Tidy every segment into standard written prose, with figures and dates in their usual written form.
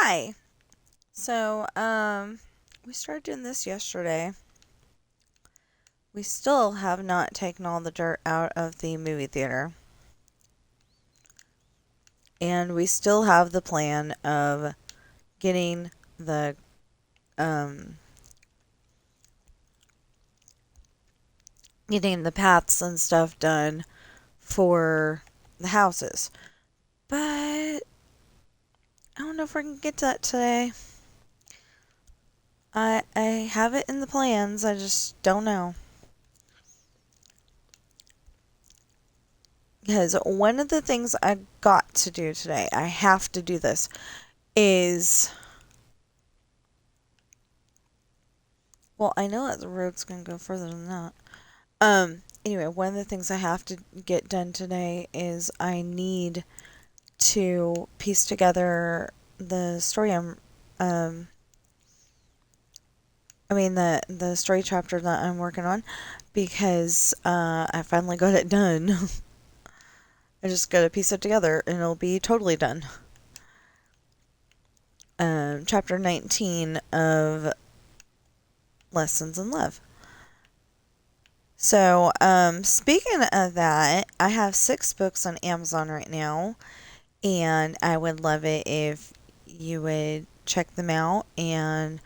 Hi. We started doing this yesterday. We still have not taken all the dirt out of the movie theater. And we still have the plan of getting the um getting the paths and stuff done for the houses. But I don't know if we're gonna get to that today. I have it in the plans, I just don't know. Because one of the things I got to do today, I have to do this, is well, I know that the road's gonna go further than that. Anyway, one of the things I have to get done today is I need to piece together the story um the story chapter that I'm working on because I finally got it done. I just gotta piece it together and it'll be totally done. Chapter 19 of Lessons in Love. So, speaking of that, I have 6 books on Amazon right now, and I would love it if you would check them out, and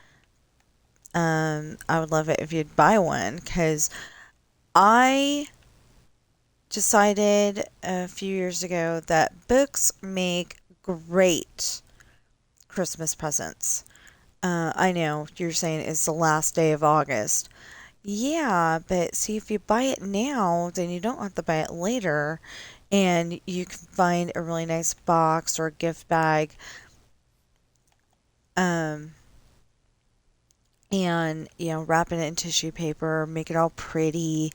I would love it if you'd buy one, because I decided a few years ago that books make great Christmas presents. I know you're saying it's the last day of August. Yeah, but see, if you buy it now, then you don't have to buy it later, and you can find a really nice box or gift bag, um, and wrap it in tissue paper, make it all pretty,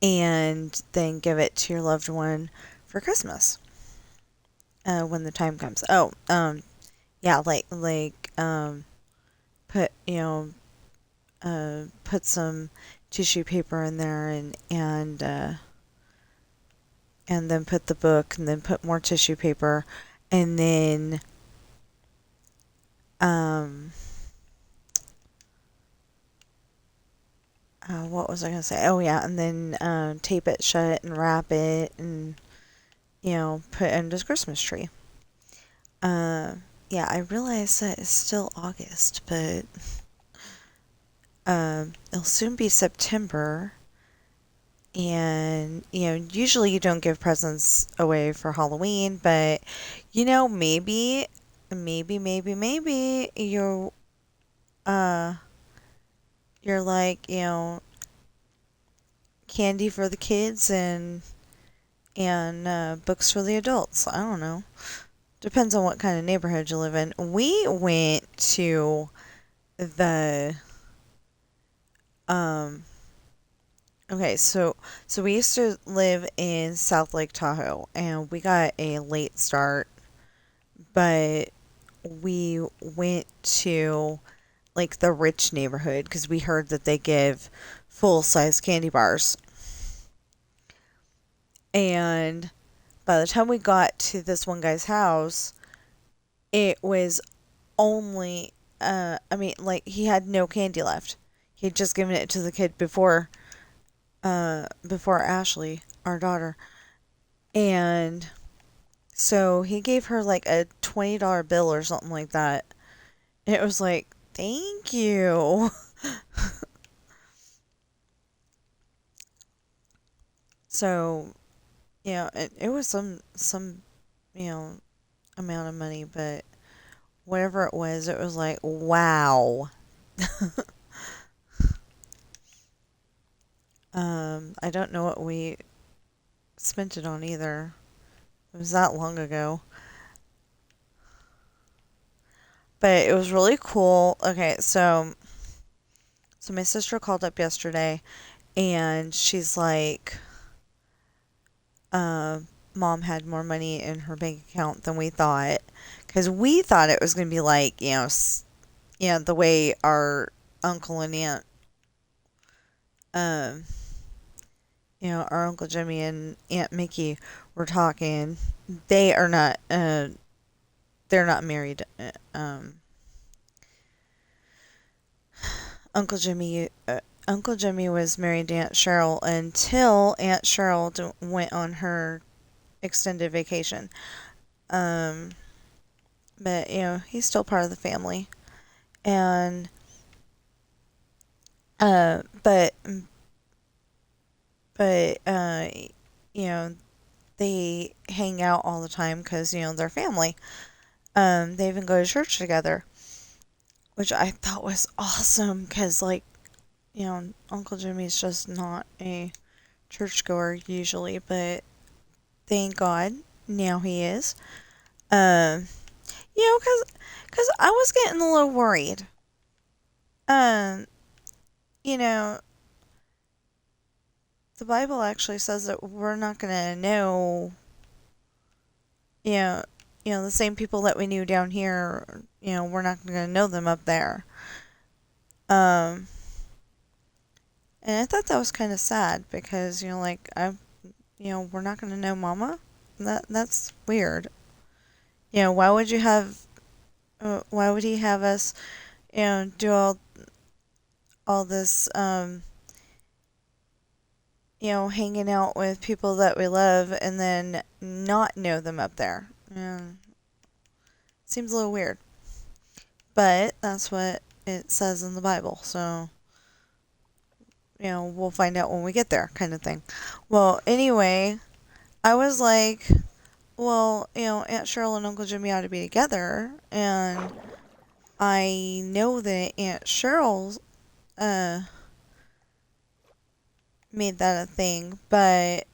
and then give it to your loved one for Christmas, when the time comes. Oh, yeah, put put some tissue paper in there and then put the book and then put more tissue paper and then um what was I gonna say? Oh yeah, and then tape it shut and wrap it and put it under the Christmas tree. Uh, yeah, I realize that it's still August, but it'll soon be September. And usually you don't give presents away for Halloween, but maybe uh you're like, candy for the kids and books for the adults. I don't know. Depends on what kind of neighborhood you live in. We went to the um okay, so we used to live in South Lake Tahoe and we got a late start, but we went to like the rich neighborhood because we heard that they give full size candy bars. And by the time we got to this one guy's house, it was only I mean, like, he had no candy left. He had just given it to the kid before Ashley, our daughter. And so he gave her like a $20 bill or something like that. It was like, thank you. So, it was some, you know, amount of money, but whatever it was like, wow. I don't know what we spent it on either. It was that long ago. But it was really cool. Okay, so my sister called up yesterday and she's like, uh, Mom had more money in her bank account than we thought. Because we thought it was going to be like, the way our uncle and aunt, um, our Uncle Jimmy and Aunt Mickey were talking. They are not, they're not married. Uncle Jimmy Uncle Jimmy was married to Aunt Cheryl until Aunt Cheryl went on her extended vacation. Um, but he's still part of the family, and uh, but but you know they hang out all the time because they're family. They even go to church together, which I thought was awesome because Uncle Jimmy's just not a churchgoer usually, but thank God now he is. Um, because I was getting a little worried. Um, you know, the Bible actually says that we're not gonna know, you know, the same people that we knew down here. We're not gonna know them up there. Um, and I thought that was kind of sad because we're not gonna know Mama. That's weird. Why would you have? Why would he have us, do all this, hanging out with people that we love and then not know them up there? Seems a little weird. But that's what it says in the Bible, so we'll find out when we get there, kind of thing. Well, anyway, I was like, well, Aunt Cheryl and Uncle Jimmy ought to be together, and I know that Aunt Cheryl uh, made that a thing, but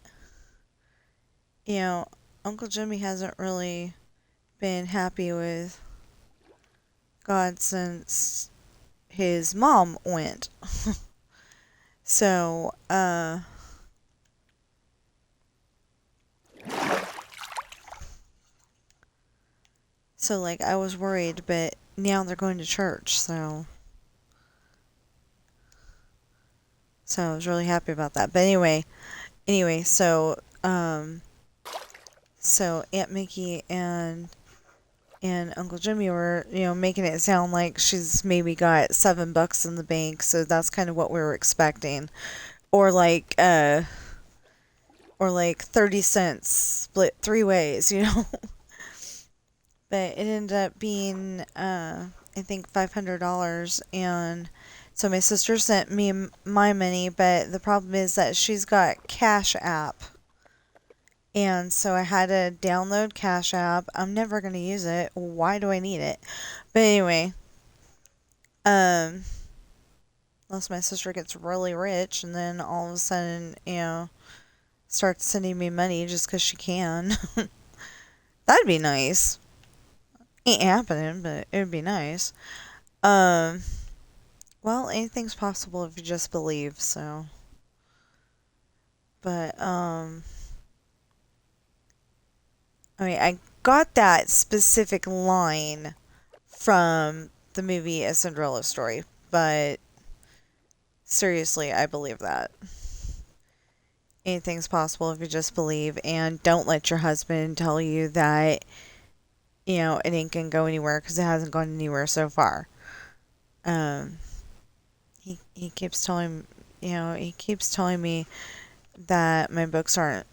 Uncle Jimmy hasn't really been happy with God since his mom went. So, like, I was worried, but now they're going to church, so I was really happy about that. But anyway, so Aunt Mickey and Uncle Jimmy were, making it sound like she's maybe got $7 in the bank, so that's kind of what we were expecting. Or like 30 cents split 3 ways, But it ended up being I think $500, and so my sister sent me my money, but the problem is that she's got Cash App. And so I had to download Cash App. I'm never going to use it. Why do I need it? But anyway, unless my sister gets really rich and then all of a sudden, starts sending me money just because she can. That'd be nice. Ain't happening, but it would be nice. Well, anything's possible if you just believe, so. But, I got that specific line from the movie A Cinderella Story, but seriously, I believe that. Anything's possible if you just believe, and don't let your husband tell you that, it ain't gonna go anywhere, because it hasn't gone anywhere so far. He keeps telling, me that my books aren't,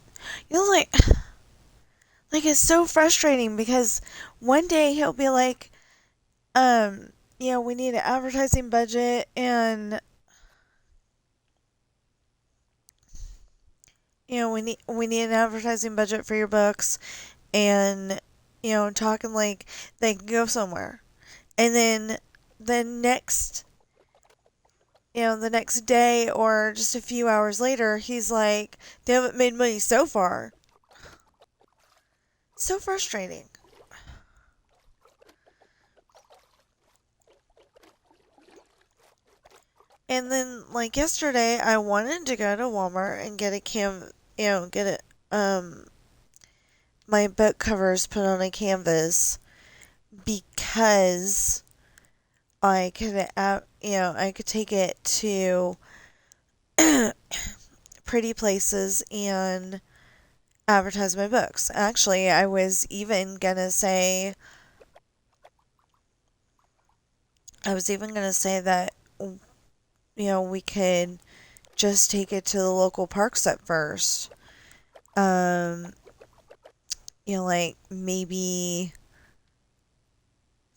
like it's so frustrating because one day he'll be like, we need an advertising budget, and we need an advertising budget for your books, and talking like they can go somewhere, and then the next the next day or just a few hours later, he's like, they haven't made money so far. So frustrating. And then, like yesterday, I wanted to go to Walmart and get my book covers put on a canvas because I could, I could take it to pretty places and advertise my books. Actually, I was even gonna say, I was even going to say that, we could just take it to the local parks at first. Um, like maybe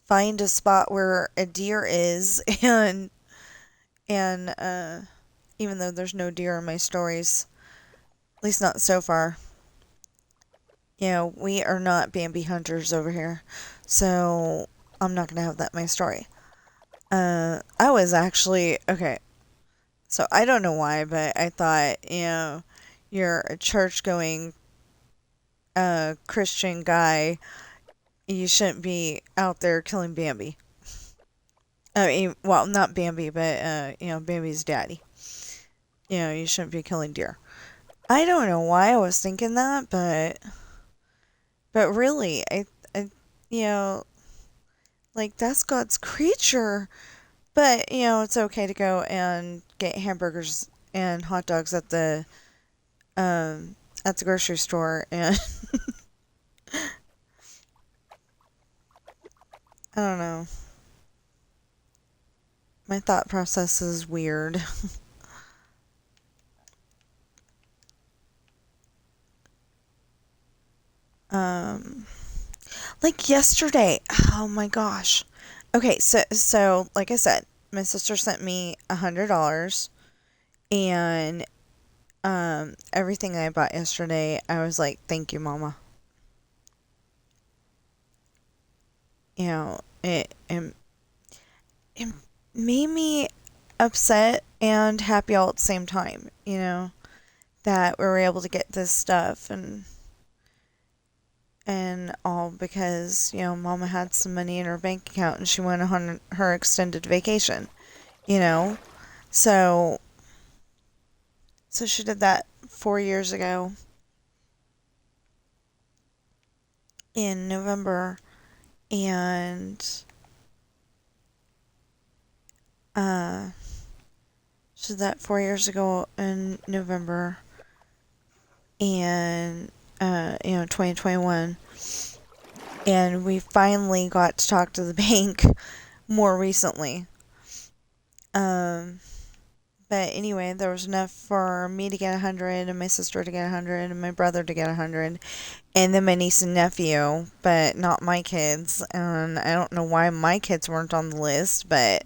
find a spot where a deer is and even though there's no deer in my stories, at least not so far. We are not Bambi hunters over here, so I'm not gonna have that in my story. I was actually okay. So I don't know why, but I thought, you're a church going Christian guy, you shouldn't be out there killing Bambi. I mean, well, not Bambi, but Bambi's daddy. You shouldn't be killing deer. I don't know why I was thinking that, but really, I you know, like that's God's creature. But it's okay to go and get hamburgers and hot dogs at the grocery store, and I don't know. My thought process is weird. um, like yesterday. Oh my gosh. Okay, so like I said, my sister sent me $100, and everything I bought yesterday, I was like, "Thank you, Mama." It made me upset and happy all at the same time. That we were able to get this stuff and all because Mama had some money in her bank account and she went on her extended vacation. You know, so she did that 4 years ago in November, and uh, she did that 4 years ago in November, and 2021, and we finally got to talk to the bank more recently. Um, but anyway, there was enough for me to get 100, and my sister to get 100, and my brother to get 100, and then my niece and nephew, but not my kids. And I don't know why my kids weren't on the list, but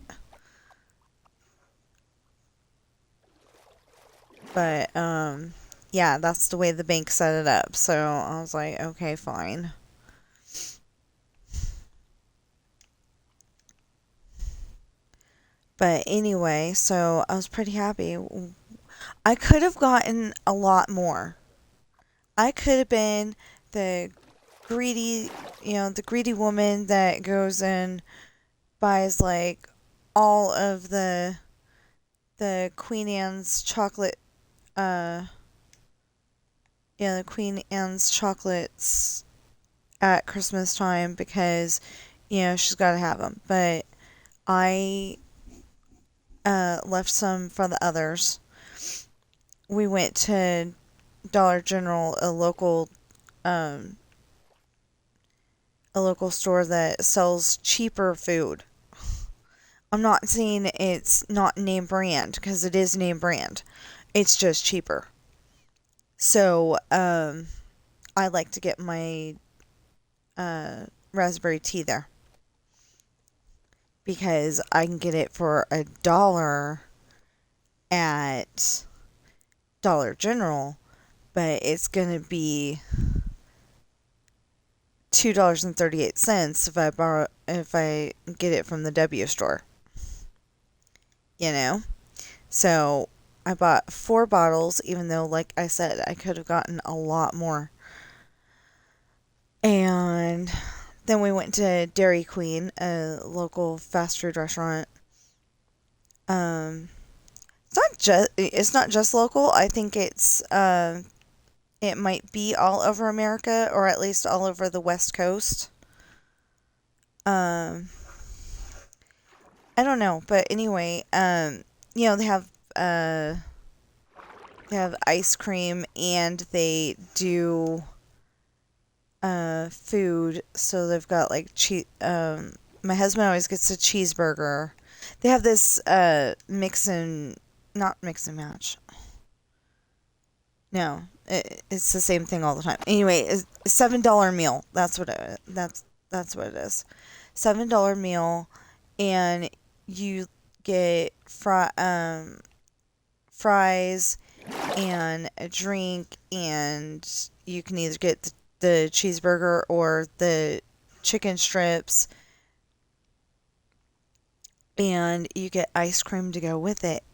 yeah, that's the way the bank set it up. So I was like, okay, fine. But anyway, so I was pretty happy. I could have gotten a lot more. I could have been the greedy, the greedy woman that goes and buys like all of the Queen Anne's chocolate, uh, the Queen Anne's chocolates at Christmas time because she's got to have them. But I left some for the others. We went to Dollar General, um, a local store that sells cheaper food. I'm not saying it's not name brand because it is name brand. It's just cheaper. So, I like to get my raspberry tea there because I can get it for $1 at Dollar General, but it's gonna be $2.38 if I get it from the W store. You know, so I bought 4 bottles, even though, like I said, I could have gotten a lot more. And then we went to Dairy Queen, a local fast food restaurant. Um, it's not just local. I think it might be all over America, or at least all over the West Coast. Um, I don't know, but anyway, uh they have ice cream and they do food, so they've got like cheap my husband always gets a cheeseburger. They have this mix and not mix and match. No, it's the same thing all the time. Anyway, it's a $7 meal. That's what that's what it is. $7 meal, and you get fries and a drink, and you can either get the cheeseburger or the chicken strips, and you get ice cream to go with it.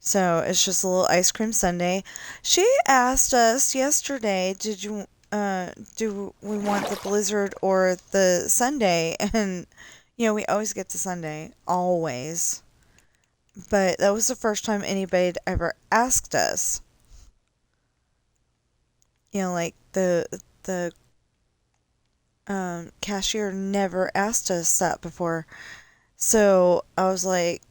So it's just a little ice cream sundae. She asked us yesterday, do we want the Blizzard or the sundae? And, we always get the sundae, always. But that was the first time anybody had ever asked us. Like the cashier never asked us that before. So I was like,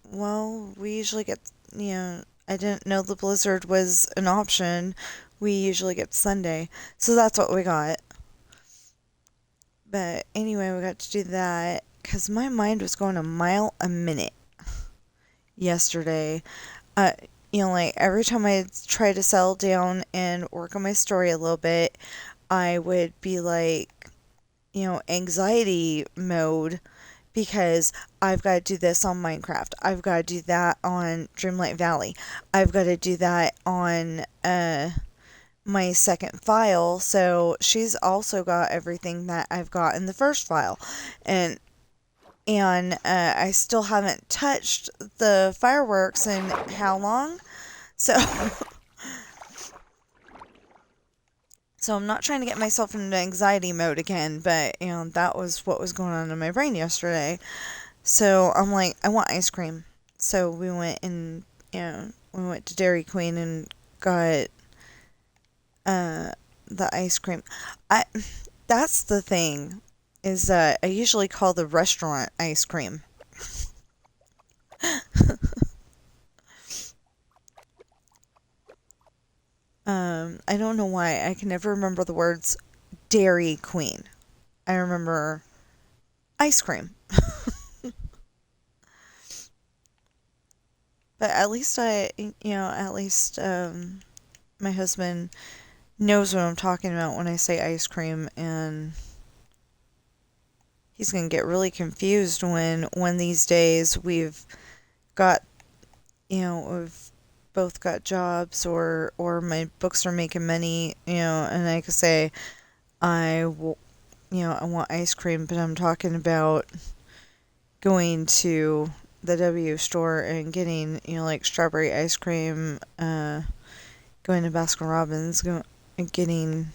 well, we usually get, I didn't know the Blizzard was an option. We usually get sundae. So that's what we got. But anyway, we got to do that because my mind was going a mile a minute yesterday. Like every time I try to settle down and work on my story a little bit, I would be like, anxiety mode because I've got to do this on Minecraft. I've got to do that on Dreamlight Valley. I've got to do that on my second file. So she's also got everything that I've got in the first file. And I still haven't touched the fireworks in how long? So So I'm not trying to get myself into anxiety mode again, but that was what was going on in my brain yesterday. So I'm like, I want ice cream. So we went and we went to Dairy Queen and got the ice cream. That's the thing, is that I usually call the restaurant ice cream. I don't know why. I can never remember the words Dairy Queen. I remember ice cream. But at least my husband knows what I'm talking about when I say ice cream, and he's going to get really confused when one of these days we've got, we've both got jobs or my books are making money, and I could say I want ice cream, but I'm talking about going to the W store and getting, like strawberry ice cream, going to Baskin Robbins, and getting,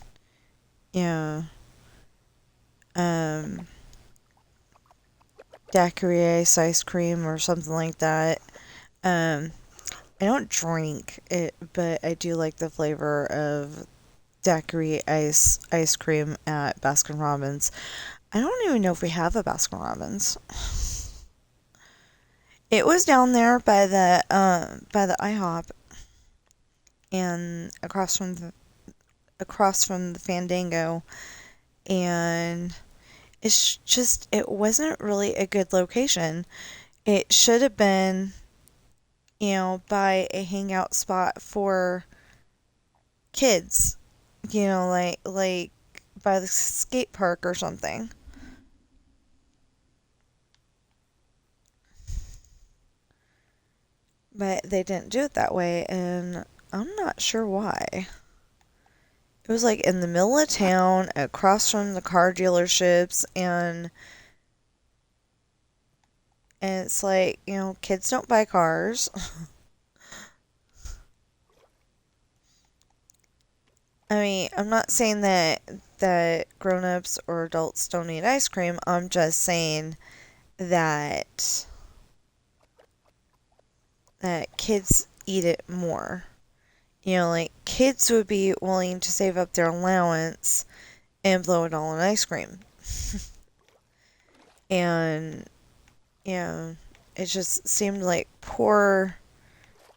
daiquiri ice cream or something like that. I don't drink it, but I do like the flavor of daiquiri ice cream at Baskin Robbins. I don't even know if we have a Baskin Robbins. It was down there by the IHOP and across from the Fandango, and it wasn't really a good location. It should have been, by a hangout spot for kids, like by the skate park or something. But they didn't do it that way, and I'm not sure why. It was like in the middle of town, across from the car dealerships, and it's like, kids don't buy cars. I mean, I'm not saying that grown-ups or adults don't eat ice cream. I'm just saying that kids eat it more. Like kids would be willing to save up their allowance and blow it all on ice cream. And it just seemed like poor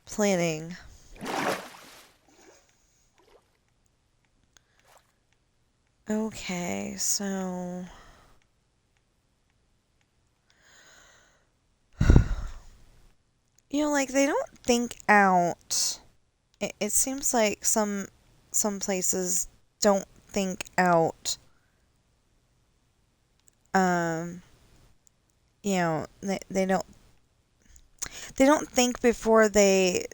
planning. Okay, so like they don't think out. It seems like some places don't think out. Um, they don't think before they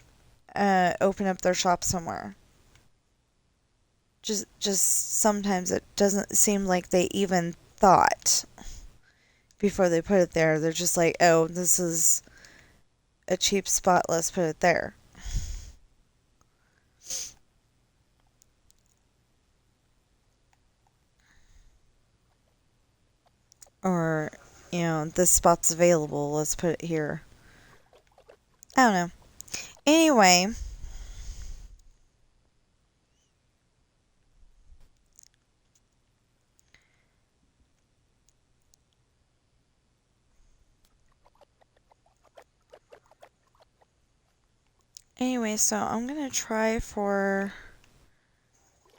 open up their shop somewhere. Just sometimes it doesn't seem like they even thought before they put it there. They're just like, oh, this is a cheap spot, let's put it there. Or, this spot's available, let's put it here. I don't know. Anyway, so I'm gonna try for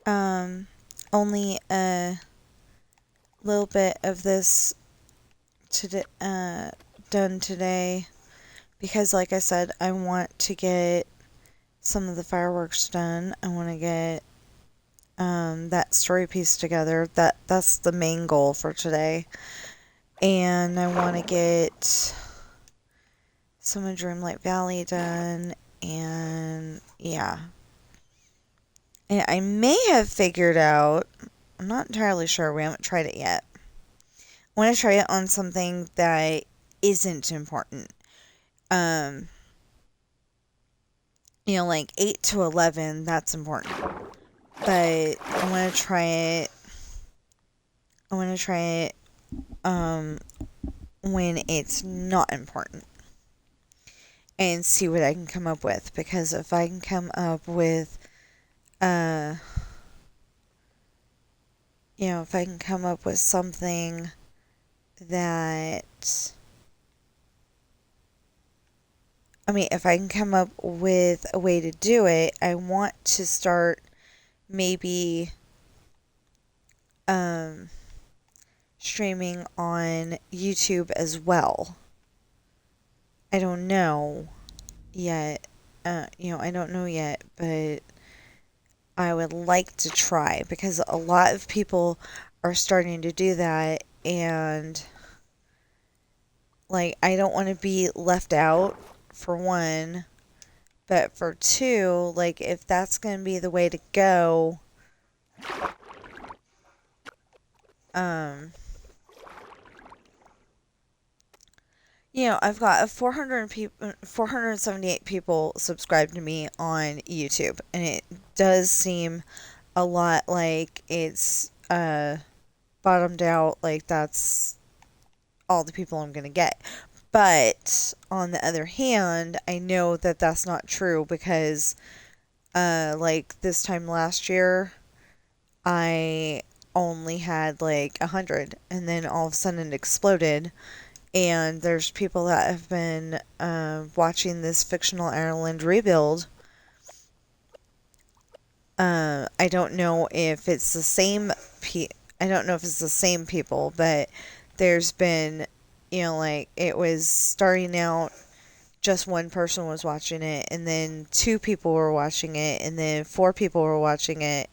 only a little bit of this today, done today, because like I said, I want to get some of the fireworks done. I want to get that story piece together. That's the main goal for today. And I want to get some of Dreamlight Valley done, and yeah. And I may have figured out, I'm not entirely sure, we haven't tried it yet. I want to try it on something that isn't important. Like 8 to 11, that's important. But I want to try it. When it's not important, and see what I can come up with. Because if I can come up with, if I can come up with something that, if I can come up with a way to do it, I want to start maybe streaming on YouTube as well. I don't know yet. I don't know yet, but I would like to try, because a lot of people are starting to do that, and like I don't want to be left out, for one, but for two, like if that's going to be the way to go, I've got 478 people subscribed to me on YouTube, and it does seem a lot like it's bottomed out, like that's all the people I'm going to get. But on the other hand, I know that that's not true, because like this time last year, I only had like 100, and then all of a sudden it exploded. And there's people that have been watching this fictional Ireland rebuild. I don't know if it's the same I don't know if it's the same people, but there's been, like it was starting out, just one person was watching it, and then two people were watching it, and then four people were watching it,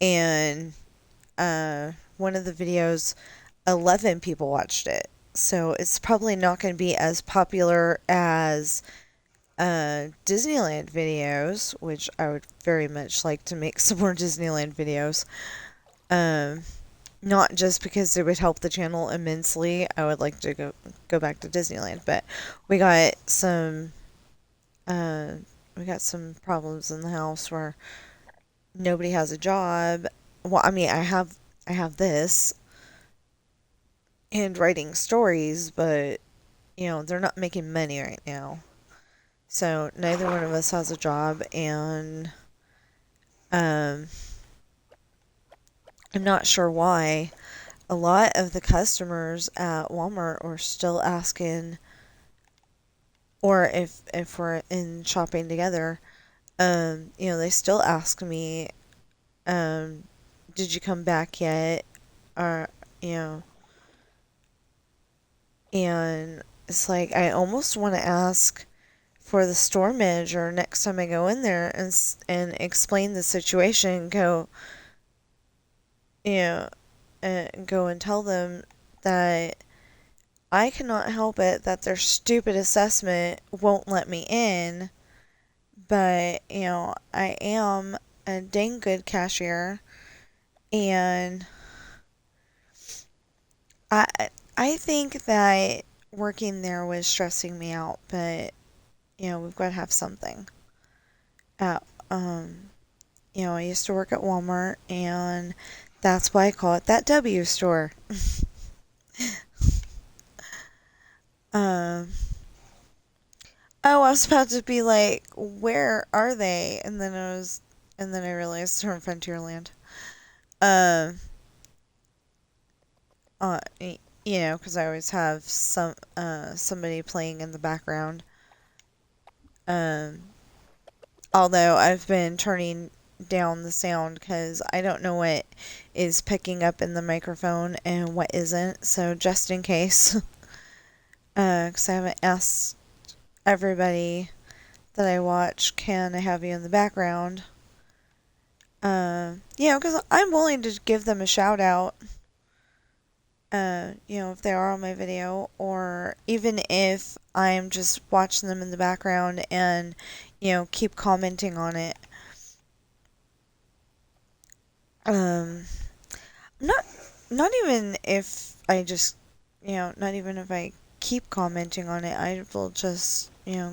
and one of the videos, 11 people watched it. So it's probably not going to be as popular as Disneyland videos, which I would very much like to make some more Disneyland videos. Not just because it would help the channel immensely. I would like to go back to Disneyland, but we got some problems in the house where nobody has a job. Well, I have this and writing stories, but they're not making money right now. So neither one of us has a job, and I'm not sure why. A lot of the customers at Walmart are still asking, or if we're in shopping together, they still ask me, did you come back yet? Or, and it's like I almost want to ask for the store manager next time I go in there and explain the situation, go, you know, and go and tell them that I cannot help it that their stupid assessment won't let me in, but, I am a dang good cashier, and I I think that working there was stressing me out, but, we've got to have something. Uh, um, I used to work at Walmart, and that's why I call it that W store. Um, oh, I was about to be like, where are they? And then I realized they're in Frontierland. Um, because I always have somebody playing in the background. Um, although I've been turning down the sound because I don't know what is picking up in the microphone and what isn't. So just in case, because I haven't asked everybody that I watch, can I have you in the background? Because I'm willing to give them a shout out. If they are on my video, or even if I'm just watching them in the background and, keep commenting on it. Um, not, not even if I just, not even if I keep commenting on it, I will just,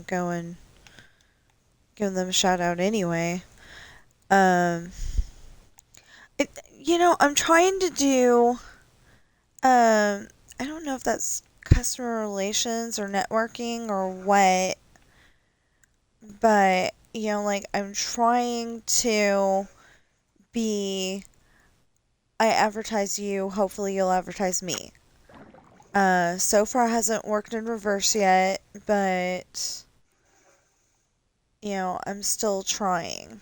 go and give them a shout out anyway. Um, I'm trying to do, I don't know if that's customer relations or networking or what, but, like, I'm trying to be, I advertise you, hopefully you'll advertise me. So far hasn't worked in reverse yet, but, I'm still trying.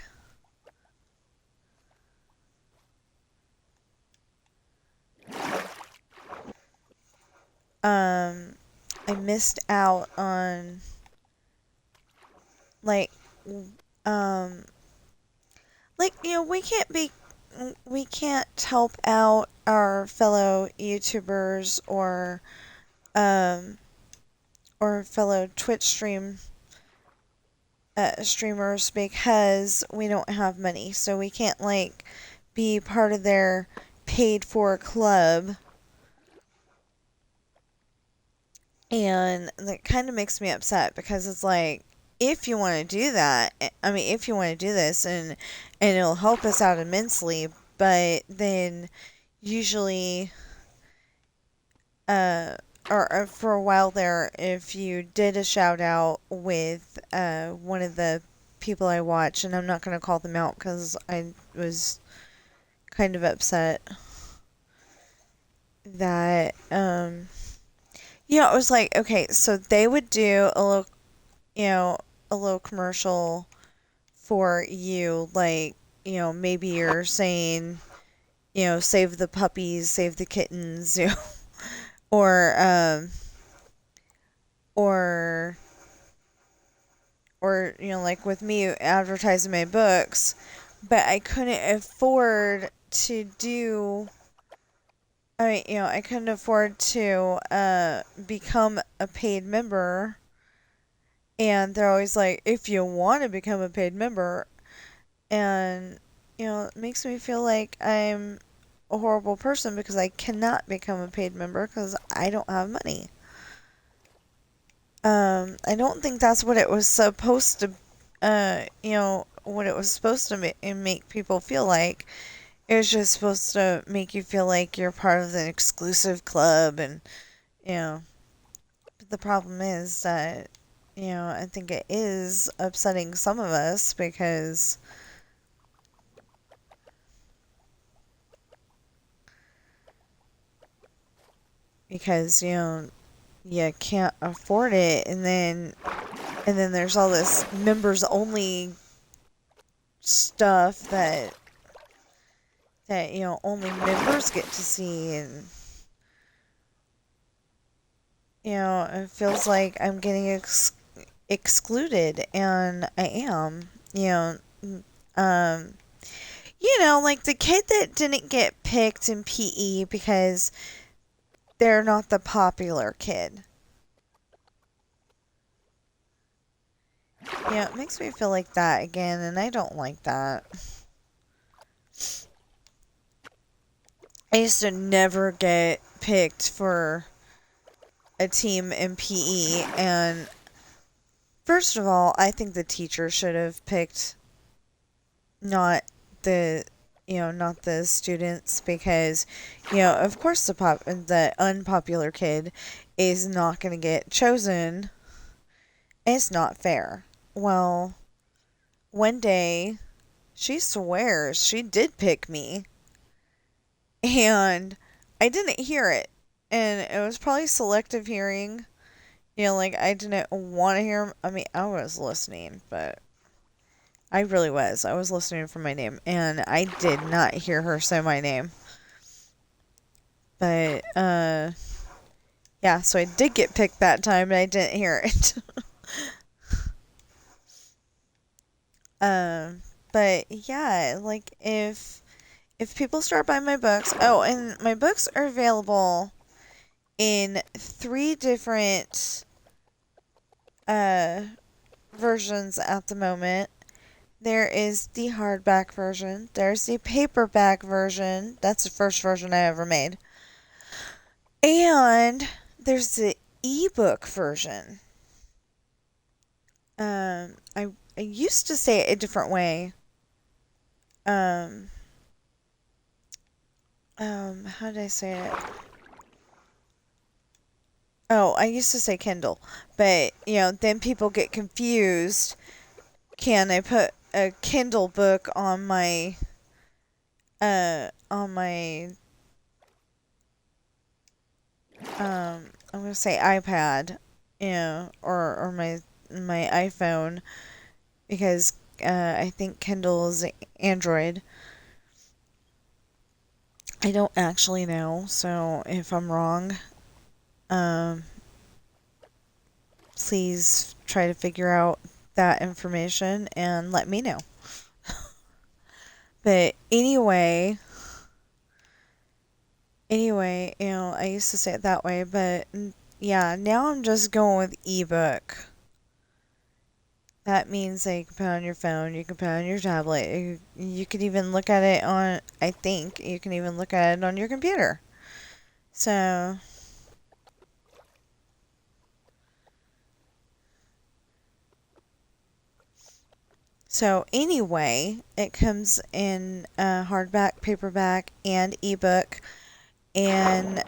I missed out on, like, um, we can't help out our fellow YouTubers um, or fellow Twitch streamers because we don't have money. So we can't, like, be part of their paid for club. And that kind of makes me upset because it's like, if you want to do that, if you want to do this and it'll help us out immensely, but then usually, or for a while there, if you did a shout out with one of the people I watch, and I'm not going to call them out because I was kind of upset that, it was like, okay, so they would do a little commercial for you, like, maybe you're saying, save the puppies, save the kittens, or, or, like with me advertising my books, but I couldn't afford to do, I couldn't afford to, become a paid member. And they're always like, if you want to become a paid member, and, it makes me feel like I'm a horrible person because I cannot become a paid member because I don't have money. I don't think that's what it was supposed to, what it was supposed to make people feel like. It was just supposed to make you feel like you're part of an exclusive club, and, but the problem is that, I think it is upsetting some of us because you can't afford it, and then there's all this members only stuff that only members get to see, and it feels like I'm getting excluded, and I am. Um, like the kid that didn't get picked in PE because they're not the popular kid. It makes me feel like that again, and I don't like that. I used to never get picked for a team in PE, and first of all, I think the teacher should have picked not the not the students, because of course the unpopular kid is not going to get chosen. It's not fair. Well, one day she swears she did pick me, and I didn't hear it, and it was probably selective hearing. Like I didn't want to hear. I mean, I was listening, but I really was. I was listening for my name, and I did not hear her say my name. But, yeah, so I did get picked that time, and I didn't hear it. But yeah, like if people start buying my books, and my books are available in 3 different versions at the moment. There is the hardback version. There's the paperback version. That's the first version I ever made. And there's the ebook version. I used to say it a different way. How did I say it? Oh, I used to say Kindle, but then people get confused. Can I put a Kindle book on my on my I'm gonna say iPad, or my iPhone, because I think Kindle is Android. I don't actually know, so if I'm wrong, um, please try to figure out that information and let me know. But anyway, I used to say it that way, but yeah, now I'm just going with ebook. That means that you can put it on your phone, you can put it on your tablet, you could even look at it on, I think, you can even look at it on your computer. So, anyway, it comes in hardback, paperback, and ebook. And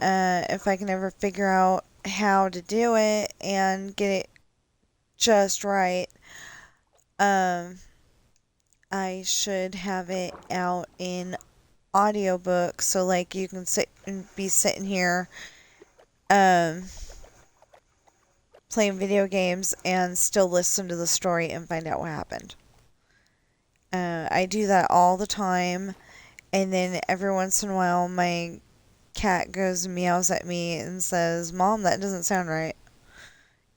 if I can ever figure out how to do it and get it just right, I should have it out in audiobook, so like you can sit and be sitting here playing video games and still listen to the story and find out what happened. I do that all the time, and then every once in a while my cat goes and meows at me and says, "Mom, that doesn't sound right."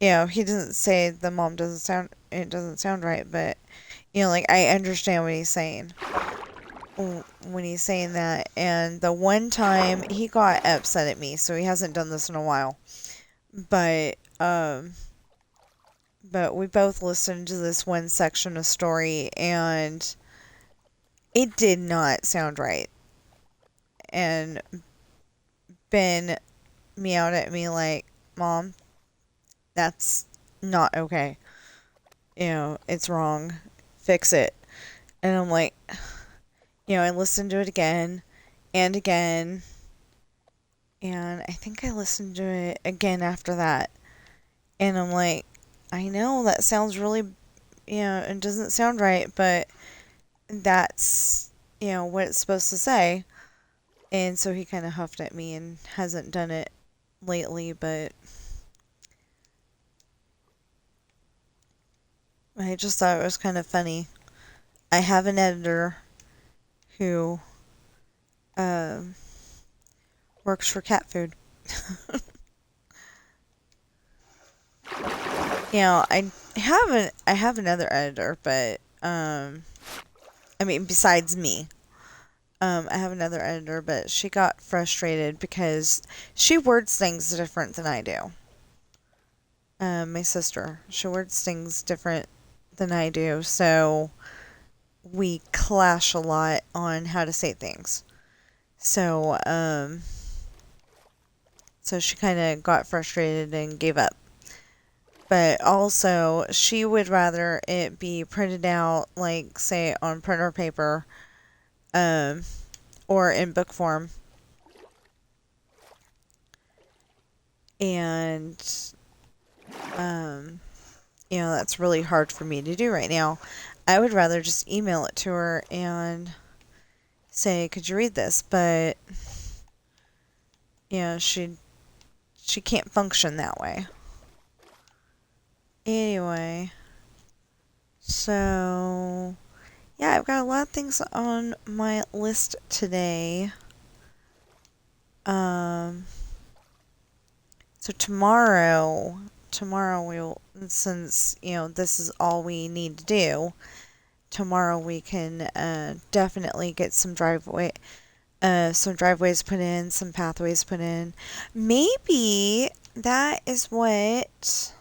He doesn't say the mom doesn't sound, it doesn't sound right, but like I understand what he's saying when he's saying that. And the one time he got upset at me, so he hasn't done this in a while. But we both listened to this one section of story, and it did not sound right. And Ben meowed at me like, "Mom, that's not okay. It's wrong. Fix it." And I'm like, I listened to it again and again. And I think I listened to it again after that. And I'm like, I know that sounds really, it doesn't sound right, but that's, what it's supposed to say. And so he kind of huffed at me and hasn't done it lately, but I just thought it was kind of funny. I have an editor who works for cat food. I I have another editor, but I mean, besides me. I have another editor, but she got frustrated because she words things different than I do. My sister, she words things different than I do, so we clash a lot on how to say things. So, so she kind of got frustrated and gave up. But also, she would rather it be printed out, like, say, on printer paper, um, or in book form. And, um, that's really hard for me to do right now. I would rather just email it to her and say, "Could you read this?" But, she can't function that way. Anyway, so yeah, I've got a lot of things on my list today. So tomorrow we'll, since this is all we need to do. Tomorrow we can definitely get some driveways put in, some pathways put in. Maybe that is what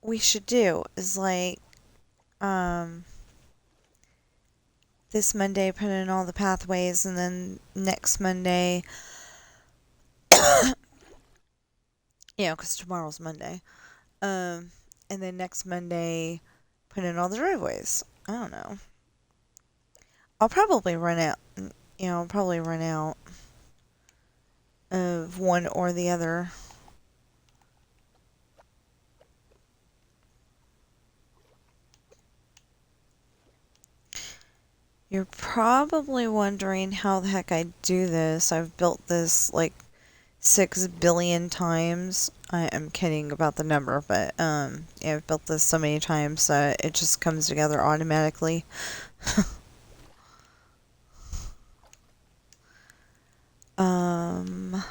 we should do. Is like this Monday put in all the pathways, and then next Monday, because tomorrow's Monday. And then next Monday, put in all the driveways. I don't know. I'll probably run out. I'll probably run out of one or the other. You're probably wondering how the heck I do this. I've built this like 6 billion times. I am kidding about the number, but I've built this so many times that it just comes together automatically. um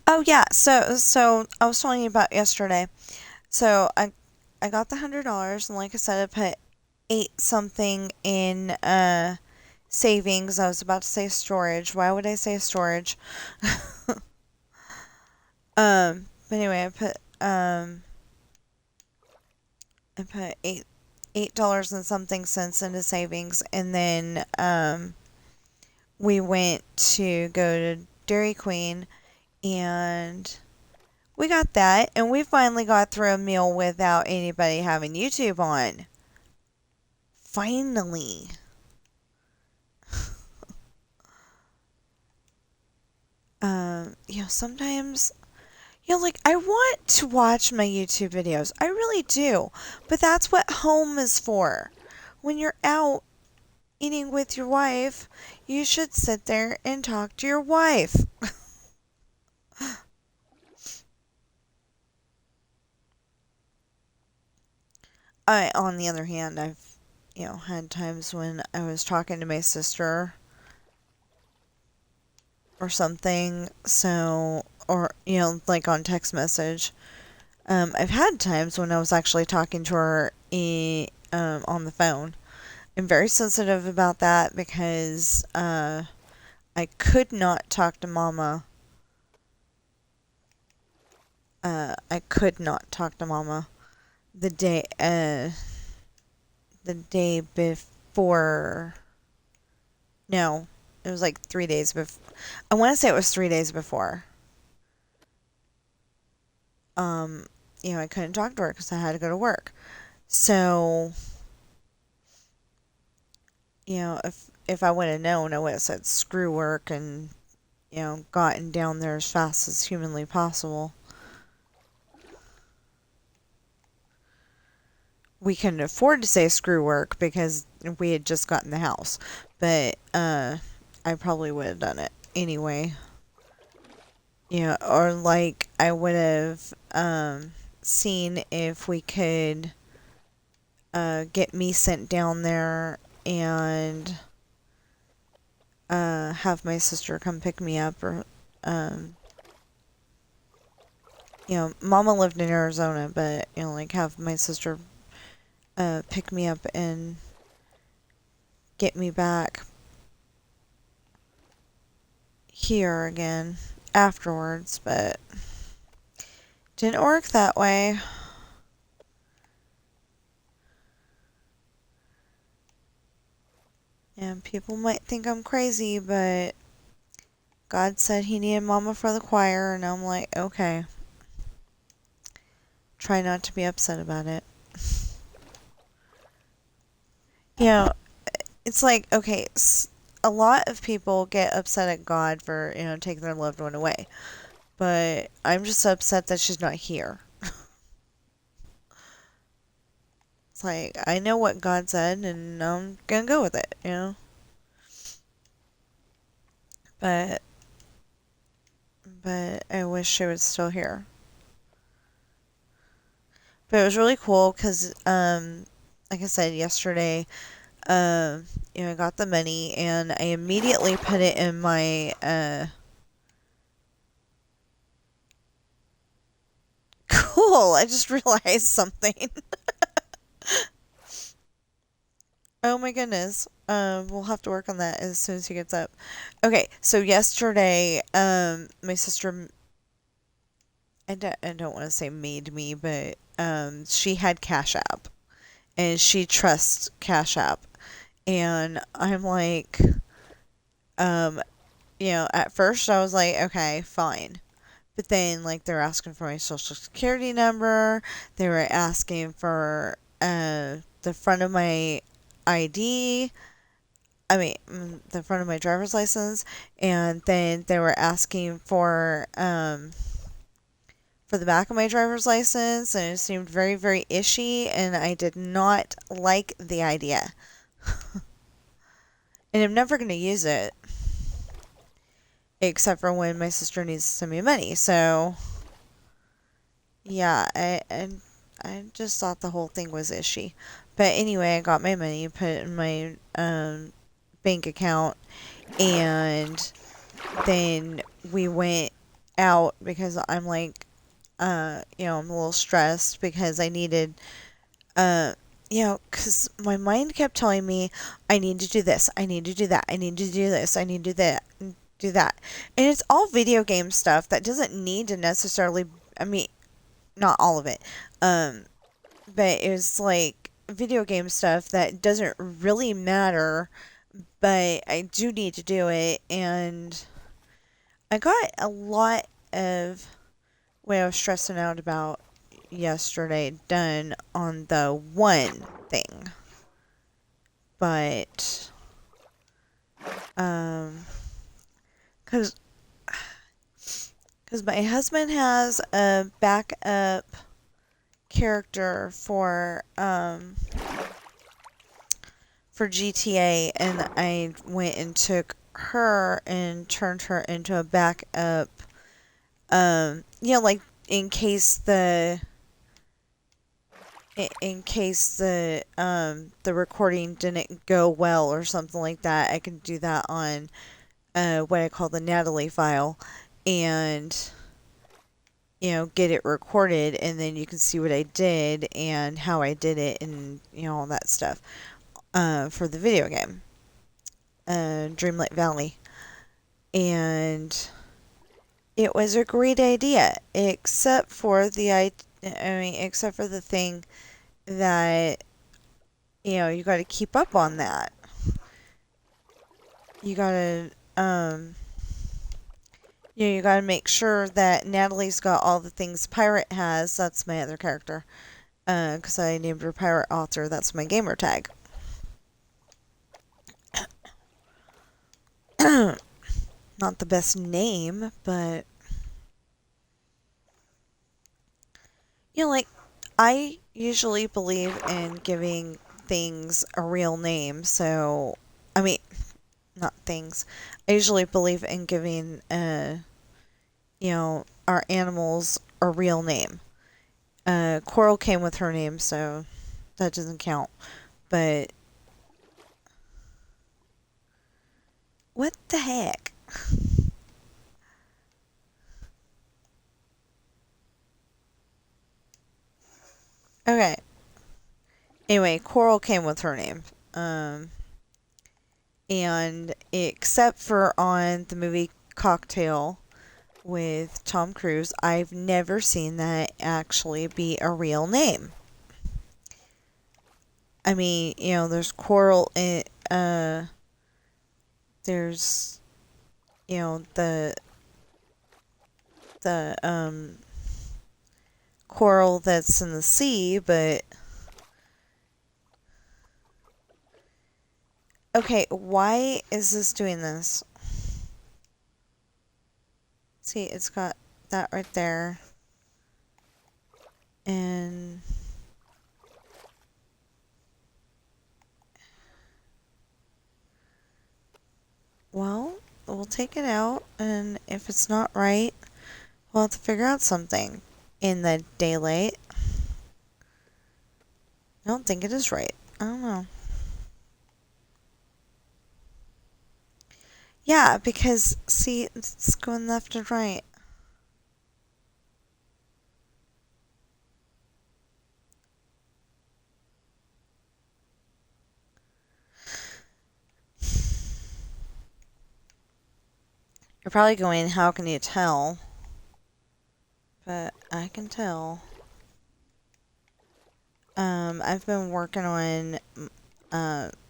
Oh yeah, so I was telling you about yesterday. So I got the $100, and like I said, I put 8 something in savings. I was about to say storage. Why would I say storage? But anyway, I put $8 and something cents into savings, and then we went to go to Dairy Queen, and we got that, and we finally got through a meal without anybody having YouTube on. Finally. Sometimes, like, I want to watch my YouTube videos. I really do. But that's what home is for. When you're out eating with your wife, you should sit there and talk to your wife. On the other hand, I've, had times when I was talking to my sister or something, so, or, like on text message. I've had times when I was actually talking to her on the phone. I'm very sensitive about that because I could not talk to Mama. I could not talk to Mama the day before. No, it was like 3 days before. I want to say it was 3 days before. I couldn't talk to her because I had to go to work. So, if I would have known, I would have said screw work and, gotten down there as fast as humanly possible. We couldn't afford to say screw work because we had just gotten the house. But, I probably would have done it anyway. Or like I would have seen if we could get me sent down there and have my sister come pick me up, or Mama lived in Arizona, but like have my sister pick me up and get me back here again afterwards, but didn't work that way. And people might think I'm crazy, but God said he needed Mama for the choir, and I'm like, okay. Try not to be upset about it. It's like, okay, a lot of people get upset at God for, taking their loved one away. But I'm just upset that she's not here. It's like, I know what God said, and I'm gonna go with it. But I wish she was still here. But it was really cool because, like I said yesterday, I got the money and I immediately put it in my, cool, I just realized something. Oh my goodness. We'll have to work on that as soon as he gets up. Okay, so yesterday, my sister, I don't want to say made me, but, she had Cash App. And she trusts Cash App. And I'm like, um, at first I was like, okay, fine. But then, like, they're asking for my social security number. They were asking for, the front of my ID. I mean, the front of my driver's license. And then they were asking for the back of my driver's license. And it seemed very, very ishy. And I did not like the idea. And I'm never going to use it. Except for when my sister needs to send me money. So, yeah, I just thought the whole thing was ishy. But anyway, I got my money, put it in my bank account, and then we went out because I'm like, I'm a little stressed because I needed, because my mind kept telling me, I need to do this, I need to do that, I need to do this, I need to do that, do that. And it's all video game stuff that doesn't need to necessarily, I mean, not all of it, but it was like video game stuff that doesn't really matter, but I do need to do it. And I got a lot of what I was stressing out about yesterday done on the one thing. But, cause my husband has a backup character for GTA, and I went and took her and turned her into a backup, like in case the the recording didn't go well or something like that. I can do that on what I call the Natalie file, and get it recorded, and then you can see what I did and how I did it, and all that stuff for the video game, Dreamlight Valley. And it was a great idea, except for except for the thing that you got to keep up on that. You got to you got to make sure that Natalie's got all the things Pirate has. That's my other character. Because I named her Pirate Author. That's my gamer tag. Not the best name, but like, I usually believe in giving things a real name. So, I mean, not things. I usually believe in giving our animals a real name. Coral came with her name, so that doesn't count. But what the heck? Okay. Anyway, Coral came with her name. Um, and except for on the movie Cocktail with Tom Cruise, I've never seen that actually be a real name. I mean, there's Coral in, there's, the coral that's in the sea, but okay, why is this doing this? See, it's got that right there. And well, we'll take it out, and if it's not right, we'll have to figure out something in the daylight. I don't think it is right. I don't know. Yeah, because see, it's going left and right. You're probably going, how can you tell? But I can tell. I've been working on,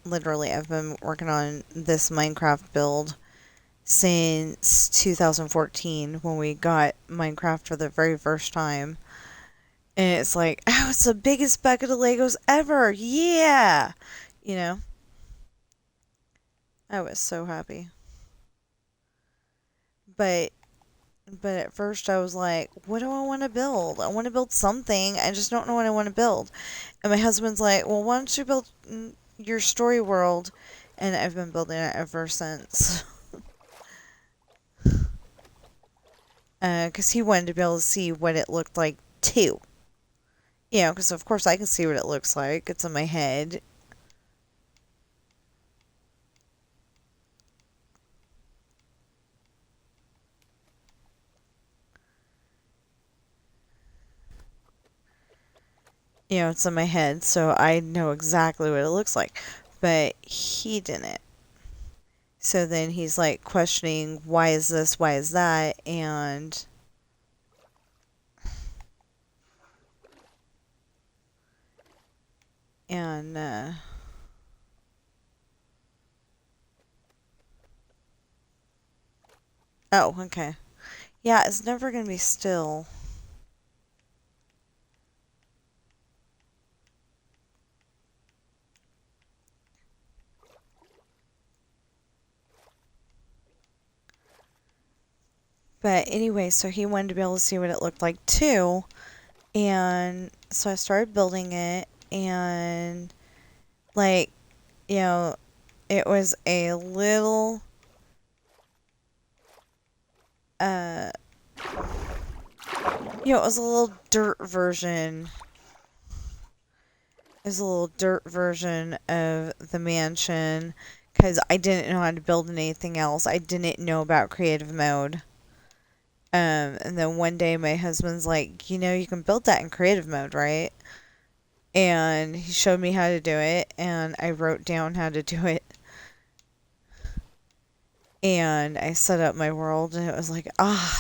literally, I've been working on this Minecraft build since 2014 when we got Minecraft for the very first time. And it's like, oh, it's the biggest bucket of Legos ever. Yeah. You know, I was so happy. But but at first I was like, what do I want to build? I want to build something. I just don't know what I want to build. And my husband's like, well, why don't you build your story world? And I've been building it ever since. Because he wanted to be able to see what it looked like too. Because of course I can see what it looks like. It's in my head. It's in my head, so I know exactly what it looks like. But he didn't. So then he's like questioning, why is this, why is that, and oh, okay. Yeah, it's never gonna be still. But anyway, so he wanted to be able to see what it looked like too. And so I started building it, and like, you know, it was a little, uh, it was a little dirt version. It was a little dirt version of the mansion because I didn't know how to build anything else. I didn't know about creative mode. And then one day my husband's like, you can build that in creative mode, right? And he showed me how to do it, and I wrote down how to do it. And I set up my world, and it was like,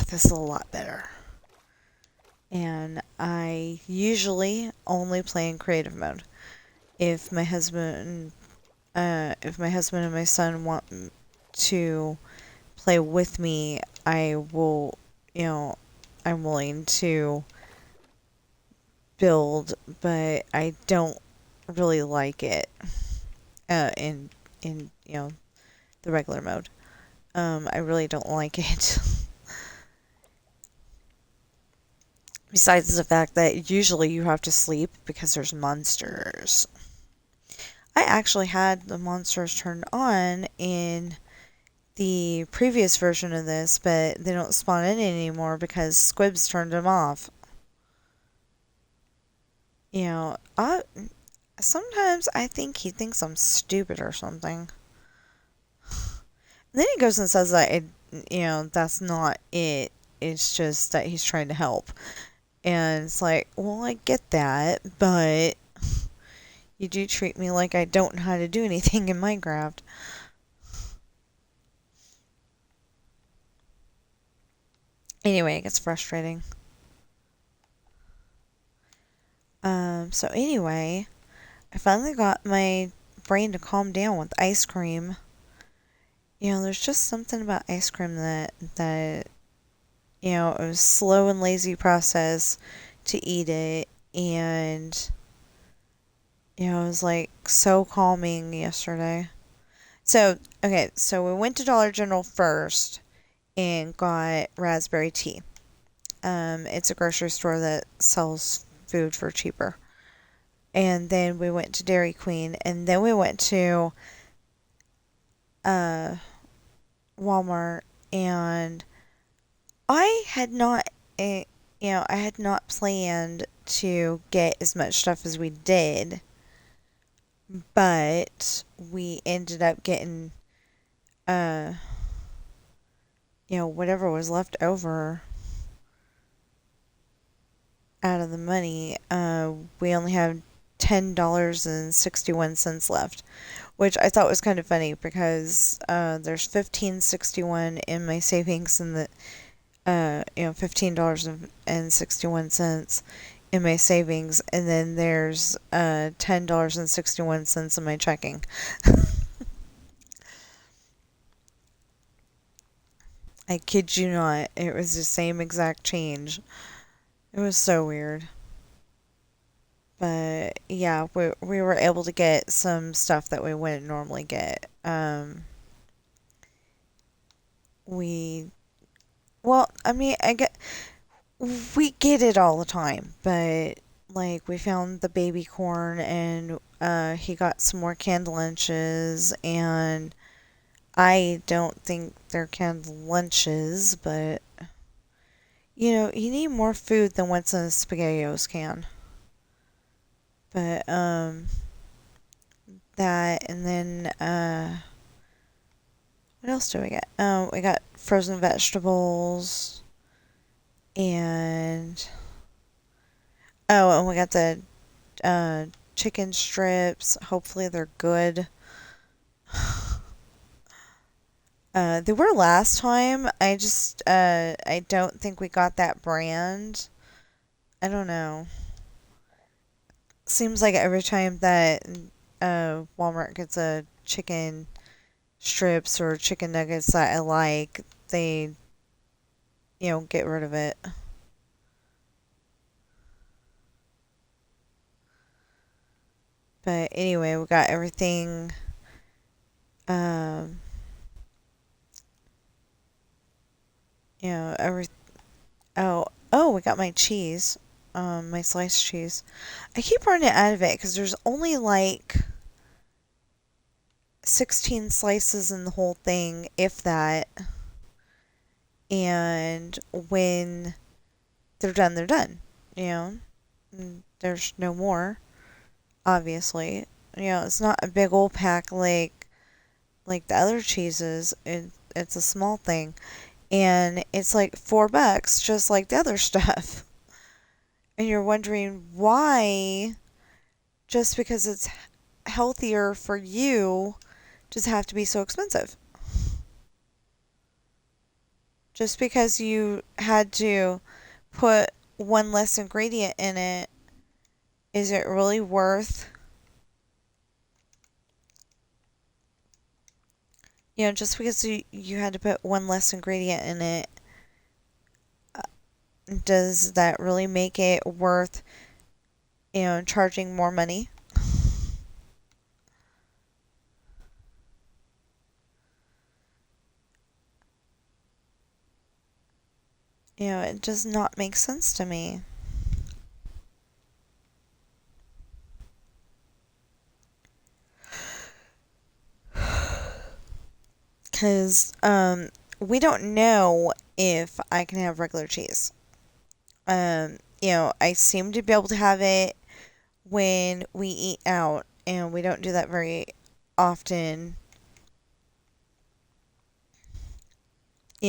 this is a lot better. And I usually only play in creative mode. If my husband, and my son want to play with me, I will, I'm willing to build, but I don't really like it in the regular mode. I really don't like it. Besides the fact that usually you have to sleep because there's monsters. I actually had the monsters turned on in the previous version of this, but they don't spawn in anymore because Squibs turned them off. I sometimes I think he thinks I'm stupid or something. And then he goes and says that that's not it. It's just that he's trying to help. And it's like, well, I get that, but you do treat me like I don't know how to do anything in Minecraft. Anyway, it gets frustrating. So anyway, I finally got my brain to calm down with ice cream. There's just something about ice cream that it was slow and lazy process to eat it, and it was like so calming yesterday. So, okay, so we went to Dollar General first and got raspberry tea. It's a grocery store that sells food for cheaper. And then we went to Dairy Queen, and then we went to uh, Walmart, and I had not, I had not planned to get as much stuff as we did, but we ended up getting, uh, whatever was left over out of the money. We only have $10.61 left, which I thought was kind of funny because there's $15.61 in my savings and $15.61 in my savings, and then there's $10.61 in my checking. I kid you not, it was the same exact change. It was so weird. But yeah, we were able to get some stuff that we wouldn't normally get. We well, I mean, we get it all the time, but like we found the baby corn, and he got some more canned lunches, and I don't think they're canned lunches, but you need more food than what's in a SpaghettiOs can. But that, and then what else do we get? We got frozen vegetables, and and we got the chicken strips. Hopefully they're good. They were last time. I don't think we got that brand. I don't know. Seems like every time that Walmart gets a chicken strips or chicken nuggets that I like, they get rid of it. But anyway, we got everything. Um, every we got my cheese. My sliced cheese. I keep running out of it because there's only like 16 slices in the whole thing, if that. And when they're done, they're done. You know, there's no more. Obviously, it's not a big old pack like the other cheeses. It's a small thing, and it's like $4, just like the other stuff. And you're wondering why, just because it's healthier for you, does it have to be so expensive? Just because you had to put one less ingredient in it, is it really worth, just because you had to put one less ingredient in it, does that really make it worth, charging more money? It does not make sense to me. Because we don't know if I can have regular cheese. I seem to be able to have it when we eat out, and we don't do that very often.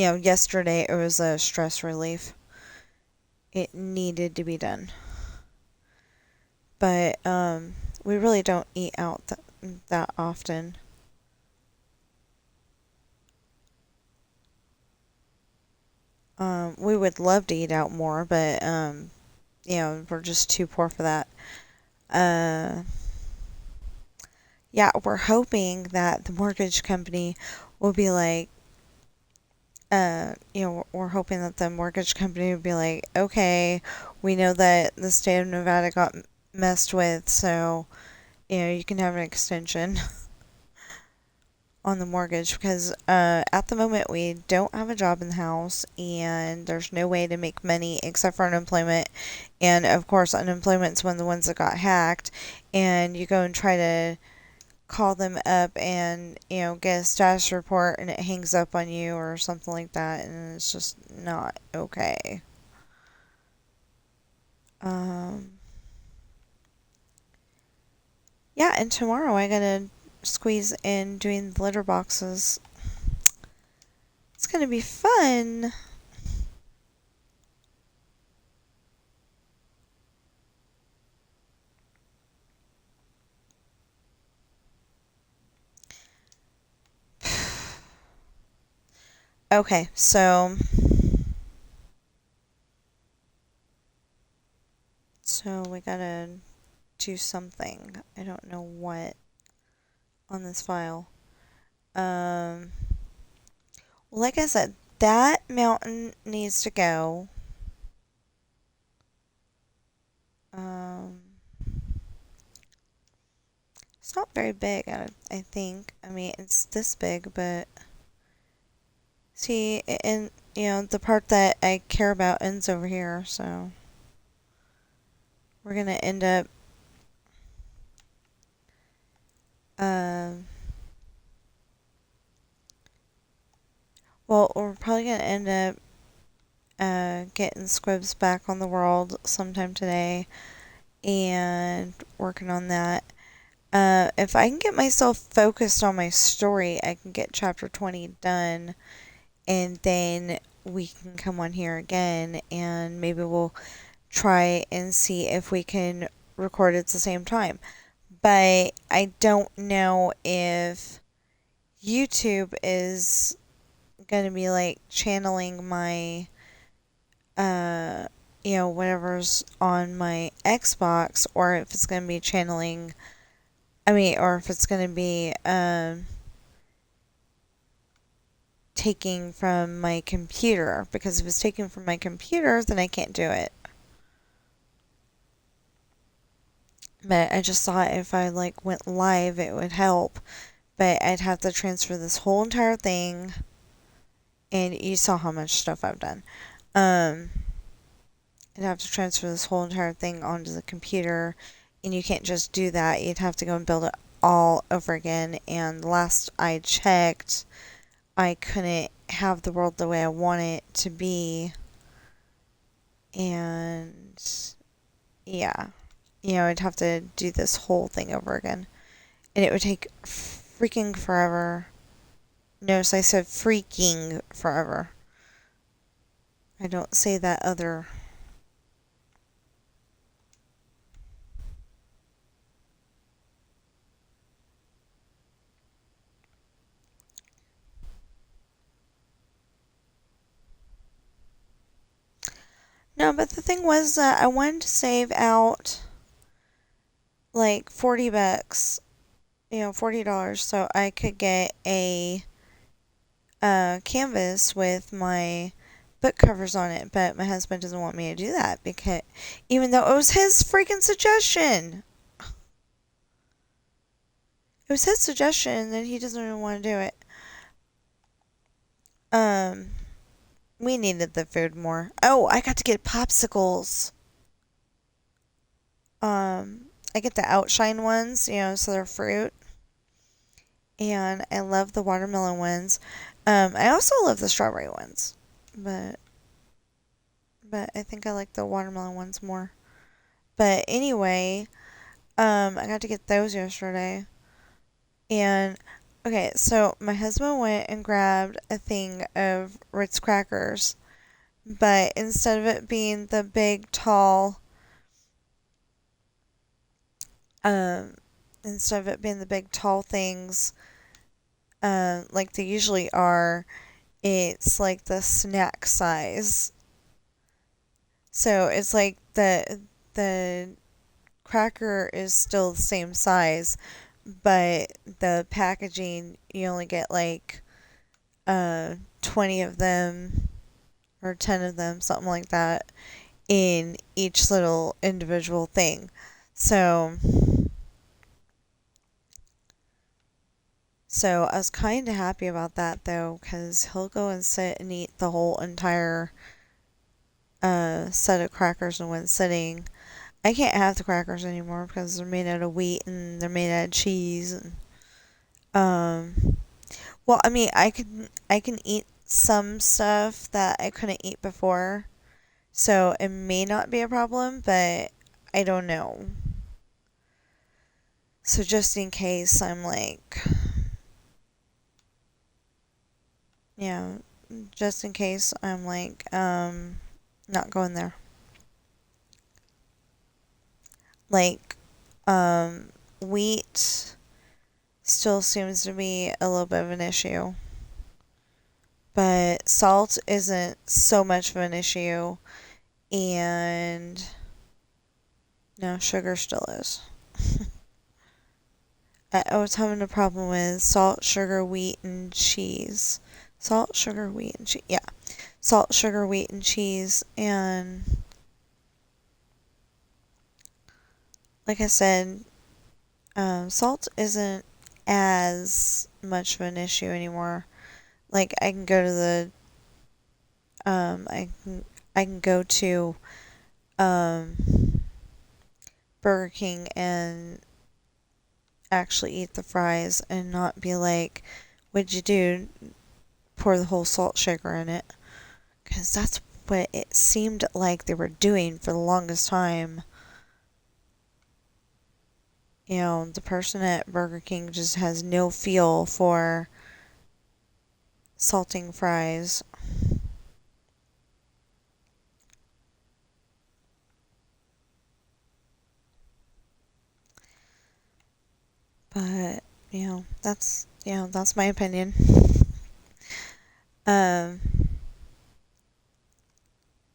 yesterday it was a stress relief. It needed to be done. But we really don't eat out that often. We would love to eat out more, but we're just too poor for that. Uh, yeah, we're hoping that the mortgage company will be like, we're hoping that the mortgage company would be like, okay, we know that the state of Nevada got messed with, so, you can have an extension on the mortgage because at the moment we don't have a job in the house and there's no way to make money except for unemployment. And of course, unemployment's one of the ones that got hacked, and you go and try to call them up and get a status report and it hangs up on you or something like that, and it's just not okay. um yeah, and tomorrow I gotta squeeze in doing the litter boxes. It's gonna be fun. Okay, so we gotta do something. I don't know what on this file. um like I said, that mountain needs to go. um It's not very big, I think. I mean, it's this big, but see, and the part that I care about ends over here, so we're gonna end up, um, well, we're probably gonna end up, getting Squibs back on the world sometime today and working on that. If I can get myself focused on my story, I can get chapter 20 done, and then we can come on here again and maybe we'll try and see if we can record at the same time. But I don't know if YouTube is going to be like channeling my, uh, whatever's on my Xbox, or if it's going to be channeling, or if it's going to be, taking from my computer. Because if it's taking from my computer, then I can't do it. But I just thought if I like went live, it would help. But I'd have to transfer this whole entire thing, and you saw how much stuff I've done. Um, I'd have to transfer this whole entire thing onto the computer, and you can't just do that. You'd have to go and build it all over again. And last I checked, I couldn't have the world the way I want it to be. And yeah, I'd have to do this whole thing over again, and it would take freaking forever. Notice I said freaking forever. I don't say that other. No, but the thing was that I wanted to save out like 40 bucks, $40, so I could get a canvas with my book covers on it. But my husband doesn't want me to do that, because even though it was his freaking suggestion. It was his suggestion, and he doesn't even want to do it. Um, we needed the food more. Oh, I got to get popsicles. I get the outshine ones, so they're fruit. And I love the watermelon ones. I also love the strawberry ones, but I think I like the watermelon ones more. But anyway, I got to get those yesterday, and Okay, so my husband went and grabbed a thing of Ritz crackers, but instead of it being the big tall, um, instead of it being the big tall things, like they usually are, it's like the snack size. So it's like the cracker is still the same size, but the packaging you only get like 20 of them or 10 of them, something like that, in each little individual thing. So so I was kind of happy about that though, because he'll go and sit and eat the whole entire set of crackers in one sitting. I can't have the crackers anymore because they're made out of wheat and they're made out of cheese and well, I mean, I can eat some stuff that I couldn't eat before. So it may not be a problem, but I don't know. So just in case I'm like, yeah, just in case I'm like not going there. Like wheat still seems to be a little bit of an issue. But salt isn't so much of an issue, and no, sugar still is. I was having a problem with salt, sugar, wheat, and cheese. Salt, sugar, wheat, and cheese. Yeah. Salt, sugar, wheat, and cheese. And like I said, salt isn't as much of an issue anymore. Like I can go to the I can go to um Burger King and actually eat the fries and not be like, "What'd you do? Pour the whole salt shaker in it?" Because that's what it seemed like they were doing for the longest time. You know, the person at Burger King just has no feel for salting fries. But, that's my opinion. Um,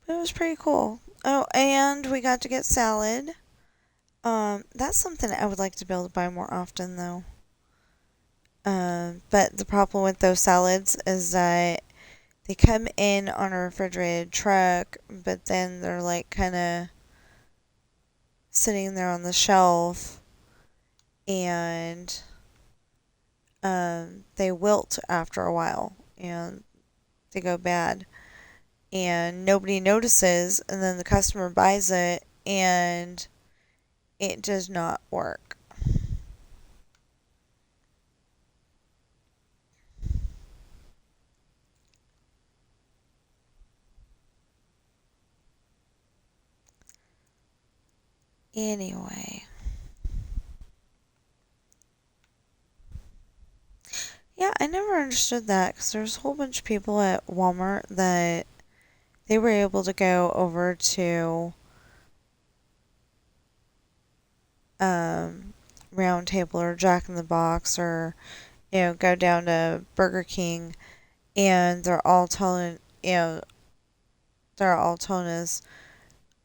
but it was pretty cool. Oh, and we got to get salad. That's something I would like to be able to buy more often, though. But the problem with those salads is that they come in on a refrigerated truck, but then they're like kind of sitting there on the shelf and they wilt after a while and they go bad and nobody notices, and then the customer buys it and it does not work. Anyway, yeah, I never understood that because there's a whole bunch of people at Walmart that they were able to go over to um, Round Table or Jack in the Box or go down to Burger King, and they're all telling us,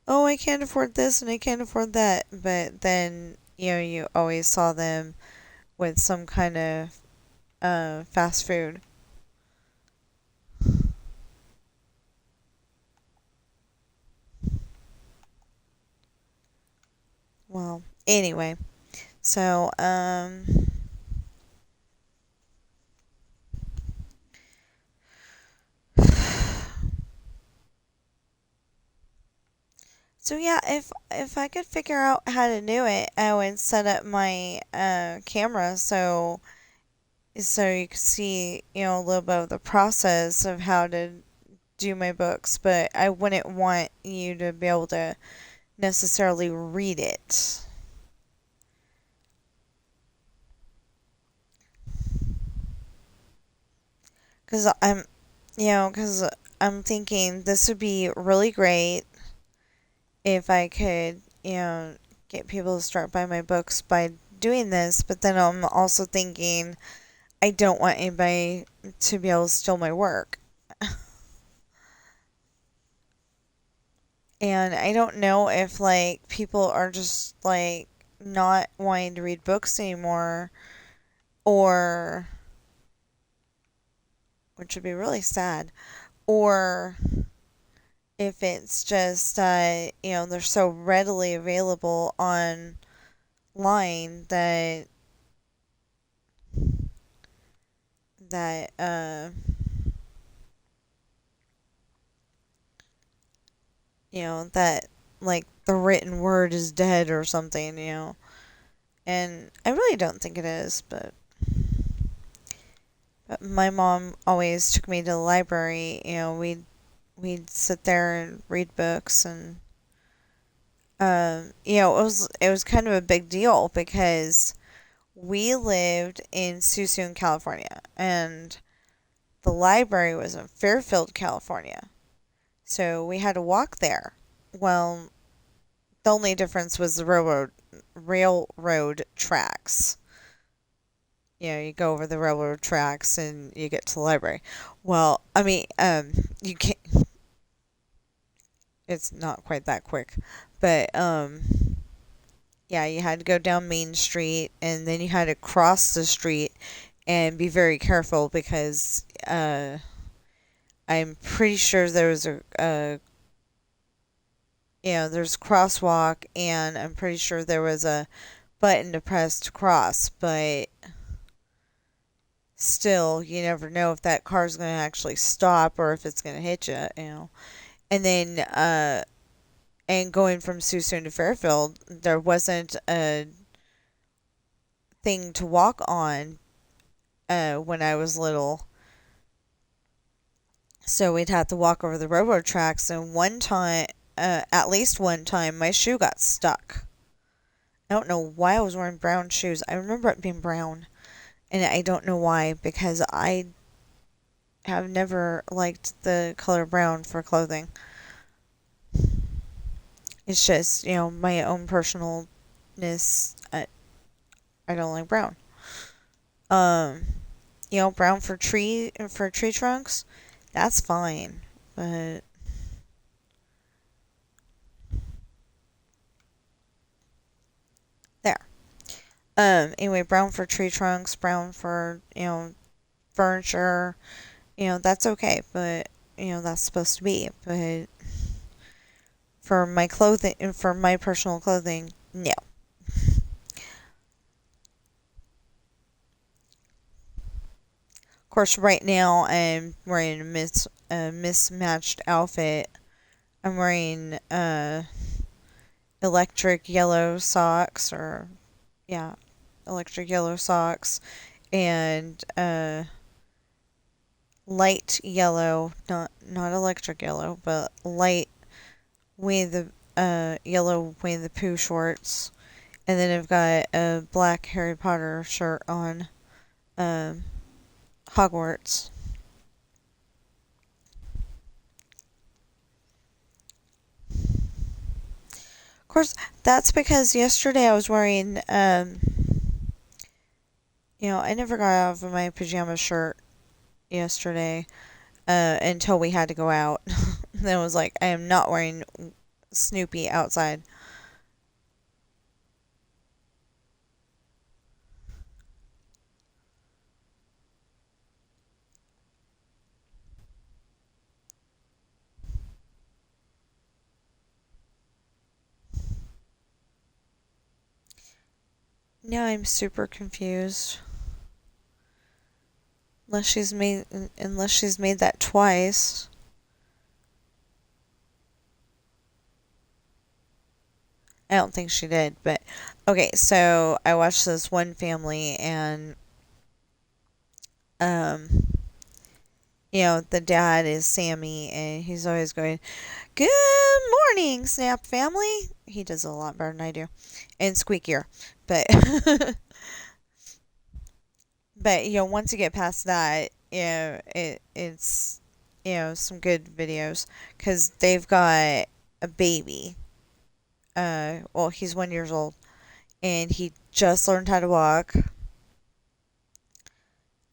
"Oh, I can't afford this and I can't afford that," but then you always saw them with some kind of fast food. Well, anyway, so so yeah, if I could figure out how to do it, I would set up my camera so you could see a little bit of the process of how to do my books, but I wouldn't want you to be able to necessarily read it. Because because I'm thinking this would be really great if I could, get people to start buying my books by doing this. But then I'm also thinking I don't want anybody to be able to steal my work. And I don't know if like people are just like not wanting to read books anymore, or which would be really sad, or if it's just they're so readily available online that that like the written word is dead or something. And I really don't think it is, but my mom always took me to the library. We'd sit there and read books, and it was kind of a big deal because we lived in Suisun, California, and the library was in Fairfield, California. So we had to walk there. Well, the only difference was the railroad tracks. You go over the railroad tracks and you get to the library. Well, I mean, you can't. It's not quite that quick, but yeah, you had to go down Main Street, and then you had to cross the street and be very careful because I'm pretty sure there was there's a crosswalk, and I'm pretty sure there was a button to press to cross, but still, you never know if that car's going to actually stop or if it's going to hit you. And then, and going from Suisun to Fairfield, there wasn't a thing to walk on when I was little. So we'd have to walk over the railroad tracks, and at least one time, my shoe got stuck. I don't know why I was wearing brown shoes. I remember it being brown, and I don't know why, because I have never liked the color brown for clothing. It's just, my own personalness. I don't like brown. Um, brown for tree trunks, that's fine. But there. Anyway, brown for tree trunks, brown for, furniture, that's okay, but that's supposed to be. But for my personal clothing, no. Of course, right now I'm wearing a mismatched outfit. I'm wearing electric yellow socks, or yeah, electric yellow socks, and light yellow, not electric yellow, but light Winnie the yellow Winnie the Pooh shorts, and then I've got a black Harry Potter shirt on, um, Hogwarts. Of course, that's because yesterday I was wearing, I never got out of my pajama shirt yesterday, until we had to go out. Then I was like, I am not wearing Snoopy outside. Now I'm super confused. Unless she's made that twice. I don't think she did, but okay. So I watched this one family, and um, the dad is Sammy, and he's always going, "Good morning, Snap family." He does it a lot better than I do, and squeakier. But but once you get past that, it's some good videos because they've got a baby. Well, he's 1 years old, and he just learned how to walk.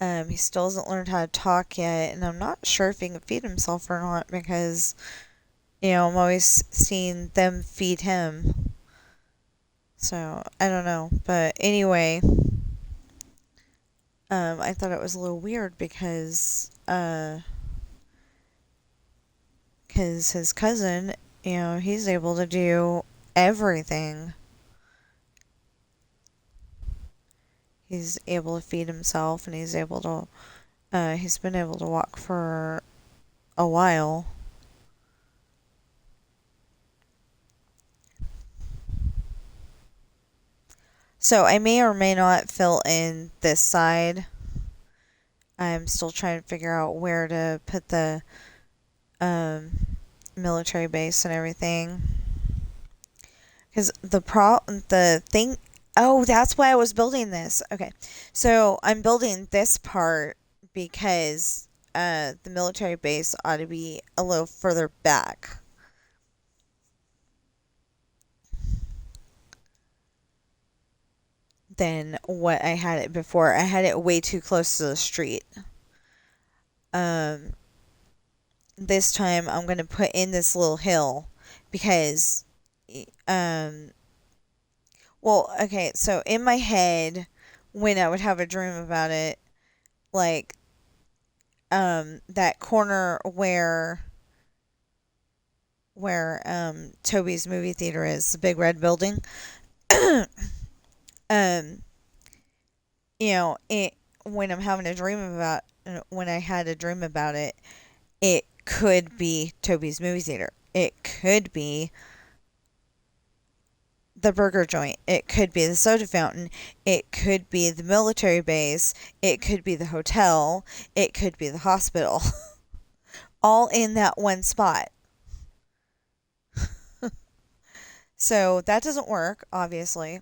He still hasn't learned how to talk yet, and I'm not sure if he can feed himself or not because I'm always seeing them feed him. So I don't know, but anyway, I thought it was a little weird because his cousin, he's able to do everything. He's able to feed himself, and he's been able to walk for a while. So I may or may not fill in this side. I'm still trying to figure out where to put the um, military base and everything. Because the thing, oh, that's why I was building this. Okay, so I'm building this part because the military base ought to be a little further back. Than what I had it before. I had it way too close to the street. Um, this time I'm gonna put in this little hill because, um, well, okay, so in my head, when I would have a dream about it, like, that corner where Toby's movie theater is, the big red building, um, it when I'm having a dream about when I had a dream about it, it could be Toby's movie theater. It could be the burger joint. It could be the soda fountain. It could be the military base. It could be the hotel. It could be the hospital. All in that one spot. So that doesn't work, obviously.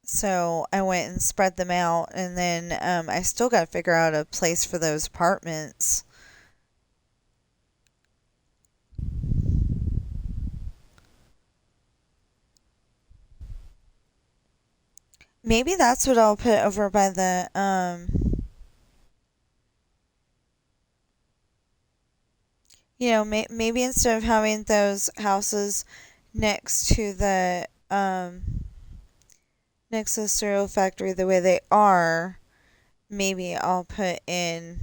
So I went and spread them out, and then I still got to figure out a place for those apartments. Maybe that's what I'll put over by the maybe instead of having those houses next to the next to the cereal factory the way they are, maybe I'll put in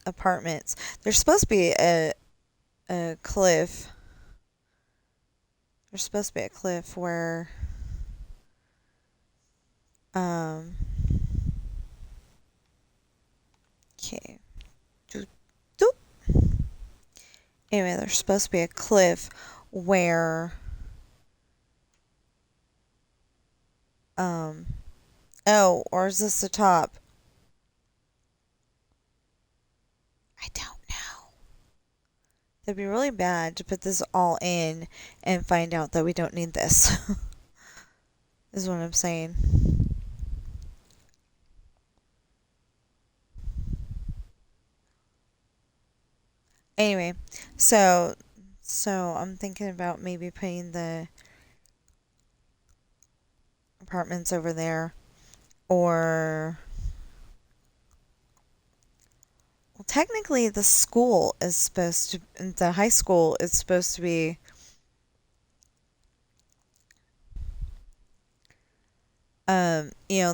apartments. There's supposed to be a cliff. There's supposed to be a cliff where um okay. Anyway, there's supposed to be a cliff where um oh, or is this the top? I don't know. It'd be really bad to put this all in and find out that we don't need this. Is what I'm saying. Anyway, so I'm thinking about maybe putting the apartments over there, or well, technically the high school is supposed to be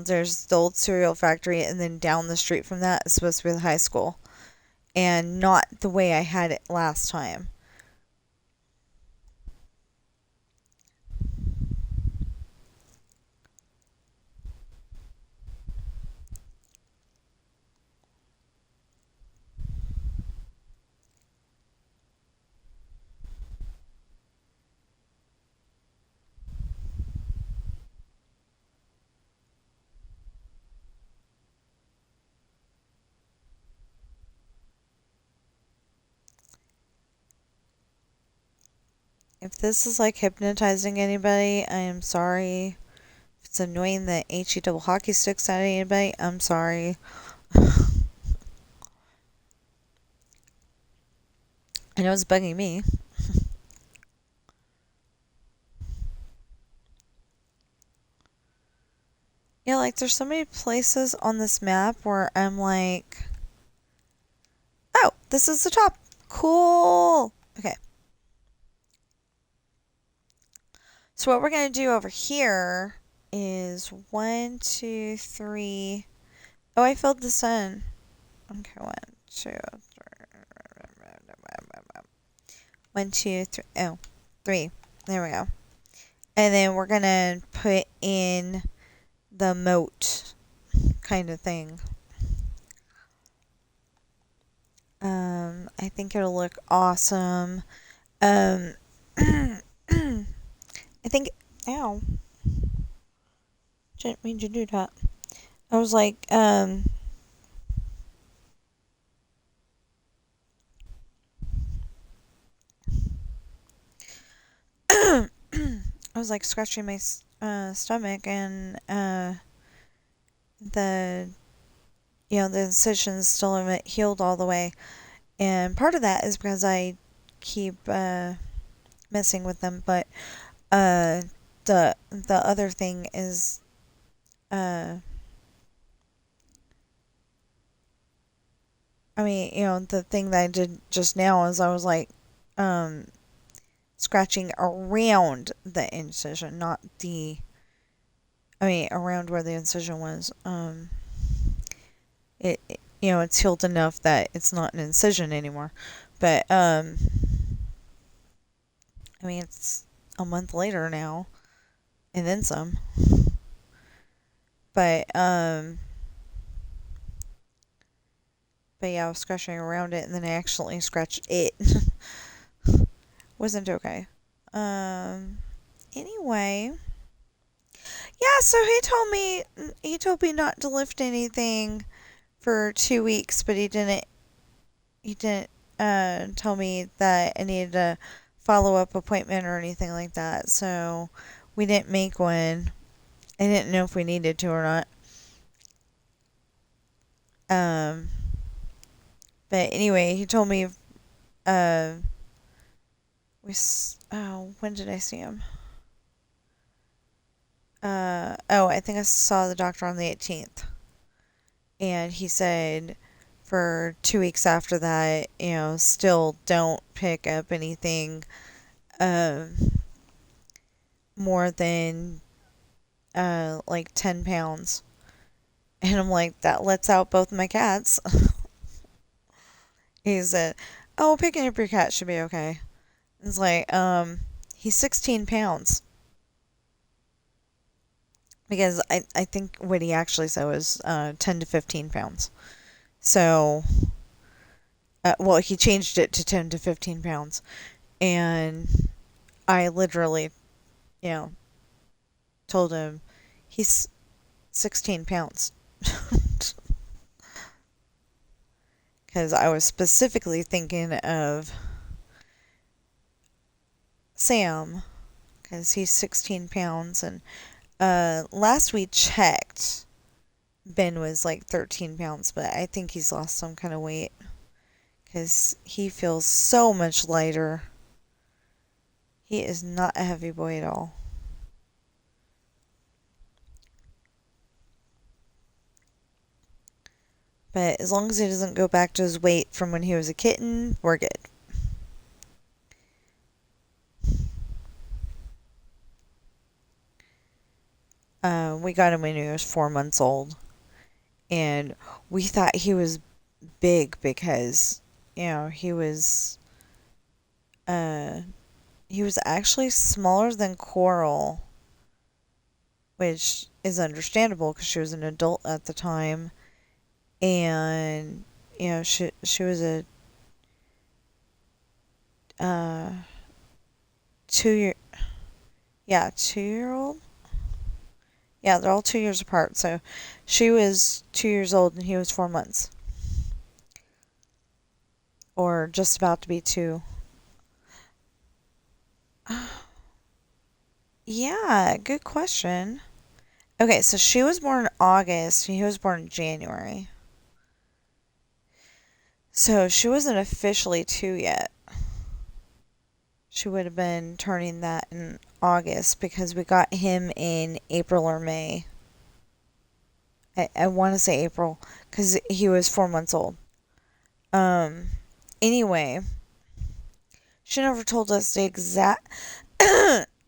there's the old cereal factory, and then down the street from that is supposed to be the high school, and not the way I had it last time. If this is like hypnotizing anybody, I am sorry. If it's annoying that HE double hockey sticks at anybody, I'm sorry. I know it's bugging me. Yeah, like there's so many places on this map where I'm like, oh, this is the top. Cool. Okay. So what we're going to do over here is 1, 2, 3. Oh, I filled this in. Okay, 1, 2, 3. 1, 2, 3. Oh, 3. There we go. And then we're going to put in the moat kind of thing. I think it'll look awesome. I think, ow, didn't mean to do that. I was like, I was like scratching my stomach, and the the incisions still haven't healed all the way, and part of that is because I keep messing with them, but the other thing is I mean, the thing that I did just now is I was like scratching around the incision, not around where the incision was. It's healed enough that it's not an incision anymore. But it's a month later now, and then some. But yeah, I was scratching around it, and then I accidentally scratched it. Wasn't okay. Anyway. Yeah, so he told me not to lift anything for 2 weeks, but he didn't tell me that I needed a follow-up appointment or anything like that. So we didn't make one. I didn't know if we needed to or not. But anyway, he told me when did I see him? I think I saw the doctor on the 18th. And he said for 2 weeks after that, still don't pick up anything more than like 10 pounds. And I'm like, that lets out both my cats. He said, oh, picking up your cat should be okay. It's like, he's 16 pounds. Because I think what he actually said was 10 to 15 pounds. So, well, he changed it to 10 to 15 pounds. And I literally, told him he's 16 pounds. Because I was specifically thinking of Sam, because he's 16 pounds. And last we checked, Ben was like 13 pounds, but I think he's lost some kind of weight because he feels so much lighter. He is not a heavy boy at all. But as long as he doesn't go back to his weight from when he was a kitten, we're good. We got him when he was 4 months old. And we thought he was big because, he was actually smaller than Coral, which is understandable because she was an adult at the time. And, she was a 2-year-old. Yeah, they're all 2 years apart. So she was 2 years old and he was 4 months. Or just about to be 2. Yeah, good question. Okay, so she was born in August, and he was born in January. So she wasn't officially 2 yet. She would have been turning that in August because we got him in April or May. I want to say April because he was 4 months old. Um, anyway, she never told us the exact.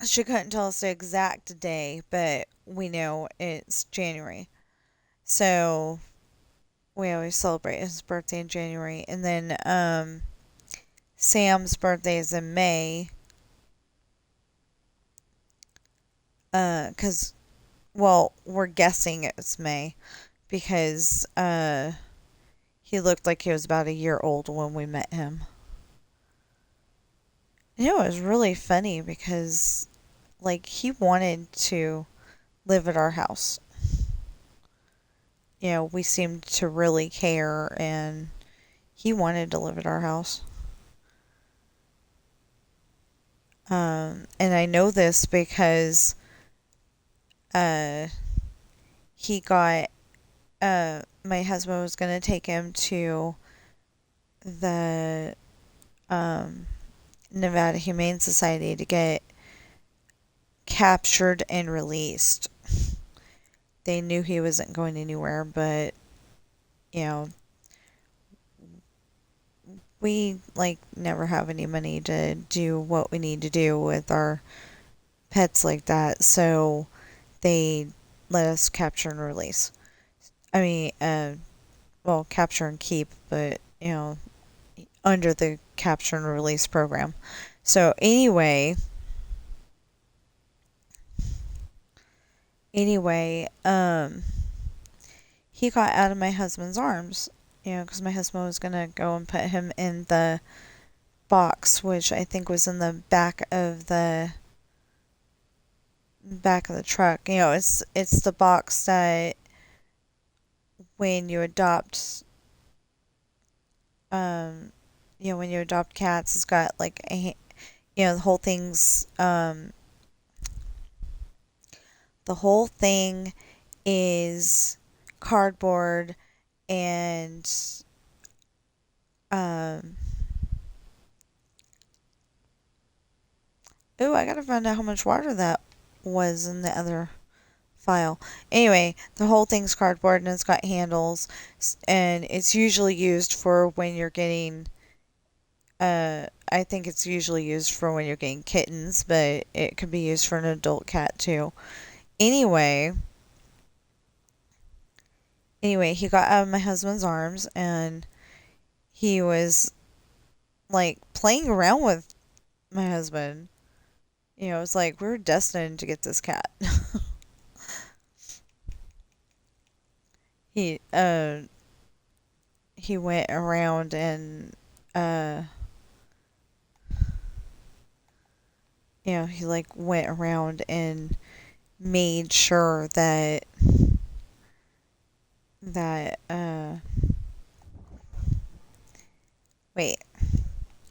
She couldn't tell us the exact day, but we know it's January. So we always celebrate his birthday in January, and then Sam's birthday is in May. Cause well, we're guessing it's May because he looked like he was about a year old when we met him. You know, it was really funny because like he wanted to live at our house. You know, we seemed to really care and he wanted to live at our house. And I know this because uh, he got my husband was gonna take him to the Nevada Humane Society to get captured and released. They knew he wasn't going anywhere, but you know, we like never have any money to do what we need to do with our pets like that, so they let us capture and release. I mean, well, capture and keep, but you know, under the capture and release program. So anyway, he got out of my husband's arms, you know, because my husband was gonna go and put him in the box, which I think was in the back of the truck. You know, it's the box that when you adopt, um, you know, when you adopt cats, it's got like you know, the whole thing is cardboard and um. Ooh, I gotta find out how much water that was in the other file. Anyway, the whole thing's cardboard and it's got handles, and it's usually used for when you're getting. I think it's usually used for when you're getting kittens, but it could be used for an adult cat too. Anyway, he got out of my husband's arms and he was like playing around with my husband. You know, it's like we were destined to get this cat. he uh he went around and uh you know, he like went around and made sure that wait,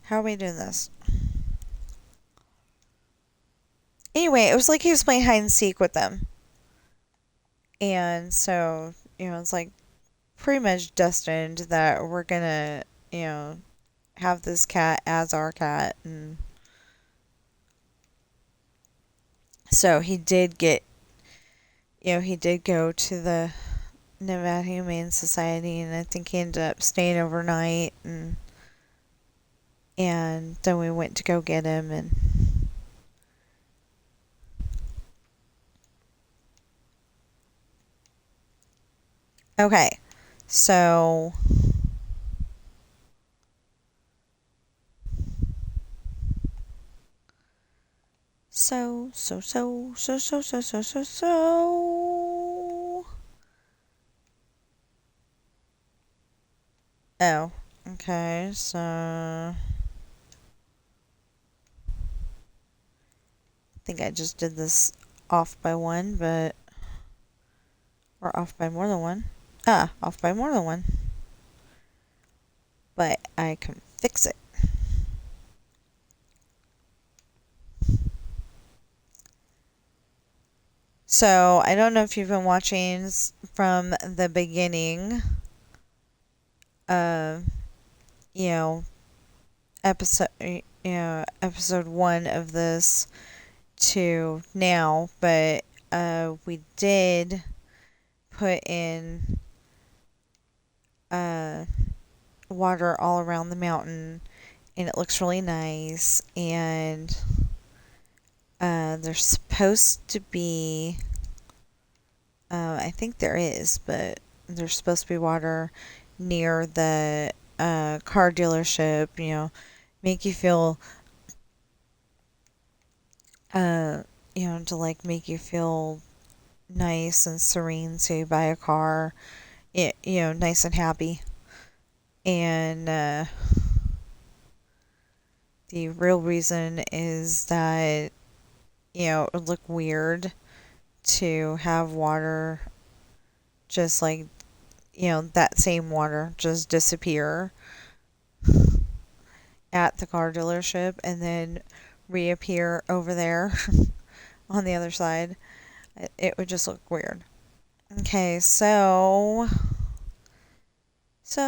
how are we doing this? Anyway, it was like he was playing hide and seek with them. And so, you know, it's like pretty much destined that we're gonna, you know, have this cat as our cat. And so he did go to the Nevada Humane Society, and I think he ended up staying overnight, and then we went to go get him, and okay, so so. Oh, okay, so I think I just did this off by one, or off by more than one. Off by more than one. But I can fix it. So I don't know if you've been watching from the beginning, uh, you know, episode one of this to now, but we did put in uh, water all around the mountain, and it looks really nice. And there's supposed to be, I think there is, but there's supposed to be water near the car dealership. Make you feel, uh, to like make you feel nice and serene. So you buy a car, nice and happy. And the real reason is that, it would look weird to have water just like, that same water just disappear at the car dealership and then reappear over there on the other side. It would just look weird. Okay, so. See,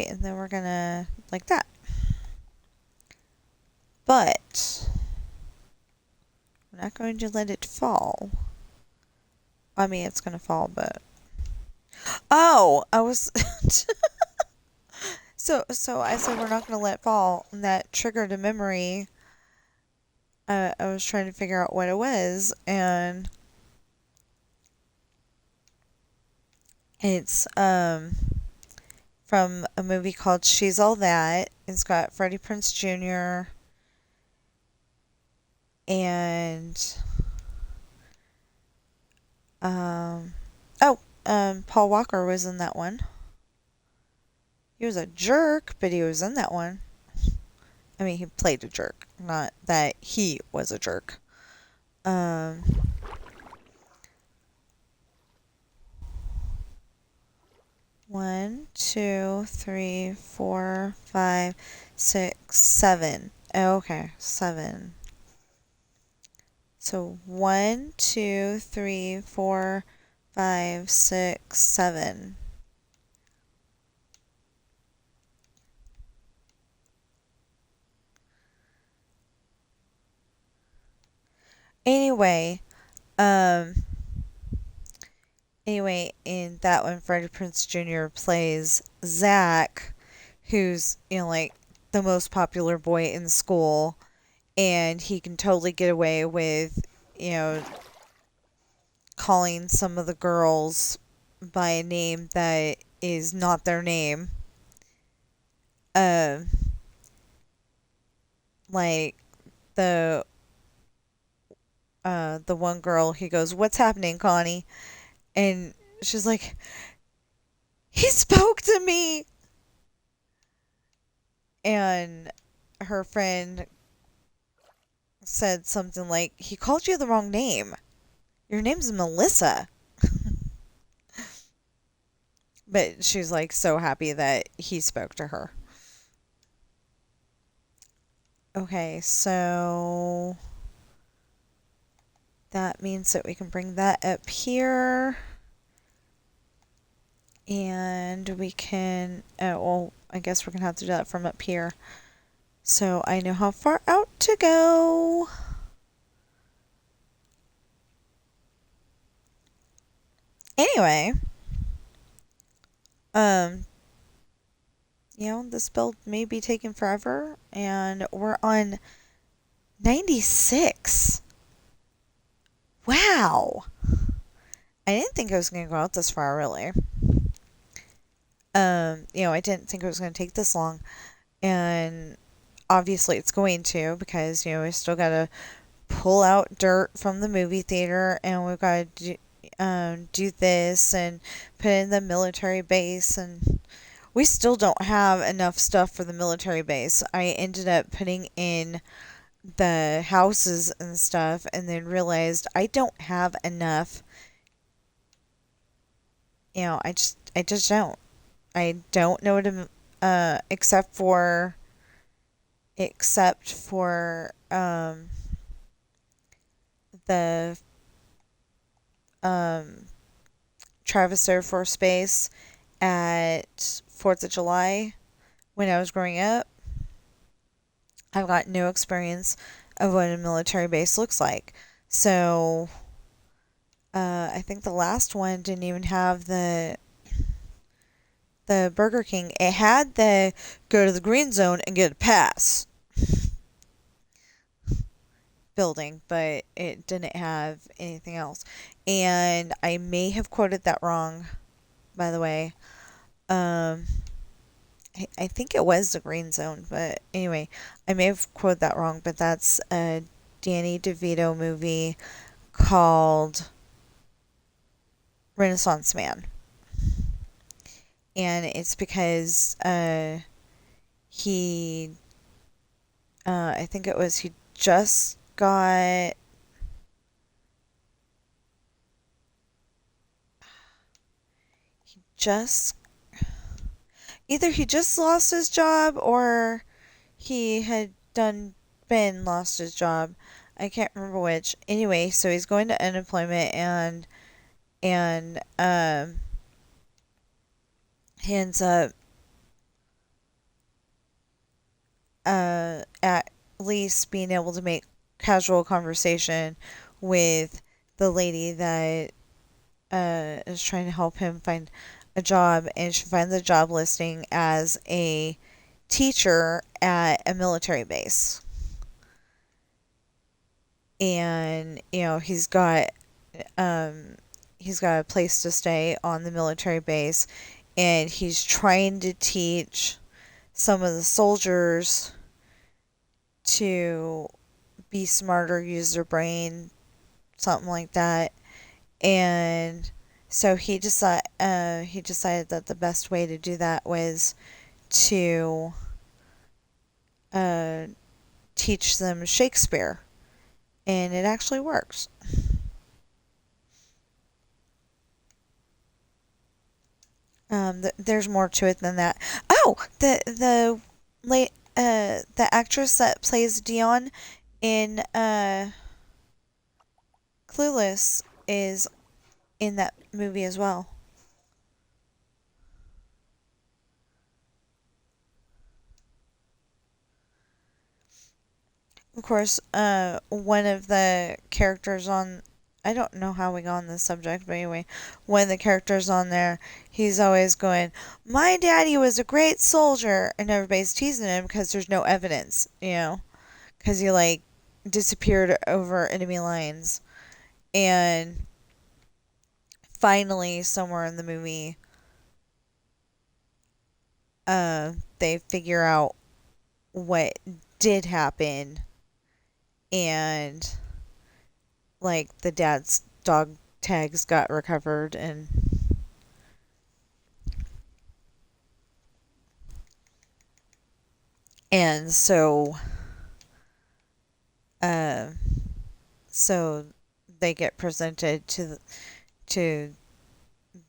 and then we're gonna like that. But we're not going to let it fall. I mean, it's gonna fall, but oh, I was so I said we're not gonna let it fall, and that triggered a memory. I was trying to figure out what it was, and it's from a movie called She's All That. It's got Freddie Prinze Jr. and Paul Walker was in that one. He was a jerk, but he was in that one. I mean, he played a jerk, not that he was a jerk. Um, 1, 2, 3, 4, 5, 6, 7. Oh, okay, 7. So 1, 2, 3, 4, 5, 6, 7. Anyway, um, in that one, Freddie Prinze Jr. plays Zach, who's, like the most popular boy in school, and he can totally get away with, calling some of the girls by a name that is not their name. Uh, like the the one girl, he goes, "What's happening, Connie?" And she's like, "He spoke to me." And her friend said something like, "He called you the wrong name. Your name's Melissa." But she's like so happy that he spoke to her. Okay, so that means that we can bring that up here. And we can, well, I guess we're going to have to do that from up here. So I know how far out to go. Anyway, this build may be taking forever, and we're on 96. Wow. I didn't think I was going to go out this far, really. I didn't think it was going to take this long, and obviously it's going to, because, we still got to pull out dirt from the movie theater, and we've got to do this and put in the military base, and we still don't have enough stuff for the military base. I ended up putting in the houses and stuff, and then realized I don't have enough. I just don't. I don't know what to, except for the um, Travis Air Force Base at 4th of July when I was growing up. I've got no experience of what a military base looks like. So I think the last one didn't even have the Burger King. It had the go to the green zone and get a pass building, but it didn't have anything else. And I may have quoted that wrong, by the way. Um, I think it was the green zone, but anyway, I may have quoted that wrong, but that's a Danny DeVito movie called Renaissance Man. And it's because he, I think it was, he just got, just, either he just lost his job or he had been lost his job. I can't remember which. Anyway, so he's going to unemployment and he ends up at least being able to make casual conversation with the lady that is trying to help him find a job, and she finds a job listing as a teacher at a military base. And he's got a place to stay on the military base, and he's trying to teach some of the soldiers to be smarter, use their brain, something like that. And so he decided that the best way to do that was to uh, teach them Shakespeare, and it actually works. There's more to it than that. Oh, the actress that plays Dion in Clueless is in that movie as well. Of course, one of the characters on, I don't know how we got on this subject, but anyway, one of the characters on there, he's always going, "My daddy was a great soldier," and everybody's teasing him because there's no evidence, because he like disappeared over enemy lines. And finally, somewhere in the movie, they figure out what did happen, and like the dad's dog tags got recovered, and uh so they get presented to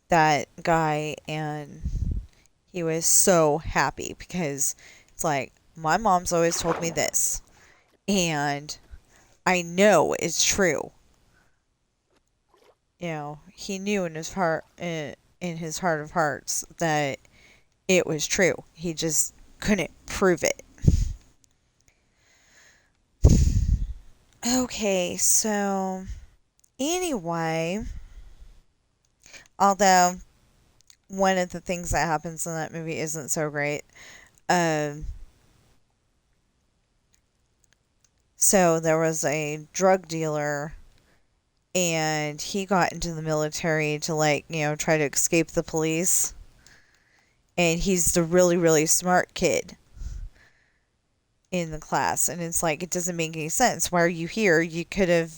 that guy, and he was so happy because it's like, my mom's always told me this, and I know it's true. He knew in his heart, in his heart of hearts, that it was true. He just couldn't prove it. Okay, so anyway, although one of the things that happens in that movie isn't so great, um, so there was a drug dealer, and he got into the military to try to escape the police, and he's the really really smart kid in the class, and it's like, it doesn't make any sense. Why are you here? You could have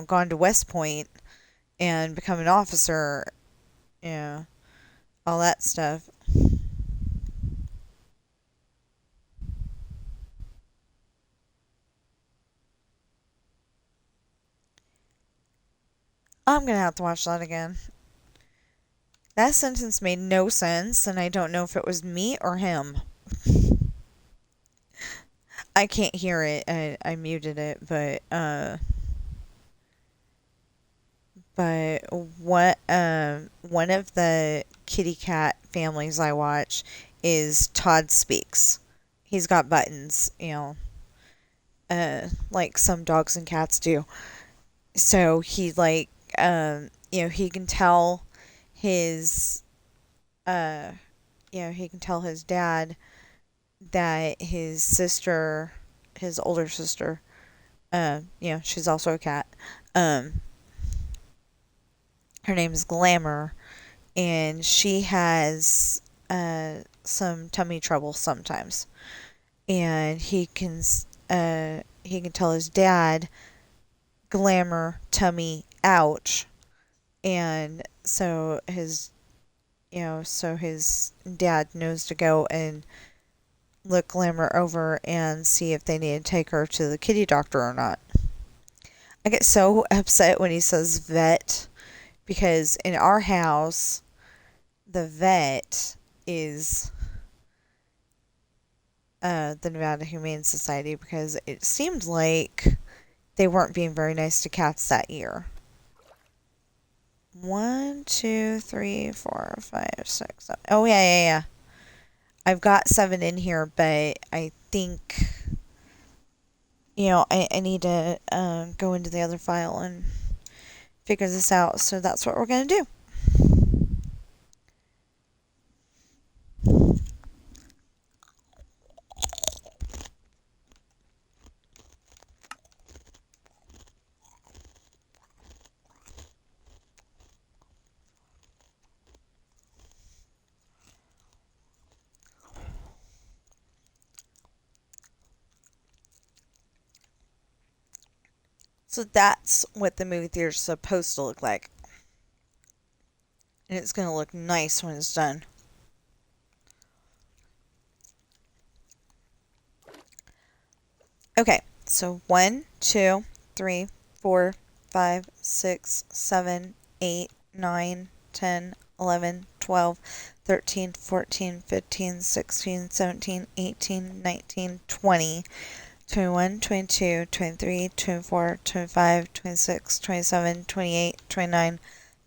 gone to West Point and become an officer, yeah, all that stuff. I'm gonna have to watch that again. That sentence made no sense, and I don't know if it was me or him. I can't hear it. I muted it, but but one of the kitty cat families I watch is Todd Speaks. He's got buttons, like some dogs and cats do. So he like he can tell his uh he can tell his dad that his sister, his older sister, she's also a cat. Um, her name is Glamour, and she has some tummy trouble sometimes. And he can tell his dad, Glamour, tummy, ouch, and so his dad knows to go and look Glamour over and see if they need to take her to the kitty doctor or not. I get so upset when he says vet because in our house, the vet is the Nevada Humane Society because it seemed like they weren't being very nice to cats that year. 1, 2, 3, 4, 5, 6, 7. Oh, yeah. I've got 7 in here, but I think, I need to go into the other file and figure this out. So that's what we're going to do. So that's what the movie theater is supposed to look like. And it's going to look nice when it's done. Okay, so 1, 2, 3, 4, 5, 6, 7, 8, 9, 10, 11, 12, 13, 14, 15, 16, 17, 18, 19, 20, 21, 22, 23, 24, 25, 26, 27, 28, 29,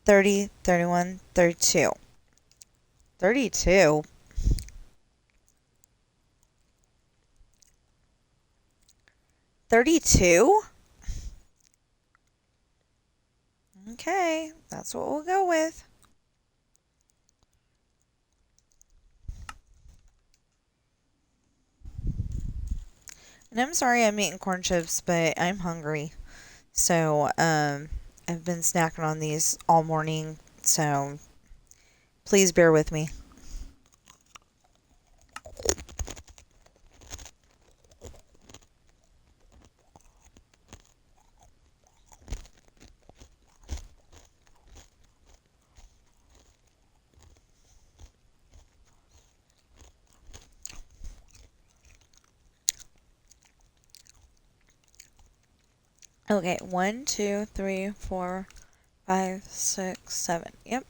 30, 31, 32. 32? 32? Okay, that's what we'll go with. And I'm sorry I'm eating corn chips, but I'm hungry. So, I've been snacking on these all morning, so please bear with me. Okay, 1, 2, 3, 4, 5, 6, 7. Yep.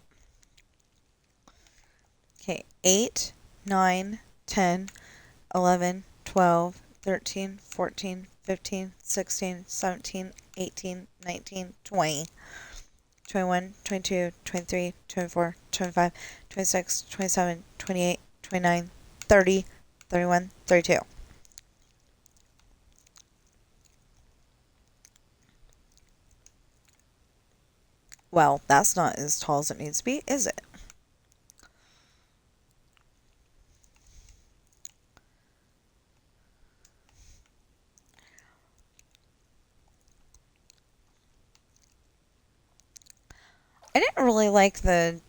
Okay, 8, 9, 10, 11, 12, 13, 14, 15, 16, 17, 18, 19, 20, 21, 22, 23, 24, 25, 26, 27, 28, 29, 30, 31, 32. Well, that's not as tall as it needs to be, is it? I didn't really like the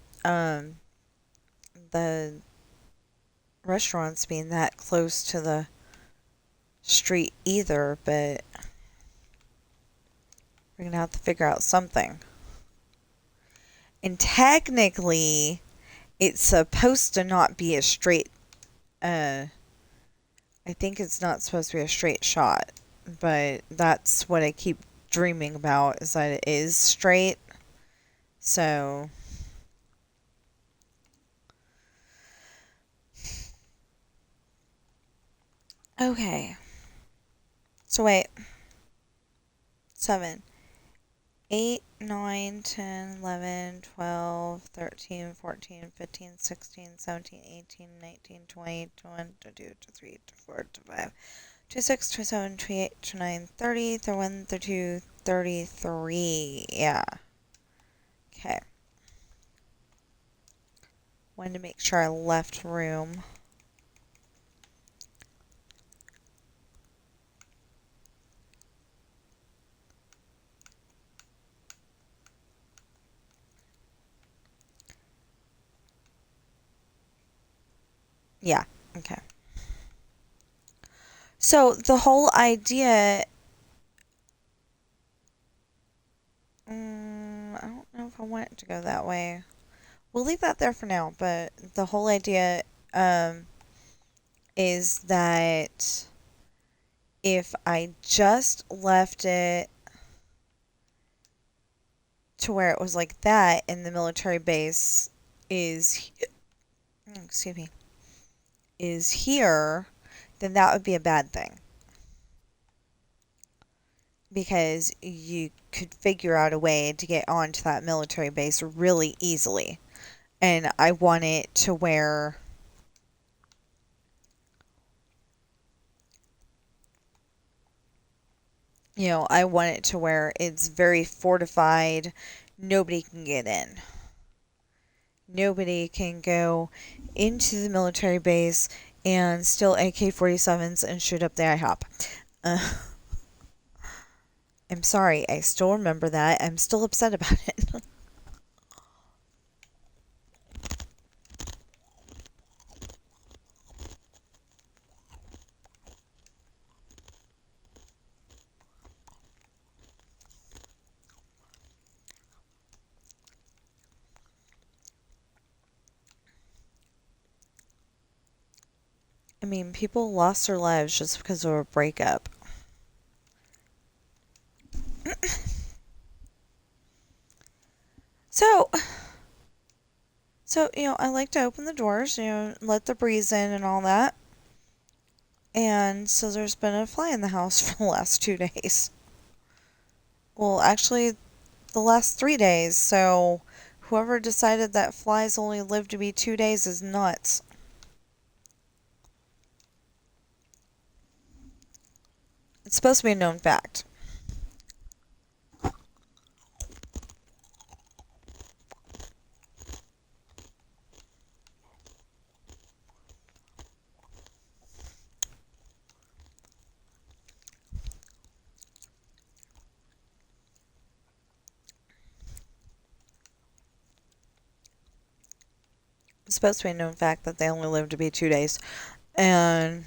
restaurants being that close to the street either, but we're gonna have to figure out something. And technically, it's supposed to not be a straight. Uh, I think it's not supposed to be a straight shot, but that's what I keep dreaming about is that it is straight. So, okay. So wait, 7. 8, 9, 10, 11, 12, 13, 14, 15, 16, 17, 18, 19, 20, 21, 22, 23, 24, 25, 26, 27, 28, 29, 30, 31, 32, 33. Yeah. Okay. Wanted to make sure I left room. Yeah. Okay. So the whole idea, I don't know if I want it to go that way. We'll leave that there for now, but the whole idea um, is that if I just left it to where it was like that and the military base is, excuse me, is here, then that would be a bad thing. Because you could figure out a way to get onto that military base really easily. And I want it to where I want it to where it's very fortified. Nobody can get in. Nobody can go into the military base and steal AK-47s and shoot up the IHOP. Uh, I'm sorry, I still remember that. I'm still upset about it. I mean, people lost their lives just because of a breakup. So, I like to open the doors, let the breeze in and all that. And so there's been a fly in the house for the last 2 days. Well, actually, the last 3 days. So whoever decided that flies only live to be 2 days is nuts. It's supposed to be a known fact. It's supposed to be a known fact that they only live to be 2 days. And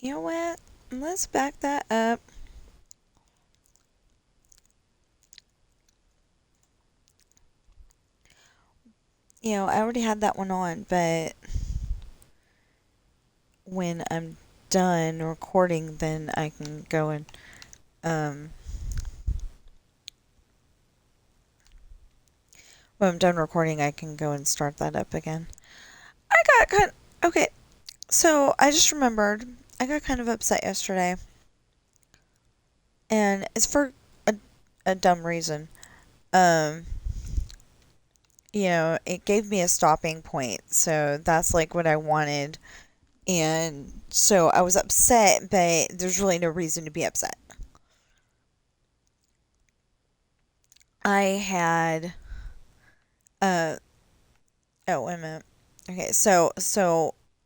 you know what? Let's back that up. I already had that one on, but when I'm done recording, then I can go and when I'm done recording, I can go and start that up again. Okay. So I just remembered I got kind of upset yesterday, and it's for a dumb reason. Um, it gave me a stopping point, so that's like what I wanted. And so I was upset, but there's really no reason to be upset. I had uh oh, wait a minute. Okay, so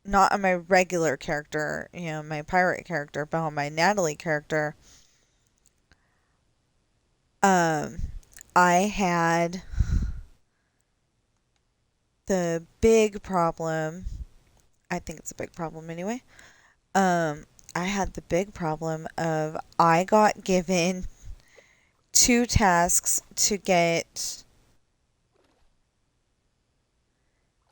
not on my regular character, my pirate character, but on my Natalie character, um I had the big problem. I think it's a big problem anyway. Um, I had the big problem of I got given 2 tasks to get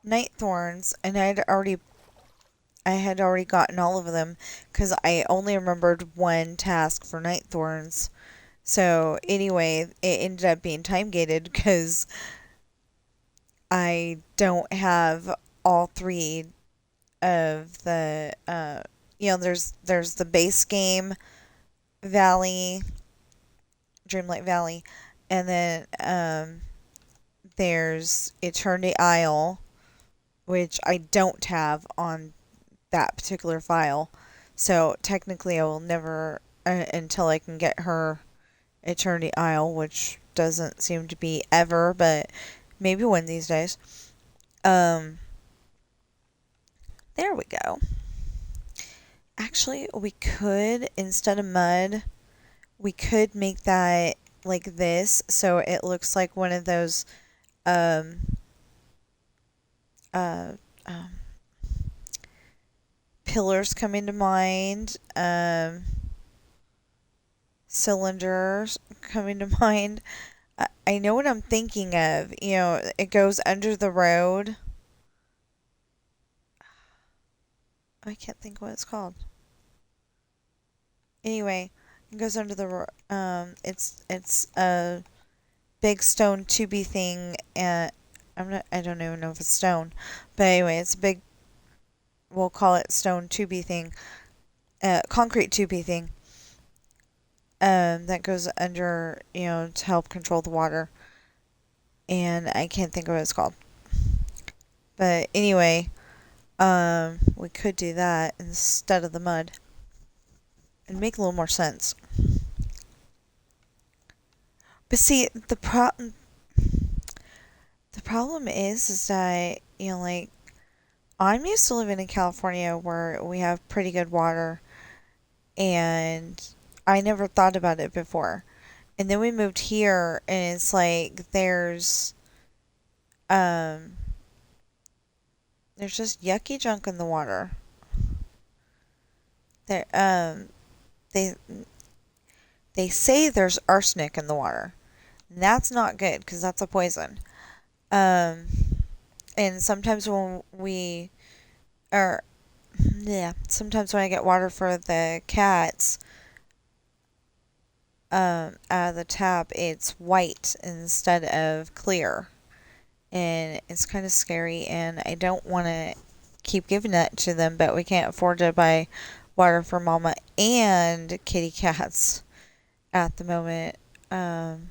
night thorns, and I had already gotten all of them because I only remembered one task for night thorns. So anyway, it ended up being time gated because I don't have all three of the there's the base game Valley, Dreamlight Valley, And then there's Eternity Isle, which I don't have on that particular file. So technically, I will never, until I can get her Eternity Isle, which doesn't seem to be ever, but maybe one of these days. Um, there we go. Actually, we could, instead of mud, we could make that like this, so it looks like one of those um, uh, um, pillars coming to mind, cylinders coming to mind. I know what I'm thinking of. You know, it goes under the road. I can't think what it's called. Anyway, it goes under the it's a big stone tubey thing, and I don't even know if it's stone, but anyway, it's a big, we'll call it stone tubey thing, concrete tubey thing, that goes under, to help control the water, and I can't think of what it's called. But anyway, we could do that instead of the mud and make a little more sense. But see, the problem is that, like, I'm used to living in California where we have pretty good water, and I never thought about it before. And then we moved here, and it's like um there's just yucky junk in the water. There they they say there's arsenic in the water. And that's not good because that's a poison. Um and sometimes when we or yeah, sometimes when I get water for the cats, out of the tap, it's white instead of clear. And it's kind of scary, and I don't want to keep giving that to them, but we can't afford to buy water for mama and kitty cats at the moment. Um,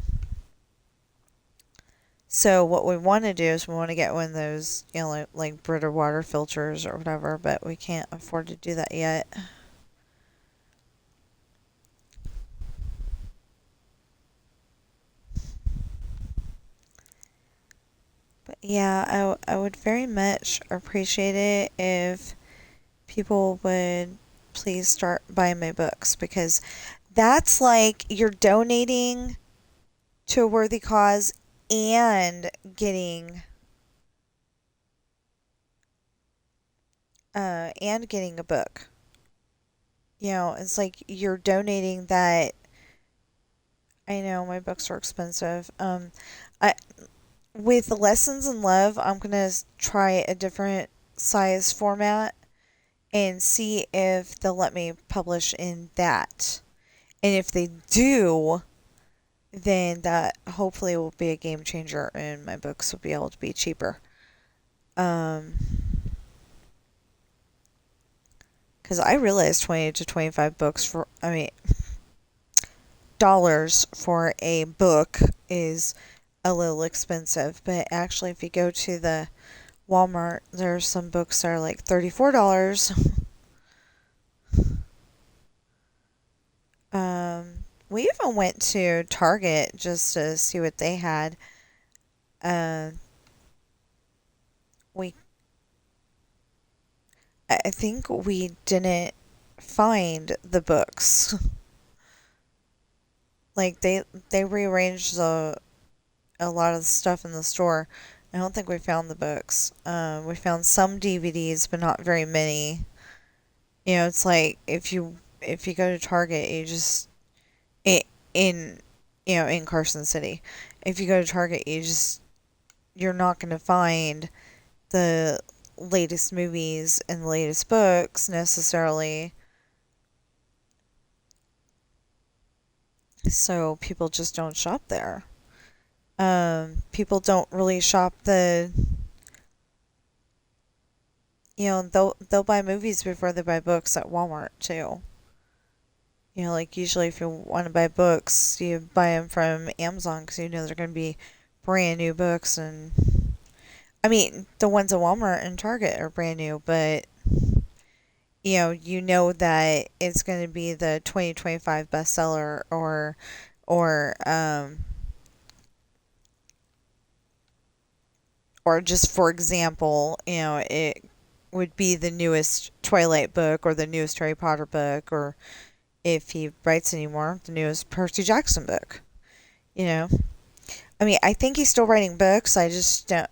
so what we want to do is we want to get one of those, like Brita water filters or whatever, but we can't afford to do that yet. But yeah, I would very much appreciate it if people would please start buying my books, because that's like you're donating to a worthy cause and getting a book. It's like you're donating that. I know my books are expensive. I with Lessons in Love, I'm gonna try a different size format and see if they'll let me publish in that. And if they do, then that hopefully will be a game changer and my books will be able to be cheaper. Um, because I realized 20 to 25 books dollars for a book is a little expensive, but actually, if you go to the Walmart, there's some books that are like $34. We even went to Target just to see what they had. Uh, we I think we didn't find the books. Like they rearranged a lot of the stuff in the store. I don't think we found the books. We found some DVDs, but not very many. It's like if you go to Target, you just it in in Carson City. If you go to Target, you're not going to find the latest movies and the latest books necessarily. So people just don't shop there. People don't really shop they'll buy movies before they buy books at Walmart too. You know, like usually if you want to buy books, you buy them from Amazon because you know they're going to be brand new books. And I mean, the ones at Walmart and Target are brand new, but you know that it's going to be the 2025 bestseller, or or just for example, it would be the newest Twilight book or the newest Harry Potter book, or if he writes anymore, the newest Percy Jackson book. You know, I mean, I think he's still writing books. I just don't.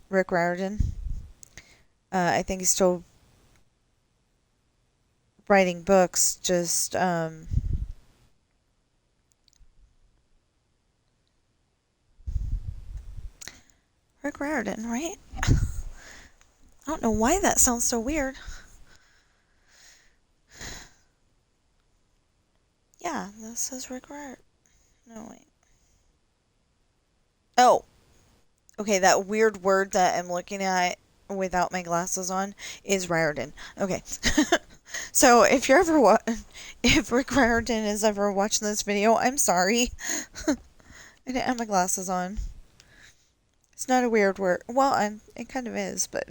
Rick Riordan. I think he's still writing books. Just Rick Riordan, right? I don't know why that sounds so weird. Yeah, this is Rick Riordan. No wait. Oh, okay. That weird word that I'm looking at without my glasses on is Riordan. Okay. So if Rick Riordan is ever watching this video, I'm sorry. I didn't have my glasses on. It's not a weird word. Well, it kind of is, but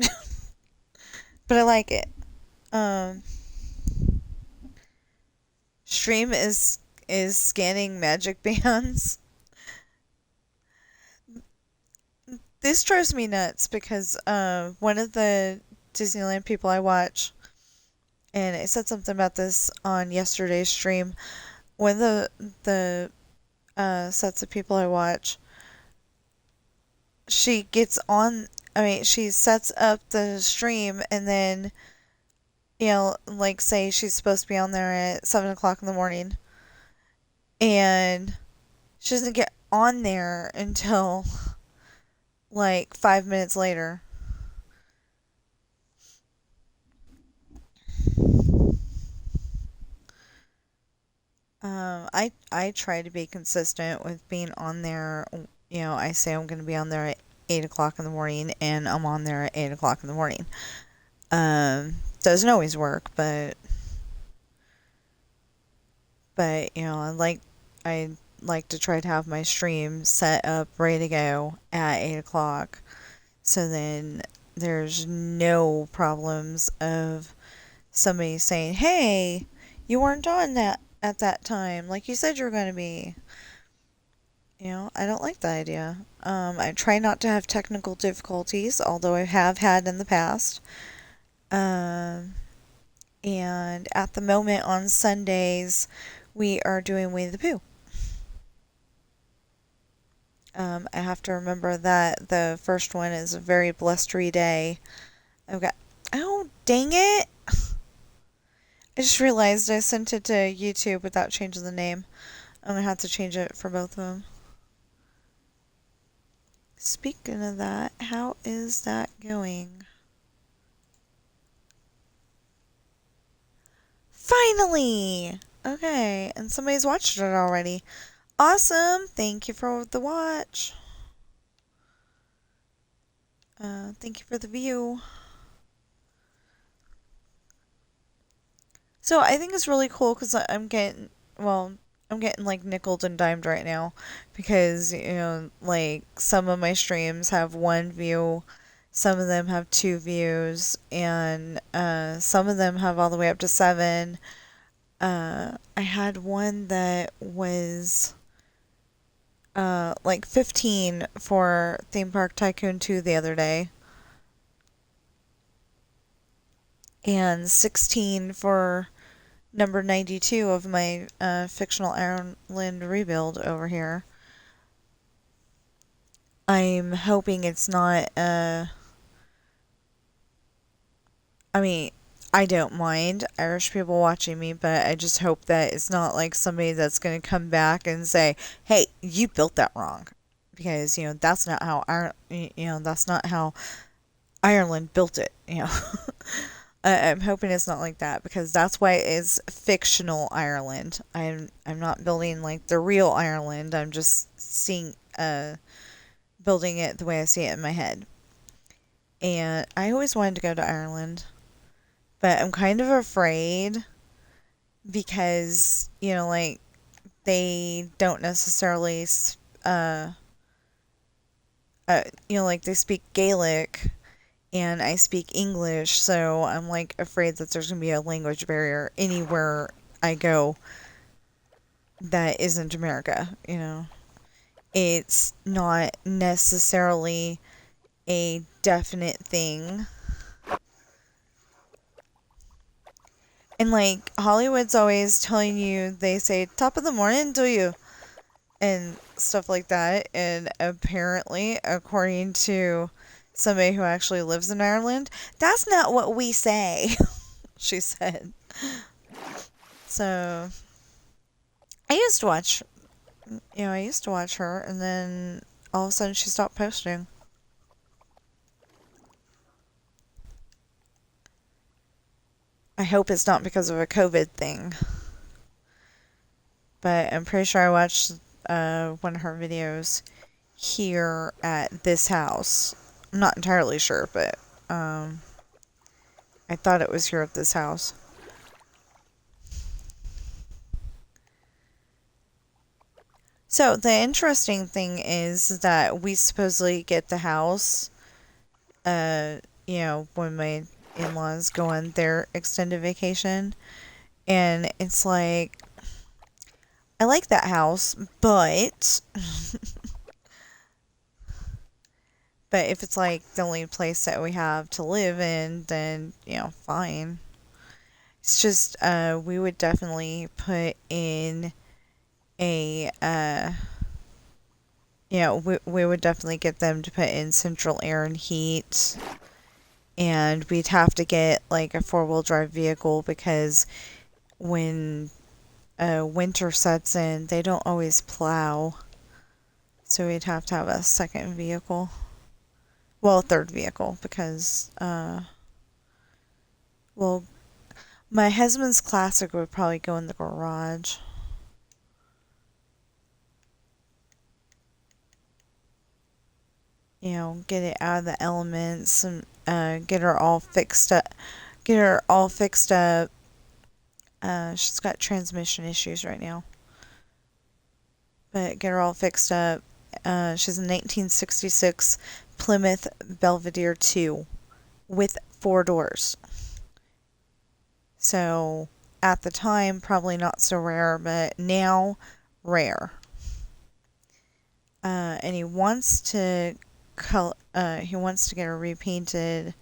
but I like it. Um, Stream is scanning magic bands. This drives me nuts because one of the Disneyland people I watch, and it said something about this on yesterday's stream. One of the sets of people I watch, she gets on. I mean, she sets up the stream, and then like say she's supposed to be on there at 7 o'clock in the morning, and she doesn't get on there until like 5 minutes later. I try to be consistent with being on there. I say I'm going to be on there at 8 o'clock in the morning, and I'm on there at 8 o'clock in the morning. Doesn't always work, but I like to try to have my stream set up ready to go at 8 o'clock, so then there's no problems of somebody saying, "Hey, you weren't on that at that time, like you said you were going to be." I don't like that idea. I try not to have technical difficulties, although I have had in the past. Um, and at the moment on Sundays, we are doing Winnie the Pooh. I have to remember that the first one is a very blustery day. I've got. Oh, dang it! I just realized I sent it to YouTube without changing the name. I'm gonna have to change it for both of them. Speaking of that, how is that going? Finally! Okay, and somebody's watched it already. Awesome! Thank you for the watch. Thank you for the view. So I think it's really cool because I'm getting like nickeled and dimed right now because, like some of my streams have one view, some of them have two views, and some of them have all the way up to seven. I had one that was like 15 for Theme Park Tycoon 2 the other day, and 16 for number 92 of my fictional Ireland rebuild over here. I'm hoping it's not, I mean, I don't mind Irish people watching me, but I just hope that it's not like somebody that's going to come back and say, "Hey, you built that wrong." Because, that's not how that's not how Ireland built it, I'm hoping it's not like that because that's why it's fictional Ireland. I'm not building like the real Ireland. I'm just building it the way I see it in my head. And I always wanted to go to Ireland, but I'm kind of afraid because, like, they don't necessarily, uh, like, they speak Gaelic and I speak English, so I'm, like, afraid that there's going to be a language barrier anywhere I go that isn't America. It's not necessarily a definite thing. And, like, Hollywood's always telling you, they say, top of the morning, do you? And stuff like that. And apparently, according to somebody who actually lives in Ireland, that's not what we say, she said. So, I used to watch her, and then all of a sudden she stopped posting. I hope it's not because of a COVID thing. But I'm pretty sure I watched one of her videos here at this house. I'm not entirely sure, but I thought it was here at this house. So the interesting thing is that we supposedly get the house, when my in-laws go on their extended vacation. And it's like, I like that house, but but if it's like the only place that we have to live in, then, fine. It's just, we would definitely put in a, we would definitely get them to put in central air and heat. And we'd have to get like a four-wheel drive vehicle because when winter sets in, they don't always plow. So we'd have to have a second vehicle. Well, a third vehicle because, well, my husband's Classic would probably go in the garage. Get it out of the elements and get her all fixed up. Get her all fixed up. She's got transmission issues right now. But get her all fixed up. She's a 1966 Plymouth Belvedere 2 with 4 doors. So at the time, probably not so rare, but now rare. And he wants to get her repainted.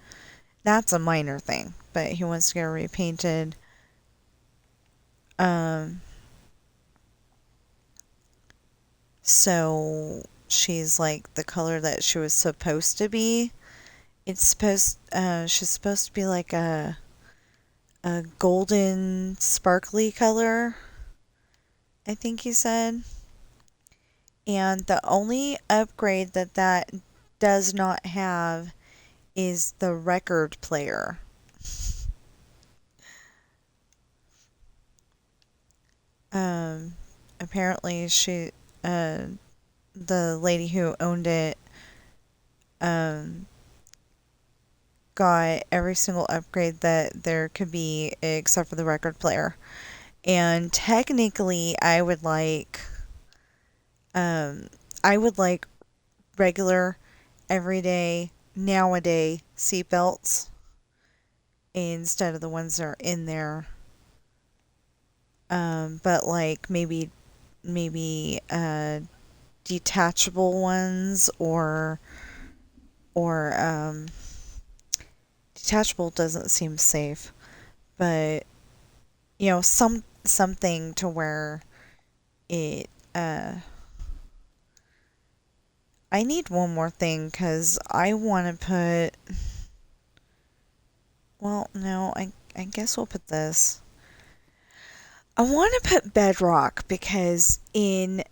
That's a minor thing, but he wants to get her repainted. So she's like the color that she was supposed to be. She's supposed to be like a golden sparkly color, I think he said. And the only upgrade that does not have is the record player. Apparently the lady who owned it, got every single upgrade that there could be except for the record player. And technically, I would like regular, everyday, nowadays seatbelts instead of the ones that are in there. But like maybe detachable ones or detachable doesn't seem safe, but something to where it I need one more thing because I want to put. Well, no, I guess we'll put this. I want to put Bedrock because in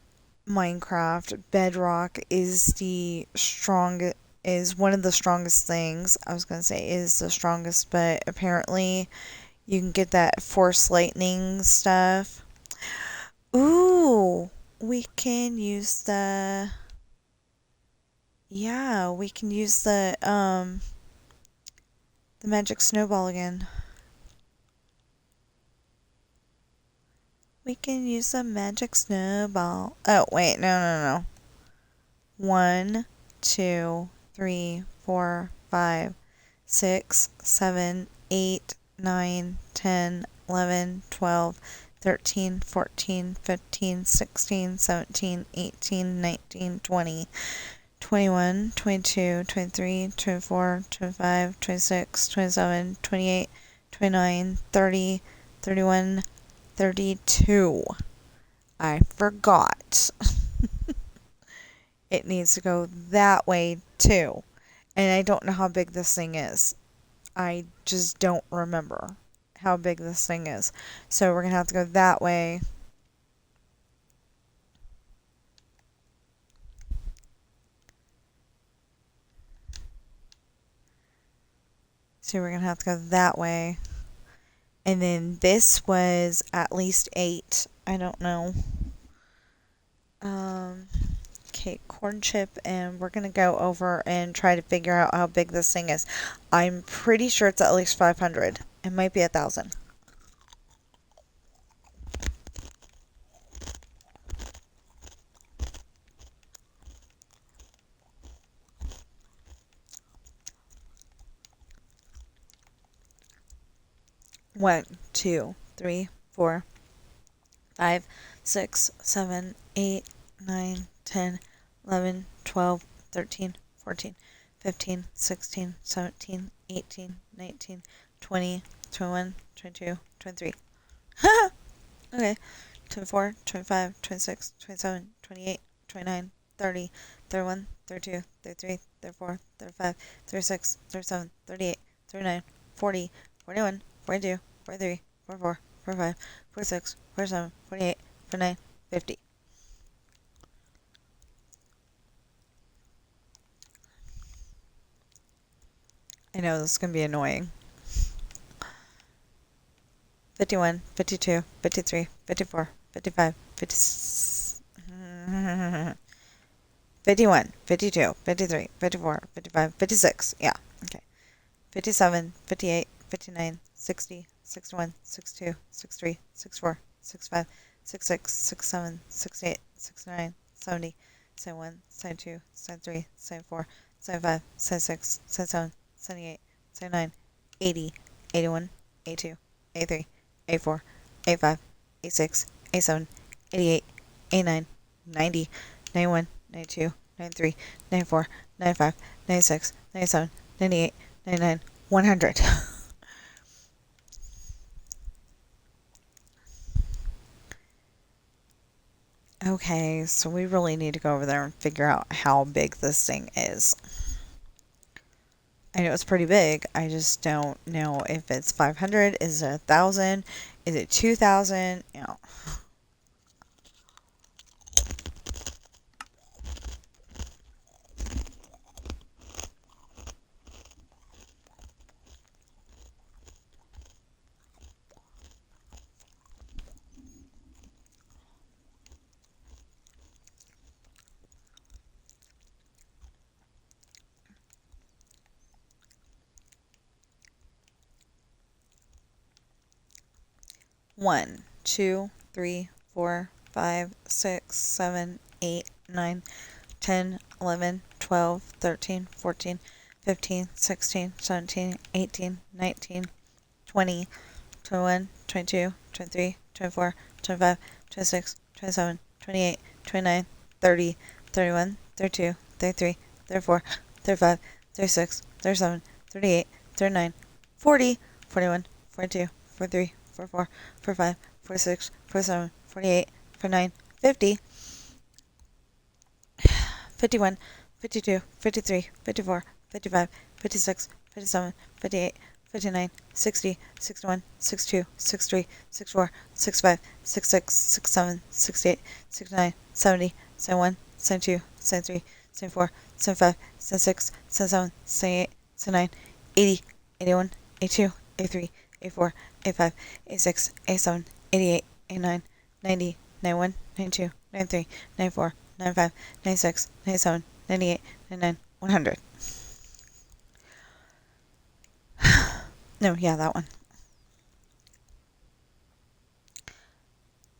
Minecraft, Bedrock is one of the strongest things. I was gonna say is the strongest, but apparently you can get that Force Lightning stuff. Ooh, we can use we can use the magic snowball again. We can use a magic snowball. Oh, wait, no. 1, 2, 3, 4, 5, 6, 7, 8, 9, 10, 11, 12, 13, 14, 15, 16, 17, 18, 19, 20, 21, 22, 23, 24, 25, 26, 27, 28, 29, 30, 31, 32. I forgot. It needs to go that way too. And I don't know how big this thing is. I just don't remember how big this thing is. So we're going to have to go that way. So we're going to have to go that way. And then this was at least 8. I don't know. Okay, corn chip, and we're going to go over and try to figure out how big this thing is. I'm pretty sure it's at least 500. It might be 1,000. One, 2, 3, 4, 5, 6, 7, 8, 9, 10, 11, 12, 13, 14, 15, 16, 17, 18, 19, 20, 21, 22, 23. Okay. 24, 25, 26, 27, 28, 29, 30, 31, 32, 33, 34, 35, 36, 37, 38, 39, 40, 41, 42, 43, 44, 45, 46, 47, 48, 49, 50. I know this is going to be annoying. 51, 52, 53, 54, 55, 56. 51, 52, 53, 54, 55, 56. Yeah, okay. 57, 58, 59, 60, 61, 62, 63, 64, 65, 66, 67, 68, 69, 70, 71, 72, 73, 74, 75, 76, 77, 78, 79, 80, 81, 82, 83, 84, 85, 86, 87, 88, 89, 90, 91, 92, 93, 94, 95, 96, 97, 98, 99, 100. Okay, so we really need to go over there and figure out how big this thing is. I know it's pretty big. I just don't know if it's 500. Is it 1,000? Is it 2,000? You know. One, 2, 3, 4, 5, 6, 7, 8, 9, 10, 11, 12, 13, 14, 15, 16, 17, 18, 19, 20, 21, 22, 23, 24, 25, 26, 27, 28, 29, 30, 31, 32, 33, 34, 35, 36, 37, 38, 39, 40, 41, 42, 43, 44, 45, 46, 47, 48, 49, 50, 51, 52, 53, 54, 55, 56, 57, 58, 59, 60, 61, 62, 63, 64, 65, 66, 67, 68, 69, 70, 71, 72, 73, 74, 75, 76, 77, 78, 79, 80, 81, 82, 83, 84, 85, 86, 87, 88, 89, 90, 91, 92, 93, 94, 95, 96, 97, 98, 99, 100. No, yeah, that one.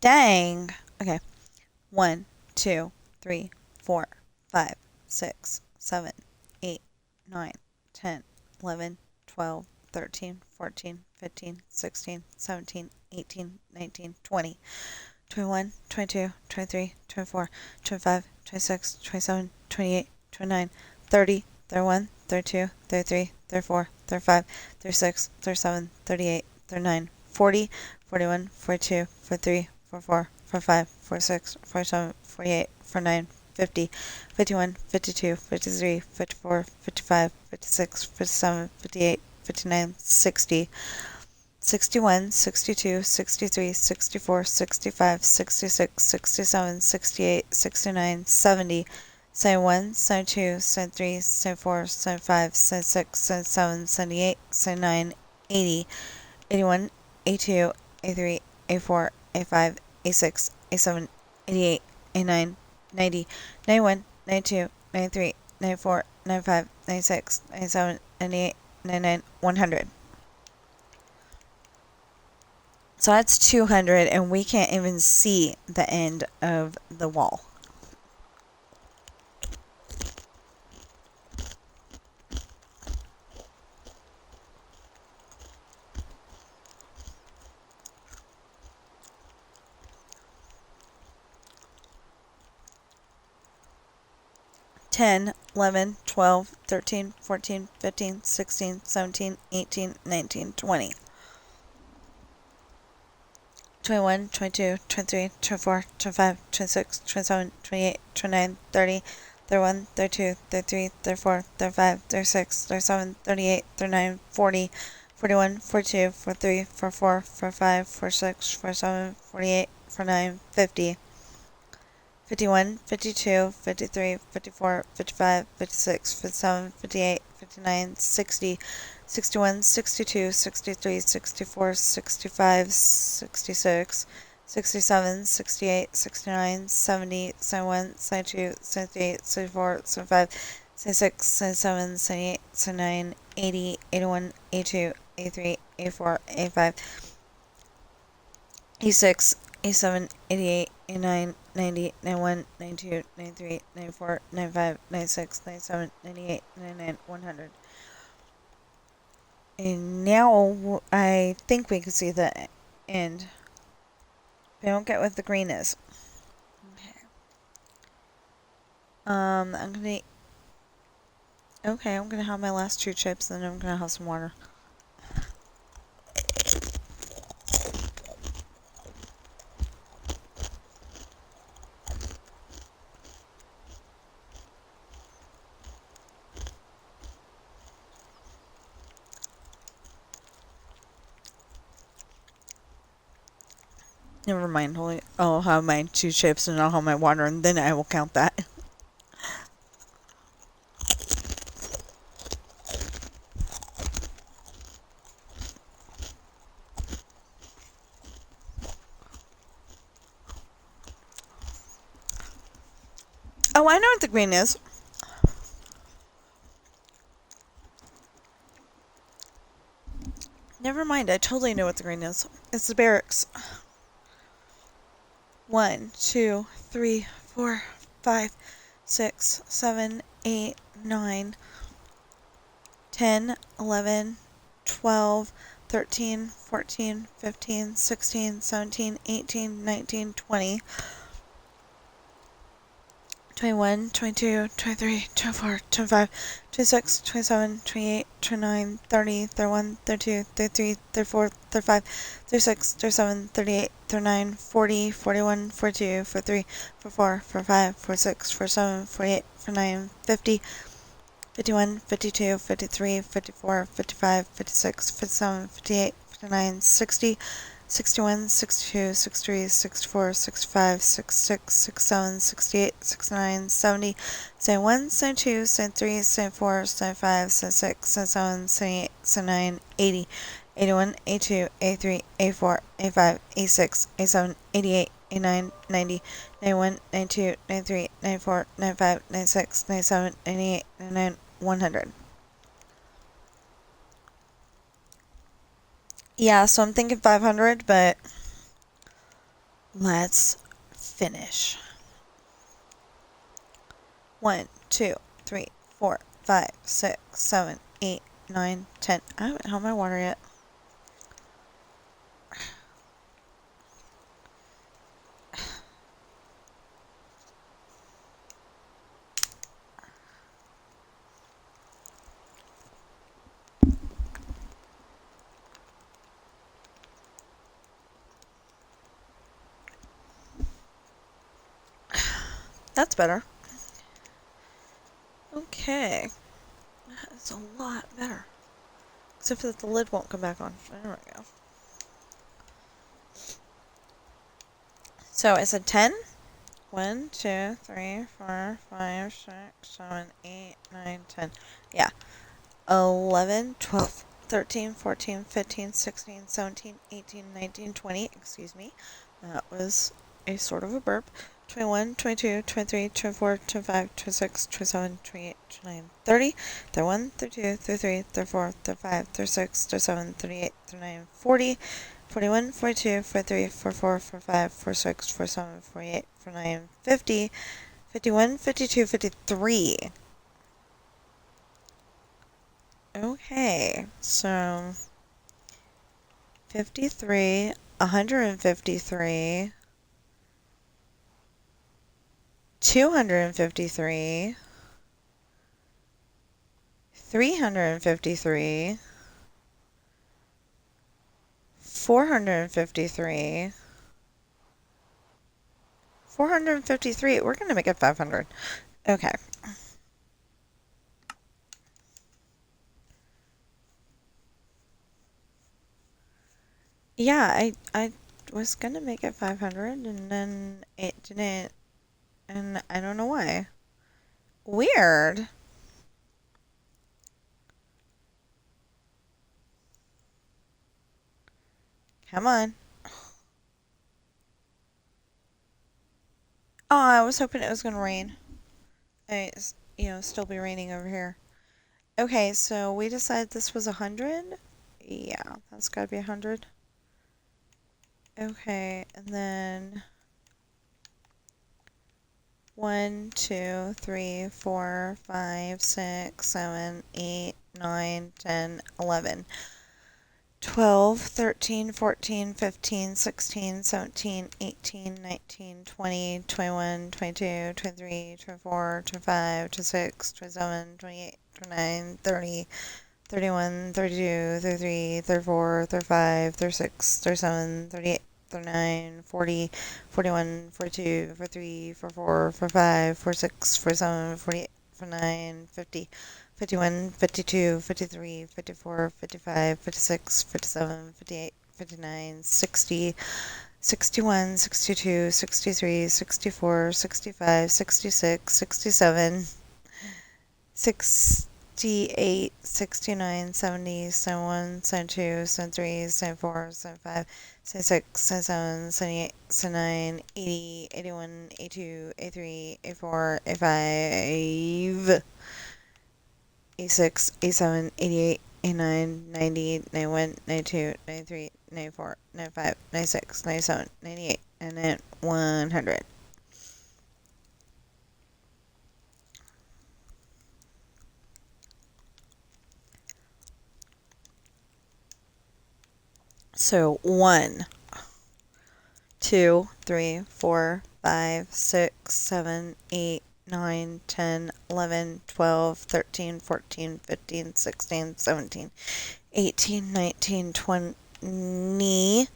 Dang. Okay. 1, 2, 3, 4, 5, 6, 7, 8, 9, 10, 11, 12, 13, 14, 15, 16, 17, 18, 19, 20, 21, 22, 23, 24, 25, 26, 27, 28, 29, 30, 31, 32, 33, 34, 35, 36, 37, 38, 39, 40, 41, 42, 43, 44, 45, 46, 47, 48, 49, 50, 51, 52, 53, 54, 55, 56, 57, 58, 59, 60, 61, 62, 63, 64, 65, 66, 67, 68, 69, 70, 71, 72, 73, 74, 75, 76, 77, 78, 79, 80, 81, 82, 83, 84, 85, 86, 87, 88, 89, 90, 91, 92, 93, 94, 95, 96, 97, 98, 99, 100. So that's 200, and we can't even see the end of the wall. Ten, 11, 12, 13, 14, 15, 16, 17, 18, 19, 20. 21, 22, 23, 24, 25, 26, 27, 28, 29, 30, 31, 32, 33, 34, 35, 36, 37, 38, 39, 40, 41, 42, 43, 44, 45, 46, 47, 48, 49, 50, 51, 52, 53, 54, 55, 56, 57, 58, 59, 60, 61, 62, 63, 64, 65, 66, 67, 68, 69, 70, 71, 72, 73, 74, 75, 76, 77, 78, 79, 80, 81, 82, 83, 84, 85, 86, 87, 88, 89, 90, 91, 92, 93, 94, 95, 96, 97, 98, 99, 100. And now I think we can see the end. But I don't get what the green is. Okay. I'm gonna. Okay, I'm gonna have my last 2 chips, and then I'm gonna have some water. Never mind. I'll have my 2 chips, and I'll have my water, and then I will count that. Oh, I know what the green is. Never mind, I totally know what the green is. It's the barracks. 1, 2, 3, 4, 5, 6, 7, 8, 9, 10, 11, 12, 13, 14, 15, 16, 17, 18, 19, 20, 21, 22, 23, 24, 25, 26, 27, 28, 29, 30, 31, 32, 33, 34, 35, 36, 37, 38, 39, 40, 41, 42, 43, 44, 45, 46, 47, 48, 49, 50, 51, 52, 53, 54, 55, 56, 57, 58, 59, 60, 61, 62, 63, 64, 65, 66, 67, 68, 69, 70, 71, 72, 73, 74, 75, 76, 77, 78, 79, 80, 81, 82, 83, 84, 85, 86, 87, 88, 89, 90, 91, 92, 93, 94, 95, 96, 97, 98, 99, 100. Yeah, so I'm thinking 500, but Let's finish. 1, 2, 3, 4, 5, 6, 7, 8, 9, 10. I haven't had my water yet. That's better. Okay. That's a lot better. Except that the lid won't come back on. There we go. So I said 10. 1, 2, 3, 4, 5, 6, 7, 8, 9, 10. Yeah. 11, 12, 13, 14, 15, 16, 17, 18, 19, 20. Excuse me. That was a sort of a burp. 21, 22, 23, 24, 25, 26, 27, 28, 29, 30, 31, 32, 33, 34, 35, 36, 37, 38, 39, 40, 41, 42, 43, 44, 45, 46, 47, 48, 49, 50, 51, 52, 53. Okay, so 53, 153, 253, 353, 453, 453. We're going to make it 500. Okay. Yeah, I was going to make it 500 and then it didn't, and I don't know why. Weird. Come on. Oh, I was hoping it was going to rain. Still be raining over here. Okay, so we decided this was 100. Yeah, that's gotta be 100. Okay, and then 1, 2, 3, 4, 5, 6, 7, 8, 9, 10, 11. 12, 13, 14, 15, 16, 17, 18, 19, 20, 21, 22, 23, 24, 25, 26, 27, 28, 29, 30, 31, 32, 33, 34, 35, 36, 37, 38, 39, 40, 41, 42, 43, 44, 45, 46, 47, 48, 49, 50, 51, 52, 53, 54, 55, 56, 57, 58, 59, 60, 61, 62, 63, 64, 65, 66, 67, 68, 69, 70, 71, 72, 73, 74, 75, 76, 77, 78, 79, 80, 81, 82, 83, 84, 85, 86, 87, 88, 89, 90, 91, 92, 93, 94, 95, 96, 97, 98, and then 100. So 1, 2, 3, 4, 5, 6, 7, 8, 9, 10, 11, 12, 13, 14, 15, 16, 17, 18, 19, 20,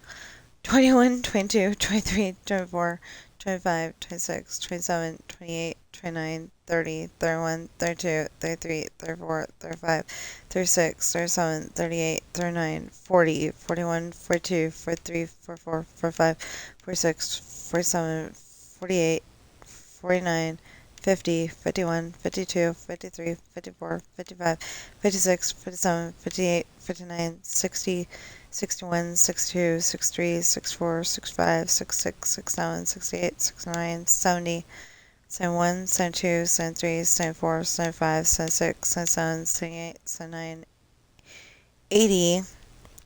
21, 22, 23, 24, 25, 26, 27, 28, 29, 30, 31, 32, 33, 34, 35, 36, 37, 38, 39, 40, 41, 42, 43, 44, 45, 46, 47, 48, 49, 50, 51, 52, 53, 54, 55, 56, 57, 58, 59, 60, 61, 62, 63, 64, 65, 66, 67, 68, 69, 70, 71, 72, 73, 74, 75, 76, 77, 78, 79, 80,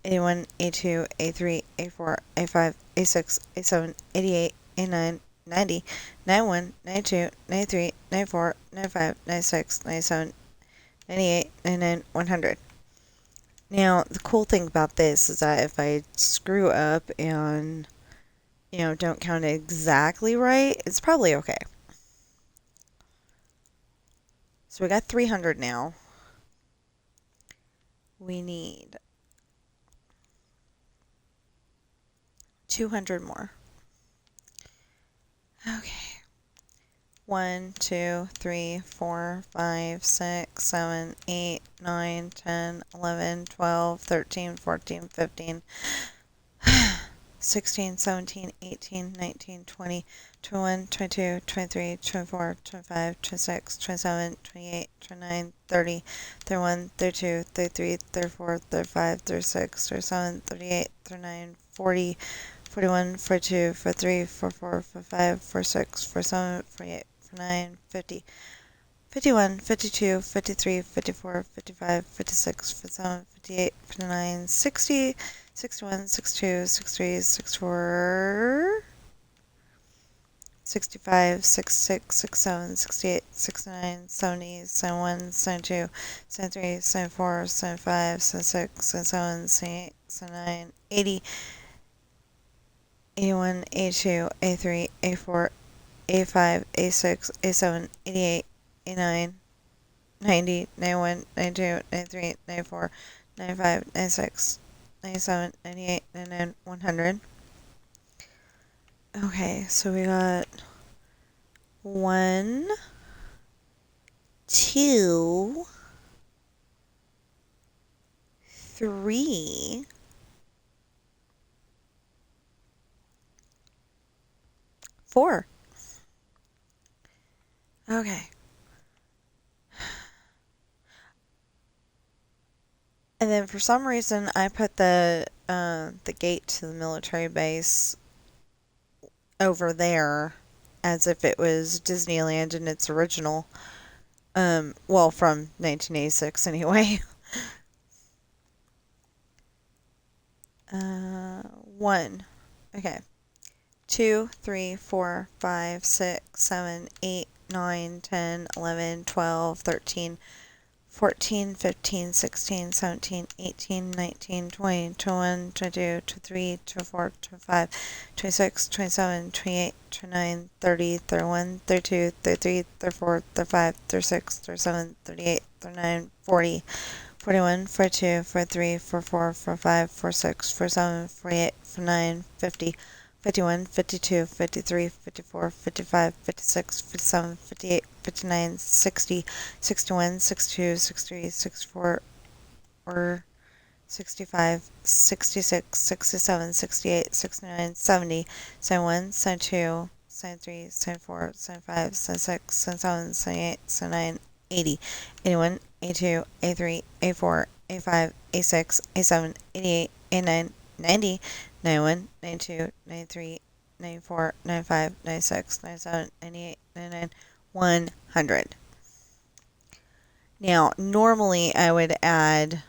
A1, A2, A3, A4, A5, A6, A7, 88, A9, 90, 91, 92, 93, 94, 95, 96, 97, 98, 99, 100. Now, the cool thing about this is that if I screw up and, don't count it exactly right, it's probably okay. So we got 300 now. We need 200 more. Okay. 1, 2, 3, 4, 5, 6, 7, 8, 9, 10, 11, 12, 13, 14, 15, 16, 17, 18, 19, 20, 21, 22, 23, 24, 25, 26, 27, 28, 29, 30, 31, 32, 33, 34, 35, 36, 37, 38, 39, 40, 41, 42, 43, 44, 45, 46, 47, 48, 49, 50, 51, 52, 53, 54, 55, 56, 57, 58, 59, 60, 61, 62, 63, 64, 65, 66, 67, 68, 69, 70, 71, 72, 73, 74, 75, 76, 77, 78, 79, 80, 81, 82, 83, 84, A5, A6, A7, 88, A9, 90, 91, 92, 93, 94, 95, 96, 97, 98, 99, 100. Okay, so we got 1, 2, 3, 4. Okay. And then for some reason I put the gate to the military base over there as if it was Disneyland in its original. Well, from 1986 anyway. 1. Okay. 2, 3, 4, 5, 6, 7, 8, 9, 10, 11, 12, 13, 14, 15, 16, 17, 18, 19, 20, 21, 22, 23, 24, 25, 26, 27, 28, 29, 30, 31, 32, 33, 34, 35, 36, 37, 38, 39, 40, 41, 42, 43, 44, 45, 46, 47, 48, 49, 50, 51, 52, 53, 54, 55, 56, 57, 58, 59, 60, 61, 62, 63, 64, or 65, 66, 67, 68, 69, 70, 71, 72, 73, 74, 75, 76, 77, 78, 79, 80, 81, 82, 83, A4, A5, A6, A7, 88, A9, 90, 91, 92, 93, 94, 95, 96, 97, 98, 99, 100. Now, normally I would add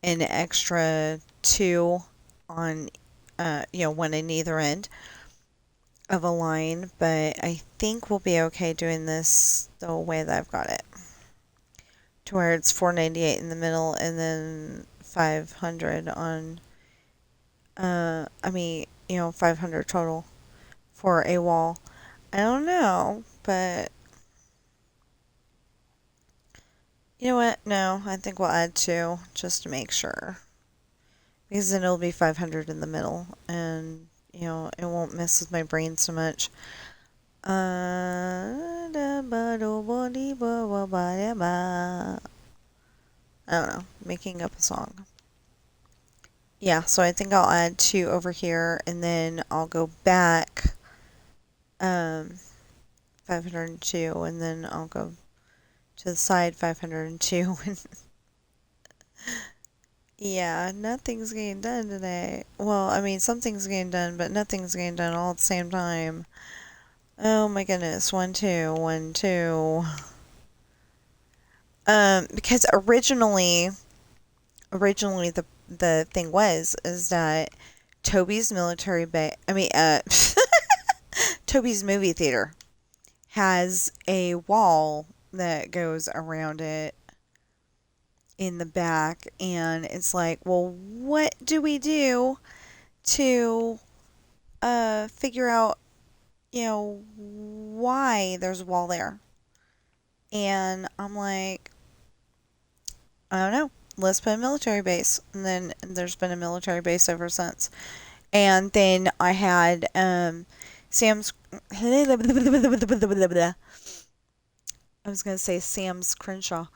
an extra 2 on, one in either end of a line, but I think we'll be okay doing this the way that I've got it. To where it's 498 in the middle and then 500 on, 500 total for a wall. I don't know, but you know what? No, I think we'll add 2 just to make sure. Because then it'll be 500 in the middle and, it won't mess with my brain so much. I don't know, making up a song. Yeah, so I think I'll add 2 over here and then I'll go back 502 and then I'll go to the side 502 and yeah, nothing's getting done today. Well, I mean, something's getting done, but nothing's getting done all at the same time. Oh my goodness, 1, 2, 1, 2. Because originally the thing was is that Toby's military base, Toby's movie theater has a wall that goes around it in the back, and it's like, well, what do we do to figure out, why there's a wall there? And I'm like, I don't know. Let's put a military base. And then there's been a military base ever since. And then I had Sam's. I was going to say Sam's Crenshaw.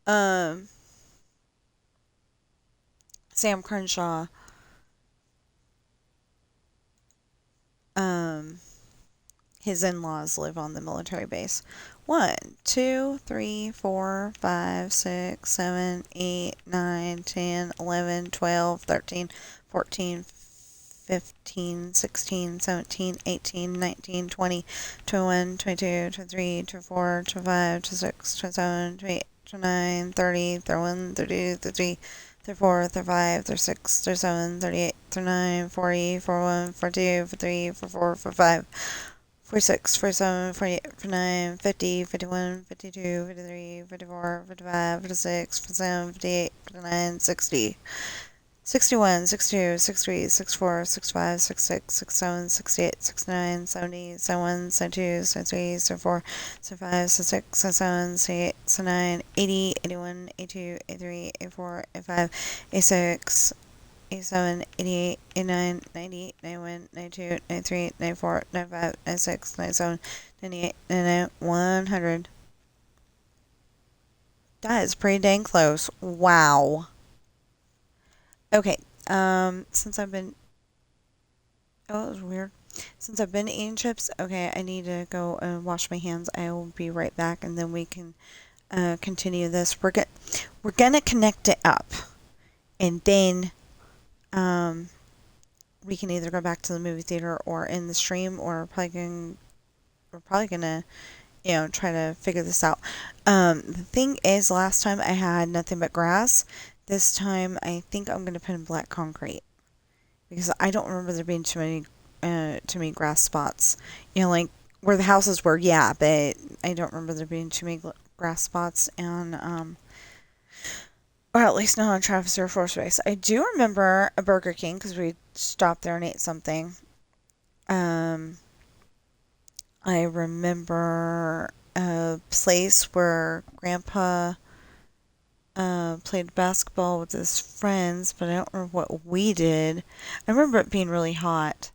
Um, Sam Crenshaw. Um, his in-laws live on the military base. 1, 2, 3, 4, 5, 6, 7, 8, 9, 10, 11, 12, 13, 14, 15, 16, 17, 18, 19, 20, 21, 22, 23, 24, 25, 26, 27, 28, 29, 30, 31, 32, 33, 34, 35, 36, 37, 38, 39, 40, 41, 42, 43, 44, 45, 46, 47, 48, 49, 50, 51, 52, 53, 54, 55, 56, 57, 58, 59, 60. 61, 62, 63, 64, 65, 66, 67, 68, 69, 70, 71, 72, 73, 74, 75, 76, 77, 78, 79, 80, 81, 82, 83, 84, 85, 86, 87, 88, 89, 90, 91, 92, 93, 94, 95, 96, 97, 98, 99, 100. That is pretty dang close. Wow. Okay, since I've been... Oh, that was weird. Since I've been eating chips, okay, I need to go and wash my hands. I will be right back, and then we can continue this. We're gonna connect it up, and then we can either go back to the movie theater or in the stream, or we're probably gonna try to figure this out. The thing is, last time I had nothing but grass. This time I think I'm gonna put in black concrete because I don't remember there being too many grass spots. Like where the houses were, yeah, but I don't remember there being too many grass spots, and or at least not on Travis Air Force Base. I do remember a Burger King because we stopped there and ate something. I remember a place where Grandpa played basketball with his friends, but I don't remember what we did. I remember it being really hot,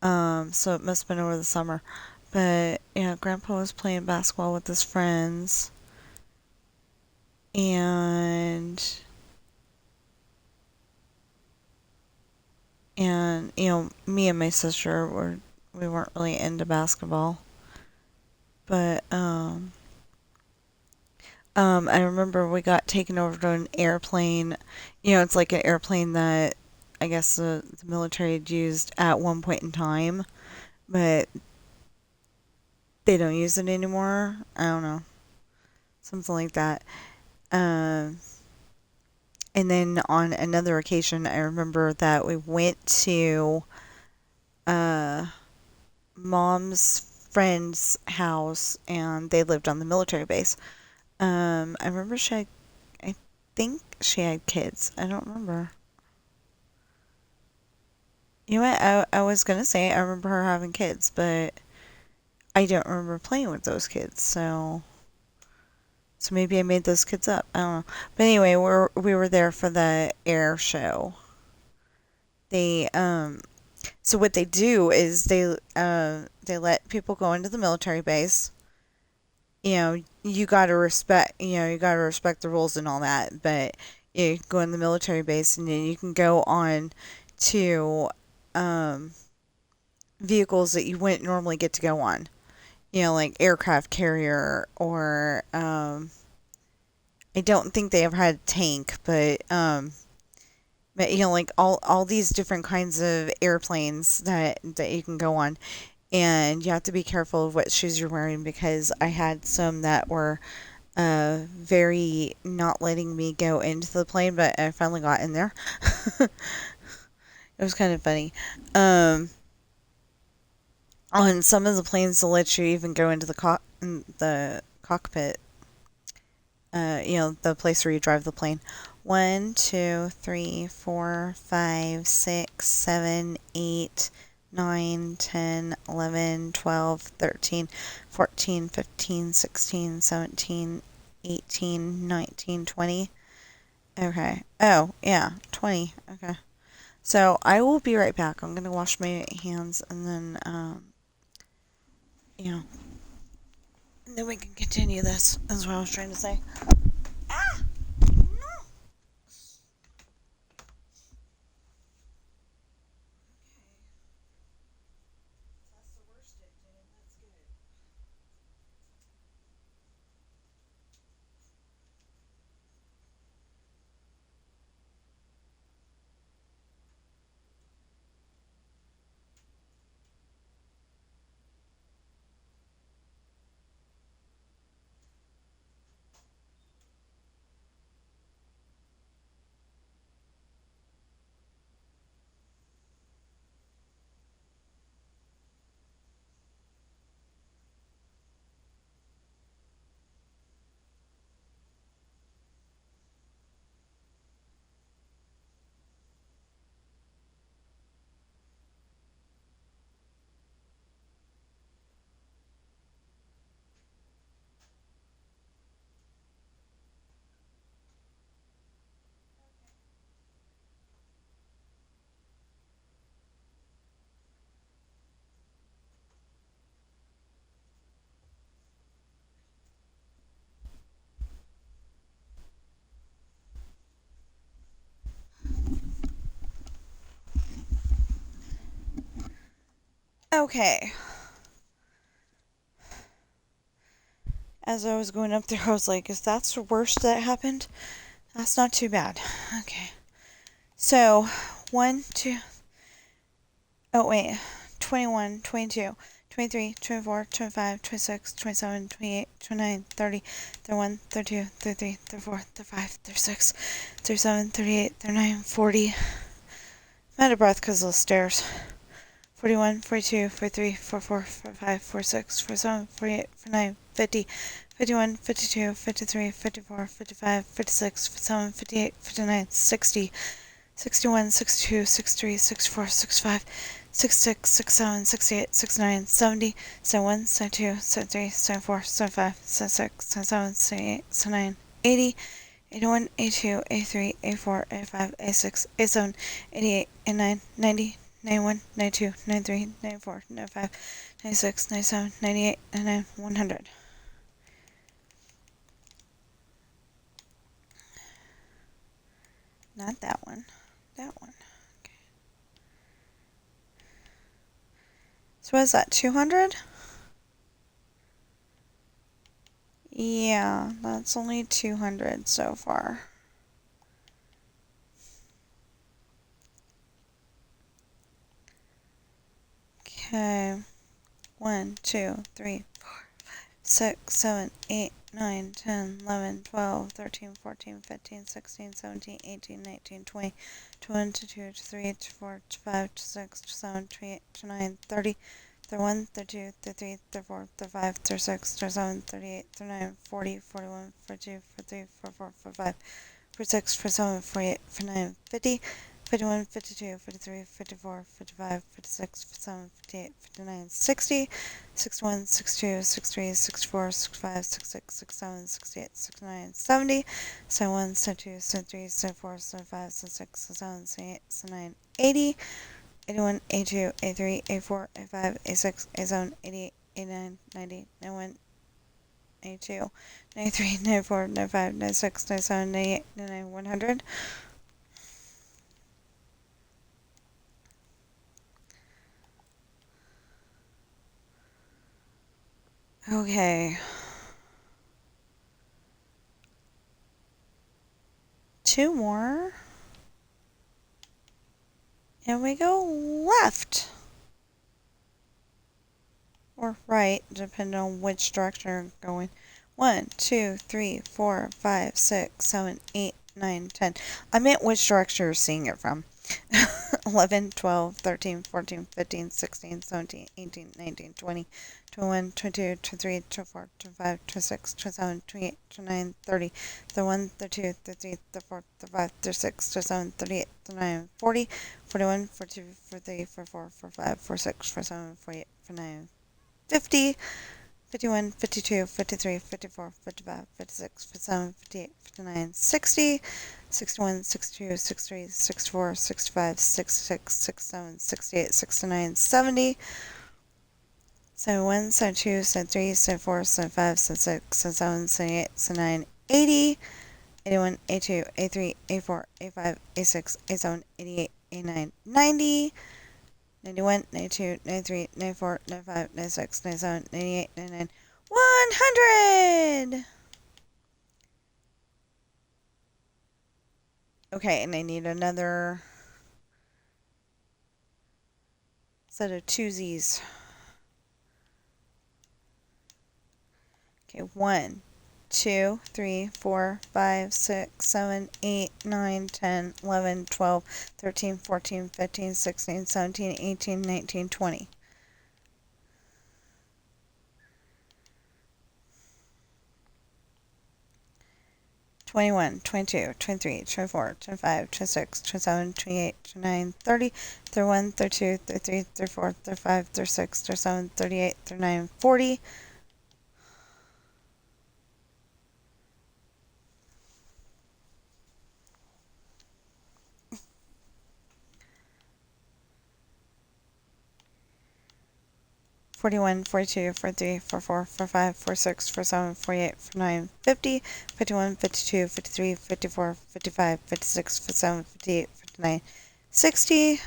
so it must have been over the summer. But yeah, Grandpa was playing basketball with his friends, and me and my sister we weren't really into basketball, but I remember we got taken over to an airplane. It's like an airplane that I guess the military had used at one point in time, but they don't use it anymore. I don't know. Something like that. Um, and then on another occasion, I remember that we went to uh, mom's friend's house, and they lived on the military base. I remember I think she had kids. I don't remember. You know what? I was gonna say I remember her having kids, but I don't remember playing with those kids. So maybe I made those kids up. I don't know. But anyway, we were there for the air show. They So what they do is they let people go into the military base. You gotta respect the rules and all that, but you go in the military base, and then you can go on to um, vehicles that you wouldn't normally get to go on. Like aircraft carrier, or I don't think they ever had a tank, but like all these different kinds of airplanes that you can go on. And you have to be careful of what shoes you're wearing, because I had some that were very not letting me go into the plane, but I finally got in there. It was kind of funny. On some of the planes, they'll let you even go into the cockpit. The place where you drive the plane. 1, 2, 3, 4, 5, 6, 7, 8, 9, 10, 11, 12, 13, 14, 15, 16, 17, 18, 19, 20. Okay. Oh, yeah, 20. Okay. So I will be right back. I'm going to wash my hands and then, you know, then we can continue this. That's what I was trying to say. Ah! No! That's the worst it did. That's good. Okay. As I was going up there, I was like, if that's the worst that happened, that's not too bad. Okay. So, 1, 2, oh wait, 21, 22, 23, 24, 25, 26, 27, 28, 29, 30, 31, 32, 33, 34, 35, 36, 37, 38, 39, 40. I'm out of breath because of the stairs. 41, 42, 43, 44, 45, 46, 47, 48, 49, 50, 51, 52, 53, 54, 55, 56, 57, 58, 59, 60, 61, 62, 63, 64, 65, 66, 67, 68, 69, 70, 71, 72, 73, 74, 75, 76, 77, 78, 79, 80, 81, 82, 83, 84, 85, 86, 87, 88, 89, 90, 91, 92, 93, 94, 95, 96, 97, 98, 99, 100. Not that one. That one. Okay. So what is that, 200? Yeah, that's only 200 so far. Okay. 1, 2, 3, 4, 6, 7, 8, 9, 10, 11, 12, 13, 14, 15, 16, 17, 18, 19, 20, 21, 22, 23, 24, 25, 26, 27, 28, 29, 30, 31, 32, 33, 34, 35, 36, 37, 38, 39, 40, 41, 42, 43, 44, 45, 46, 47, 48, 49, 50, 51, 52, 53, 54, 55, 56, 57, 58, 59, 60, 61, 62, 63, 64, 65, 66, 67, 68, 69, 70, 71, 72, 73, 74, 75, 76, 77, 78, 79, 80, 81, 82, 83, 84, 85, 86, 87, 88, 89, 90, 91, 92, 93, 94, 95, 96, 97, 98, 99, 100. Okay. 2 more. And we go left. Or right, depending on which direction you're going. 1, 2, 3, 4, 5, 6, 7, 8, 9, 10. I meant which direction you're seeing it from. 11, 12, 13, 14, 15, 16, 17, 18, 19, 20, 21, 22, 23, 24, 25, 26, 27, 28, 29, 30, 31, 32, 33, 34, 35, 36, 37, 38, 39, 40, 41, 42, 43, 44, 45, 46, 47, 48, 49, 50, 51, 52, 53, 54, 55, 56, 57, 58, 59, 60, 61, 62, 63, 64, 65, 66, 67, 68, 69, 70, 71, 72, 73, 74, 75, 76, 77, 78, 79, 80, 81, 82, 83, 84, 85, 86, 87, 88, 89, 90, 91, 92, 93, 94, 95, 96, 97, 98, 99, 100! Okay, and I need another set of twosies. Okay, 1, 2, 3, 4, 5, 6, 7, 8, 9, 10, 11, 12, 13, 14, 15, 16, 17, 18, 19, 20. 21, 22, 23, 24, 25, 26, 27, 28, 29, 30, 31, 32, 33, 34, 35, 36, 37, 38, 39, 40. 41, 42, 43, 44, 45, 46, 47, 48, 49, 50, 51, 52, 53, 54, 55, 56, 57, 58, 59, 60.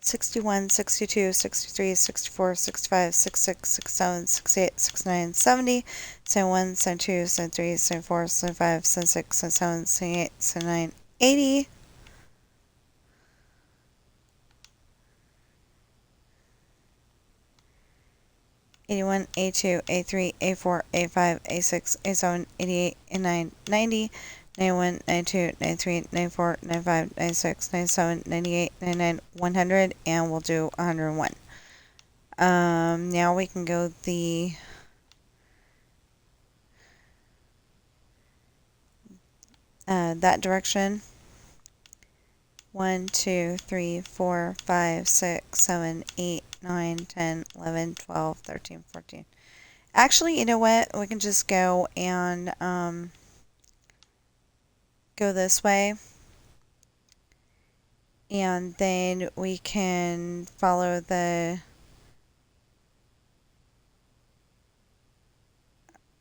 61, 62, 63, 64, 65, 66, 67, 68, 69, 70, 71, 72, 73, 74, 75, 76, 77, 78, 79, 80. 81, 82, 83, 84, 85, 86, 87, 88, 89, 90, 91, 92, 93, 94, 95, 96, 97, 98, 99, 100, and we'll do 101. Now we can go that direction. 1, 2, 3, 4, 5, 6, 7, 8, 9, 10, 11, 12, 13, 14. Actually, you know what? We can just go and go this way. And then we can follow the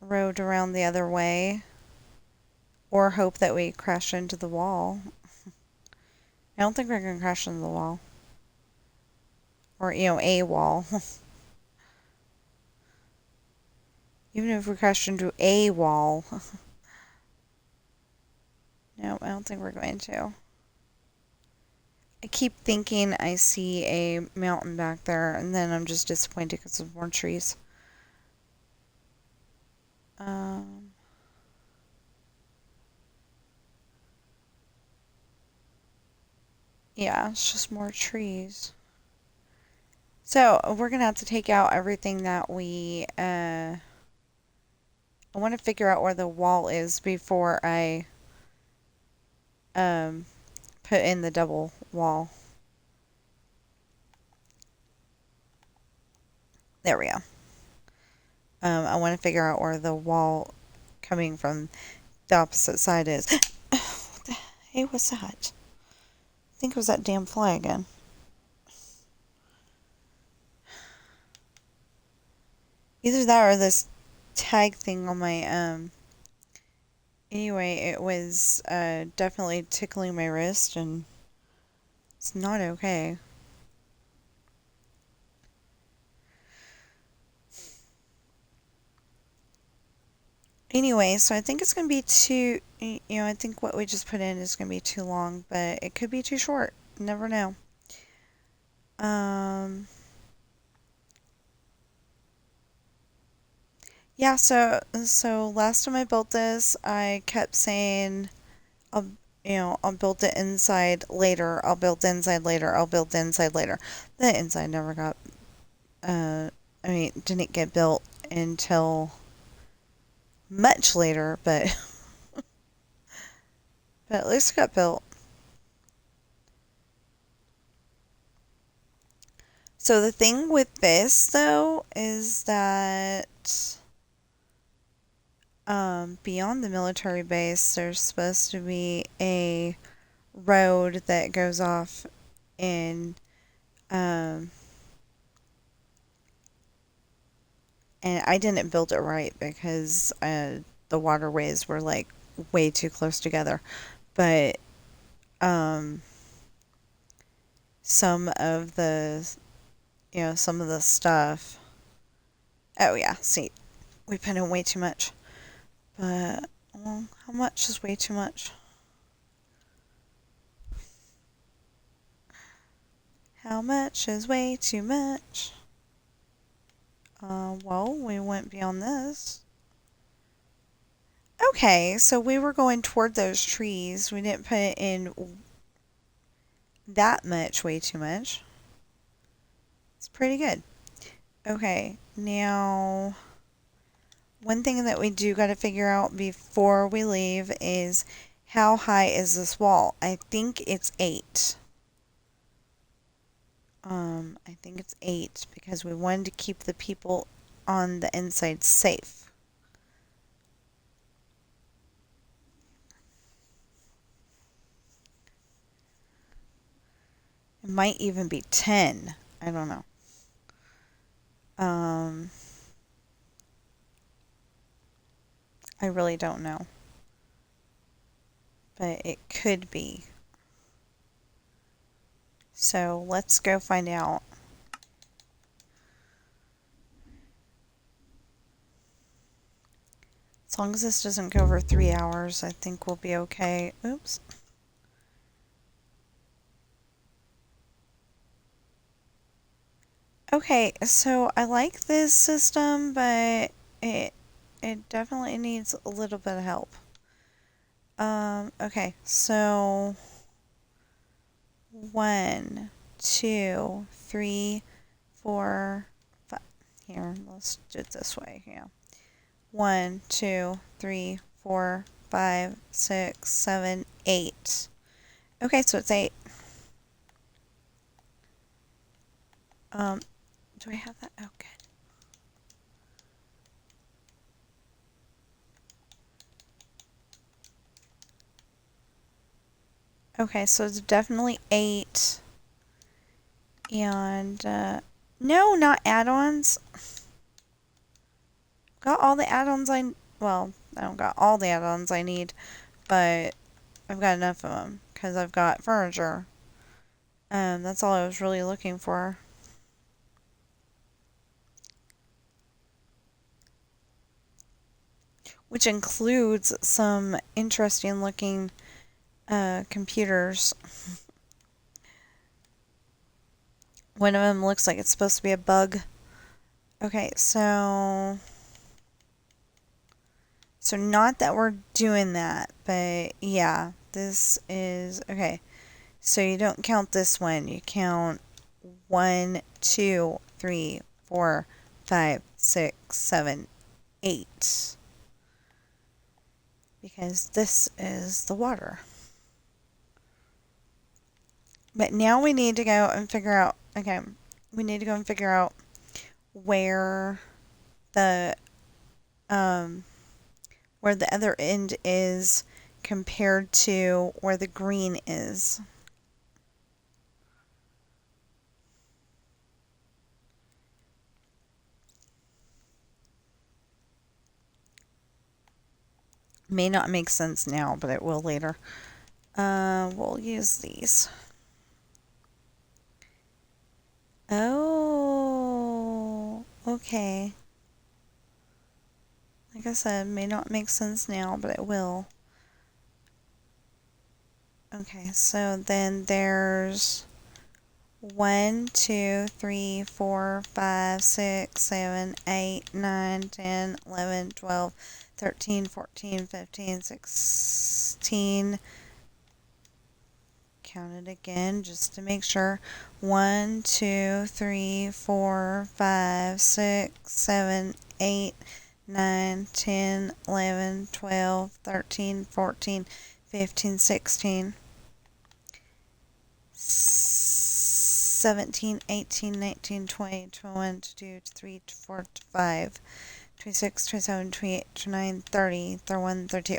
road around the other way. Or hope that we crash into the wall. I don't think we're going to crash into the wall. Or, a wall. Even if we crash into a wall. No, I don't think we're going to. I keep thinking I see a mountain back there, and then I'm just disappointed because there's more trees. Yeah, it's just more trees. So, we're going to have to take out everything that we, I want to figure out where the wall is before I, put in the double wall. There we go. I want to figure out where the wall coming from the opposite side is. What the hey, what's that? I think it was that damn fly again. Either that or this tag thing on my, anyway, it was, definitely tickling my wrist, and it's not okay. Anyway, so I think it's going to be too, I think what we just put in is going to be too long, but it could be too short. Never know. Um, yeah, so last time I built this, I kept saying I'll I'll build the inside later. I'll build the inside later. I'll build the inside later. The inside never got didn't get built until much later, but at least it got built. So the thing with this though is that beyond the military base, there's supposed to be a road that goes off in um, and I didn't build it right because the waterways were like way too close together. But um, some of the some of the stuff. Oh yeah, see, we put in way too much. But well, how much is way too much? How much is way too much? Well, we went beyond this. Okay, so we were going toward those trees. We didn't put in that much, way too much. It's pretty good. Okay, now one thing that we do got to figure out before we leave is how high is this wall? I think it's 8. I think it's 8 because we wanted to keep the people on the inside safe. It might even be 10. I don't know. I really don't know. But it could be. So let's go find out. As long as this doesn't go over 3 hours, I think we'll be okay. Oops. Okay, so I like this system, but it definitely needs a little bit of help. Okay, so 1, 2, 3, 4, 5. Here, let's do it this way. Yeah. 1, 2, 3, 4, 5, 6, 7, 8. Okay, so it's 8. Do I have that? Oh, good. Okay, so it's definitely 8. And, no, not add-ons. Got all the add-ons well, I don't got all the add-ons I need, but I've got enough of them because I've got furniture. That's all I was really looking for. Which includes some interesting looking computers. One of them looks like it's supposed to be a bug. Okay, so not that we're doing that, but yeah, this is okay. So you don't count this one. You count 1, 2, 3, 4, 5, 6, 7, 8. Because this is the water. But now we need to go and figure out, okay, we need to go and figure out where the other end is compared to where the green is. May not make sense now, but it will later. We'll use these. Oh, okay. Like I said, may not make sense now, but it will. Okay, so then there's 1, 2, 3, 4, 5, 6, 7, 8, 9, 10, 11, 12, 13, 14, 15, 16. Count it again just to make sure. 1, 2, 3, 4, 5, 6, 7, 8, 9, 10, 11, 12, 13, 14, 15, 16. 17, 18, 19, 20, 21, 22, 23, 24, 25, 26, 27, 28, 29, 30, 31, 32.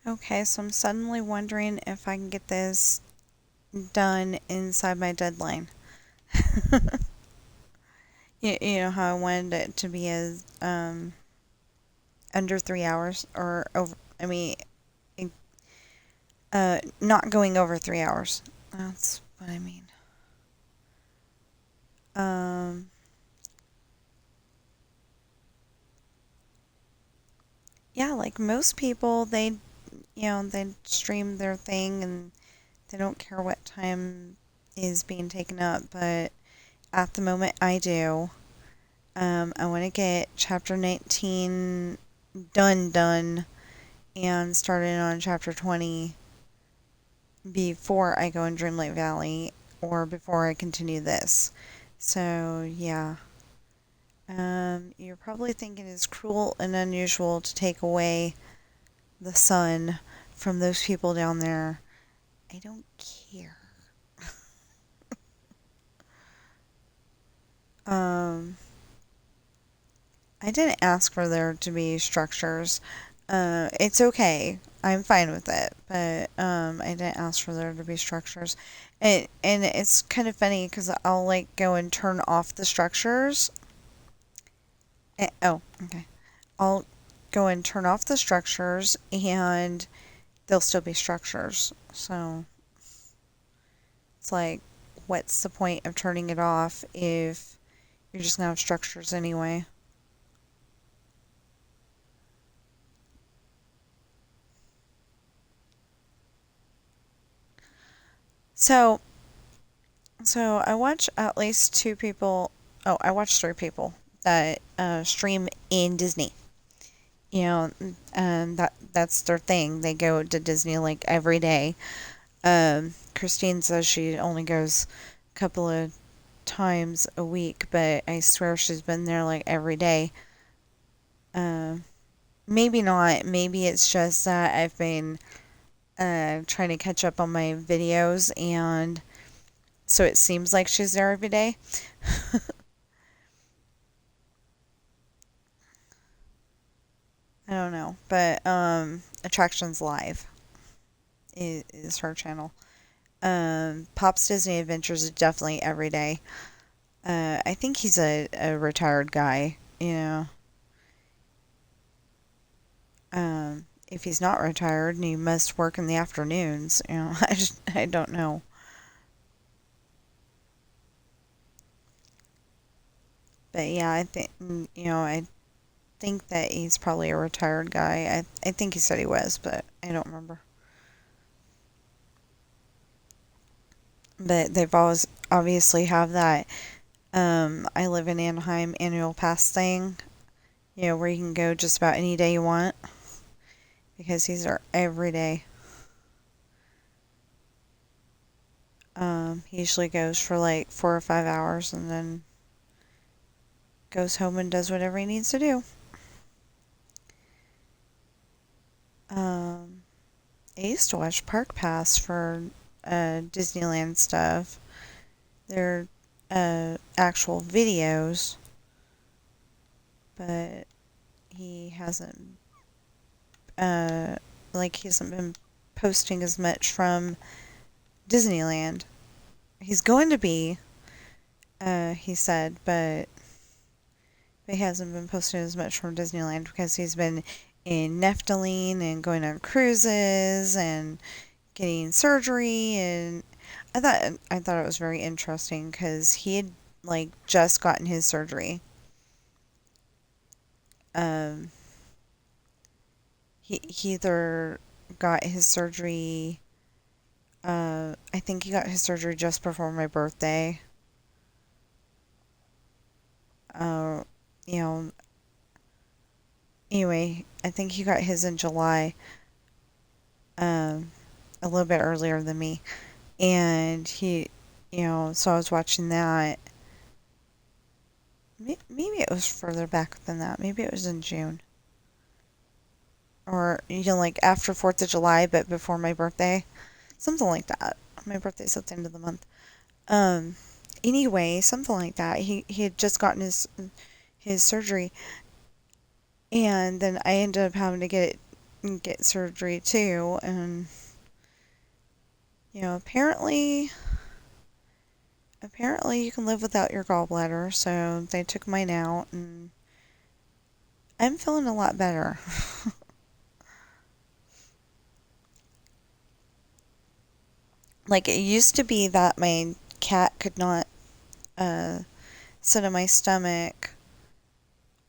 Okay, so I'm suddenly wondering if I can get this done inside my deadline. You know how I wanted it to be as under 3 hours or over. I mean, not going over 3 hours. That's what I mean. Um, yeah, like most people, they stream their thing and they don't care what time is being taken up. But at the moment, I do. I want to get chapter 19 done and started on chapter 20 before I go in Dreamlight Valley or before I continue this. So, yeah. You're probably thinking it's cruel and unusual to take away the sun from those people down there. I don't care. Um, I didn't ask for there to be structures. It's okay. I'm fine with it, but I didn't ask for there to be structures. And it's kind of funny because I'll like go and turn off the structures. Oh, okay. I'll go and turn off the structures and there'll still be structures. So it's like, what's the point of turning it off if you're just gonna have structures anyway? So, so I watch at least two people. Oh, I watch three people that stream in Disney. You know, that's their thing. They go to Disney like every day. Christine says she only goes a couple of times a week, but I swear she's been there like every day. Um, Maybe not. Maybe it's just that I've been trying to catch up on my videos, and so it seems like she's there every day. I don't know, but Attractions Live is her channel. Pop's Disney Adventures is definitely every day. I think he's a retired guy, you know. If he's not retired and he must work in the afternoons, you know, I don't know. But yeah, I think that he's probably a retired guy. I think he said he was, but I don't remember. But they've always obviously have that I live in Anaheim annual pass thing, you know, where you can go just about any day you want because he's there every day. He usually goes for like 4 or 5 hours and then goes home and does whatever he needs to do. Um, I used to watch Park Pass for Disneyland stuff. They're actual videos, but he hasn't uh like he hasn't been posting as much from Disneyland. He's going to be, he said, but he hasn't been posting as much from Disneyland because he's been in Neptaline and going on cruises and getting surgery. And I thought it was very interesting because he had like just gotten his surgery. Um, he either got his surgery. I think he got his surgery just before my birthday. Uh, you know. Anyway, I think he got his in July. Um, a little bit earlier than me, and so I was watching that. Maybe it was further back than that. Maybe it was in June. Or, like after 4th of July, but before my birthday. Something like that. My birthday's at the end of the month. Um, anyway, something like that. He had just gotten his surgery, and then I ended up having to get surgery too. And apparently you can live without your gallbladder. So they took mine out, and I'm feeling a lot better. Like, it used to be that my cat could not uh, sit on my stomach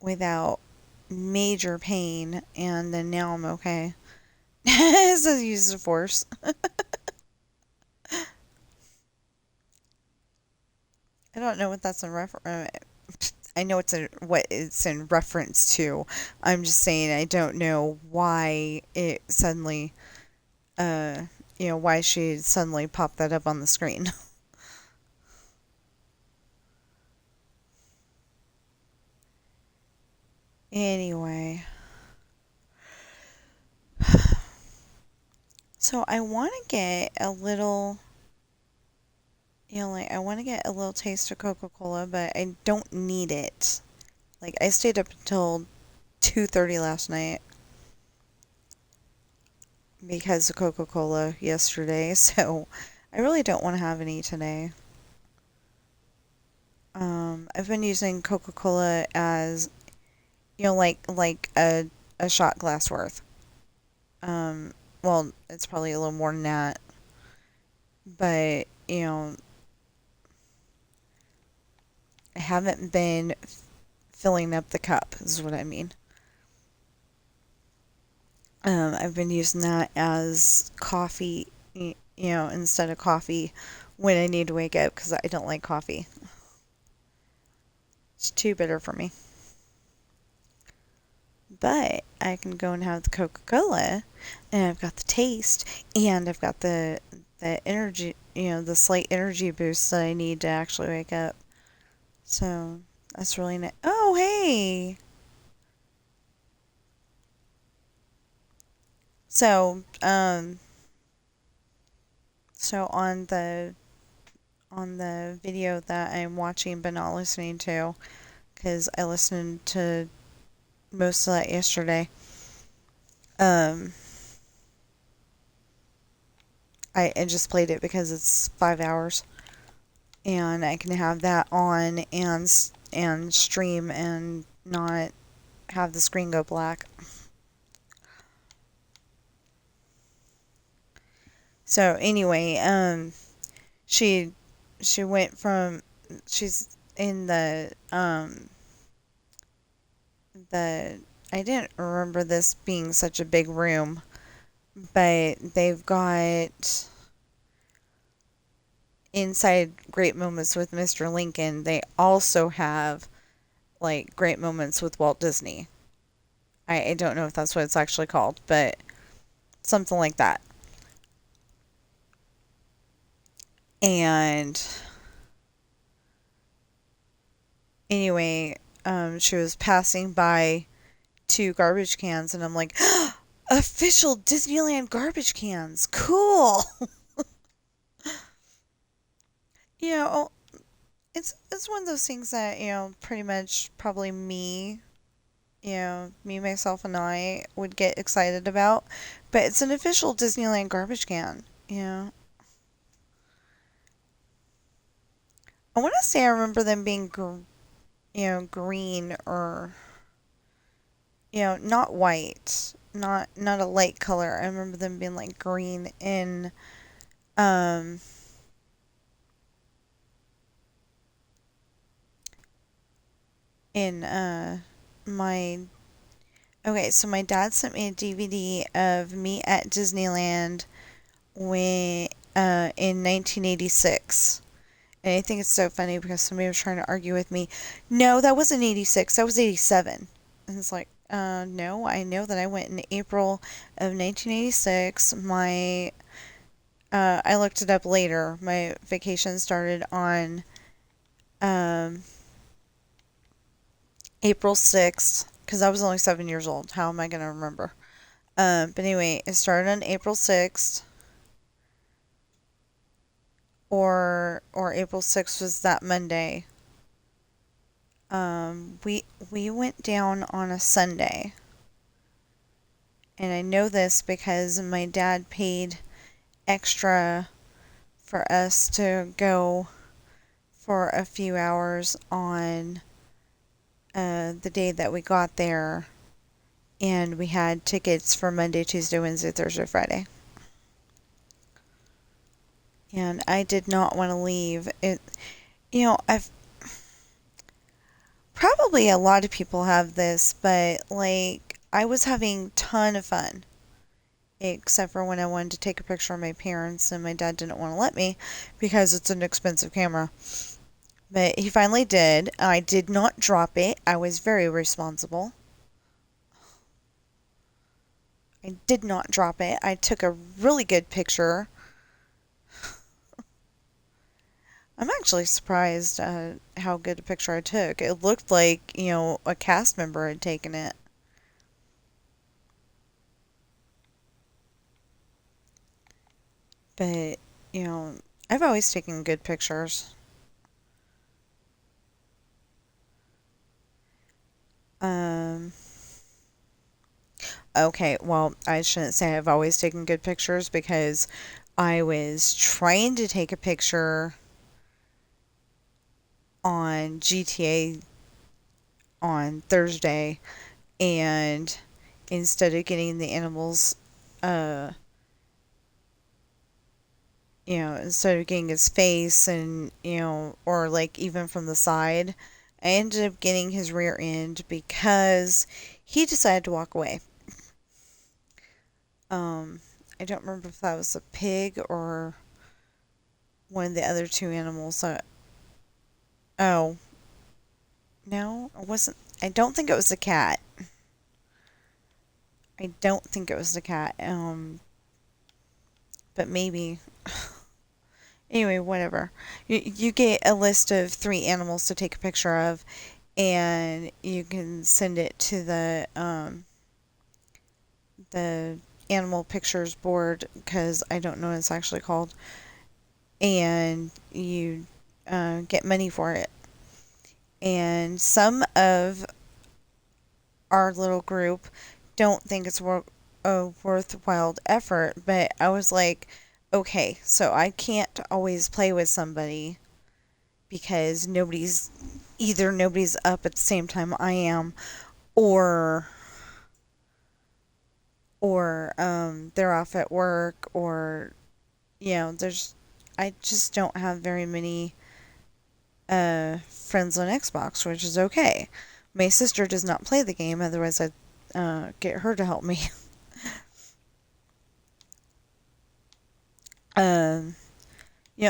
without major pain, and then now I'm okay. It's a use of force. I don't know what that's in reference. I know what it's in reference to. I'm just saying I don't know why it suddenly, uh, why she suddenly popped that up on the screen. Anyway, so I want to get a little, like I want to get a little taste of Coca-Cola, but I don't need it. Like, I stayed up until 2:30 last night because of Coca-Cola yesterday, so I really don't want to have any today. I've been using Coca-Cola as, like a shot glass worth. Um, well, it's probably a little more than that, but I haven't been filling up the cup, is what I mean. I've been using that as coffee, instead of coffee when I need to wake up because I don't like coffee. It's too bitter for me. But I can go and have the Coca-Cola, and I've got the taste, and I've got the energy, the slight energy boost that I need to actually wake up. So that's really nice. Oh, hey! So, so on the video that I'm watching but not listening to, because I listened to most of that yesterday. Um, I just played it because it's 5 hours, and I can have that on and stream and not have the screen go black. So anyway, she she went from she's in the I didn't remember this being such a big room, but they've got inside Great Moments with Mr. Lincoln. They also have like Great Moments with Walt Disney. I don't know if that's what it's actually called, but something like that. And anyway, she was passing by two garbage cans, and I'm like, official Disneyland garbage cans, cool. you know, it's one of those things that pretty much probably me, me, myself, and I would get excited about. But it's an official Disneyland garbage can. I want to say I remember them being, green or, not white, not a light color. I remember them being like green um, in my okay, so my dad sent me a DVD of me at Disneyland when in 1986. And I think it's so funny because somebody was trying to argue with me. No, that wasn't 86. That was 87. And it's like, no, I know that I went in April of 1986. I looked it up later. My vacation started on um, April 6th because I was only 7 years old. How am I going to remember? But anyway, it started on April 6th, or April 6th was that Monday. We went down on a Sunday, and I know this because my dad paid extra for us to go for a few hours on the day that we got there, and we had tickets for Monday, Tuesday, Wednesday, Thursday, Friday. And I did not want to leave. I've probably a lot of people have this, but like I was having ton of fun. Except for when I wanted to take a picture of my parents and my dad didn't want to let me because it's an expensive camera. But he finally did. I did not drop it. I was very responsible. I did not drop it. I took a really good picture. I'm actually surprised how good a picture I took. It looked like, a cast member had taken it. But, I've always taken good pictures. Um, okay, well, I shouldn't say I've always taken good pictures because I was trying to take a picture on GTA on Thursday, and instead of getting the animals, uh, instead of getting his face and, or like even from the side, I ended up getting his rear end because he decided to walk away. Um, I don't remember if that was a pig or one of the other two animals. Oh, no, it wasn't. I don't think it was a cat. I don't think it was the cat. But maybe. Anyway, whatever. You get a list of 3 animals to take a picture of, and you can send it to the animal pictures board because I don't know what it's actually called, and you get money for it. And some of our little group don't think it's a worthwhile effort, but I was like, okay, so I can't always play with somebody because nobody's up at the same time I am, or they're off at work, or there's I just don't have very many friends on Xbox, which is okay. My sister does not play the game, otherwise I'd get her to help me. um,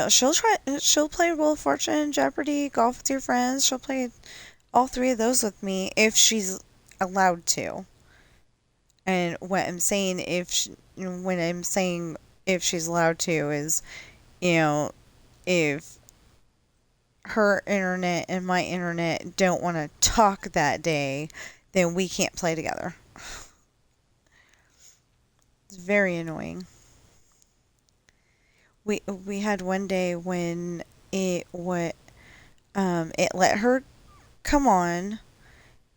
she'll play Wheel of Fortune, Jeopardy, Golf with Your Friends. She'll play all 3 of those with me if she's allowed to. And what I'm saying when I'm saying if she's allowed to is, if her internet and my internet don't want to talk that day, then we can't play together. It's very annoying. We had one day when it let her come on,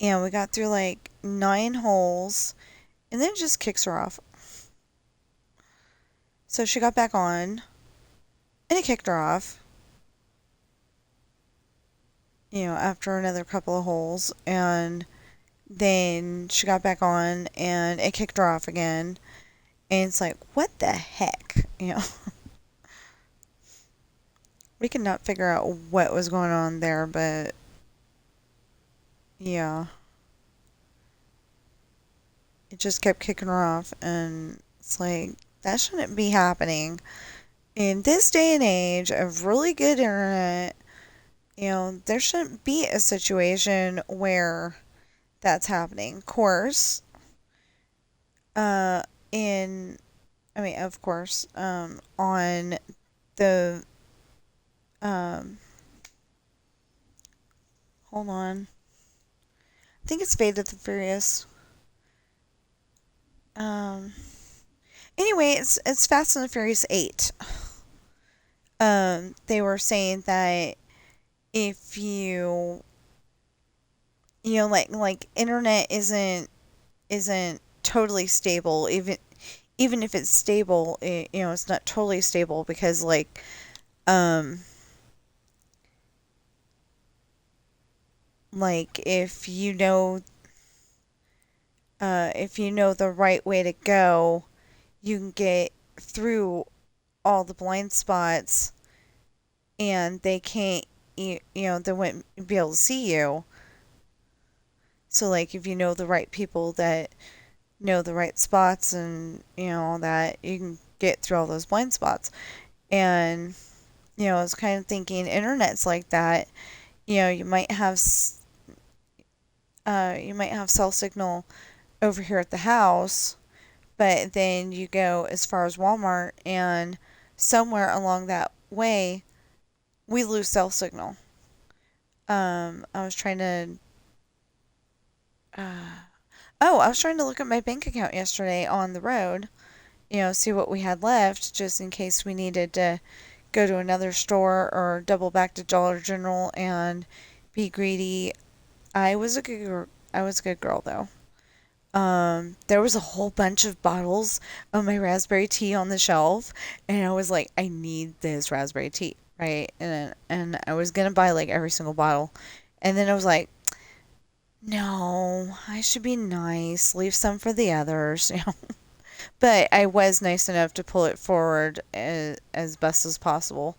and we got through like 9 holes, and then it just kicks her off. So she got back on, and it kicked her off, after another couple of holes, and then she got back on, and it kicked her off again, and it's like, what the heck? We could not figure out what was going on there, but yeah, it just kept kicking her off, and it's like, that shouldn't be happening. In this day and age of really good internet, there shouldn't be a situation where that's happening. Of course, uh, in, I mean, of course, on the, um, hold on. I think it's Fate of the Furious. Um, anyway, it's Fast and the Furious 8. They were saying that if like internet isn't totally stable, even if it's stable, it's not totally stable because um like if you know the right way to go, you can get through all the blind spots, and they can't they wouldn't be able to see you. So like if you know the right people that know the right spots, and all that, you can get through all those blind spots. And I was kind of thinking internet's like that. You might have cell signal over here at the house, but then you go as far as Walmart, and somewhere along that way we lose cell signal. I was trying to uh, I was trying to look at my bank account yesterday on the road, see what we had left just in case we needed to go to another store or double back to Dollar General and be greedy. I was a good girl though. There was a whole bunch of bottles of my raspberry tea on the shelf, and I was like, I need this raspberry tea, right? And I was gonna buy like every single bottle, and then I was like, no, I should be nice, leave some for the others, But I was nice enough to pull it forward as best as possible.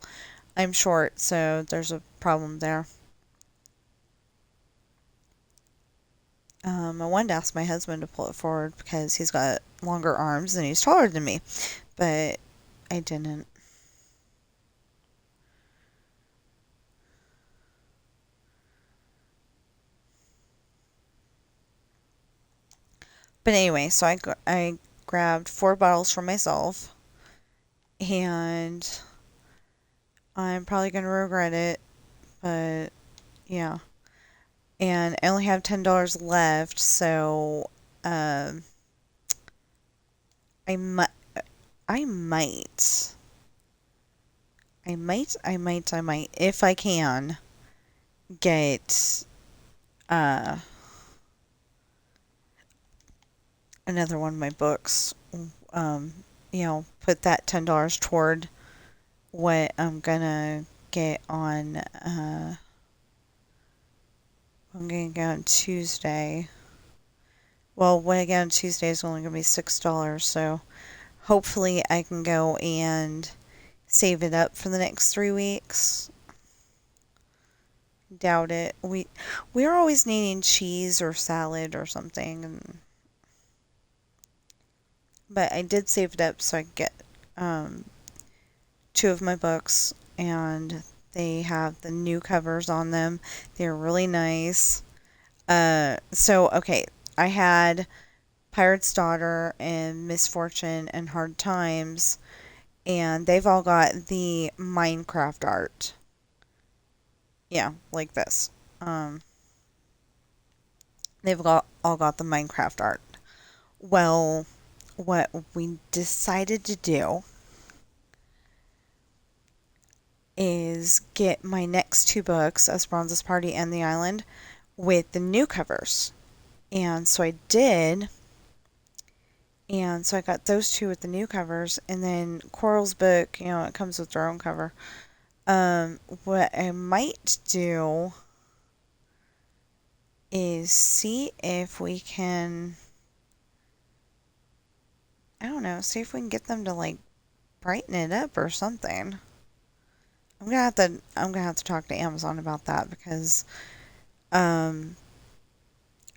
I'm short, so there's a problem there. I wanted to ask my husband to pull it forward because he's got longer arms and he's taller than me, but I didn't. But anyway, so I grabbed 4 bottles for myself, and I'm probably going to regret it, but yeah. And I only have $10 left, so um, I might, I might, I might, if I can, get uh, another one of my books. Um, put that $10 toward what I'm gonna get on. I'm gonna go on Tuesday. Well, what I get on Tuesday is only gonna be $6, so hopefully I can go and save it up for the next 3 weeks. Doubt it. We're always needing cheese or salad or something, but I did save it up so I could get um, 2 of my books, and they have the new covers on them. They're really nice. So okay, I had Pirate's Daughter and Misfortune and Hard Times, and they've all got the Minecraft art. Yeah, like this. Um, they've all got the Minecraft art. Well, what we decided to do is get my next 2 books, Esperanza's Party and The Island, with the new covers. And so I did. And so I got those two with the new covers. And then Coral's book, it comes with their own cover. What I might do is see if we can, I don't know, see if we can get them to like brighten it up or something. I'm gonna have to talk to Amazon about that because um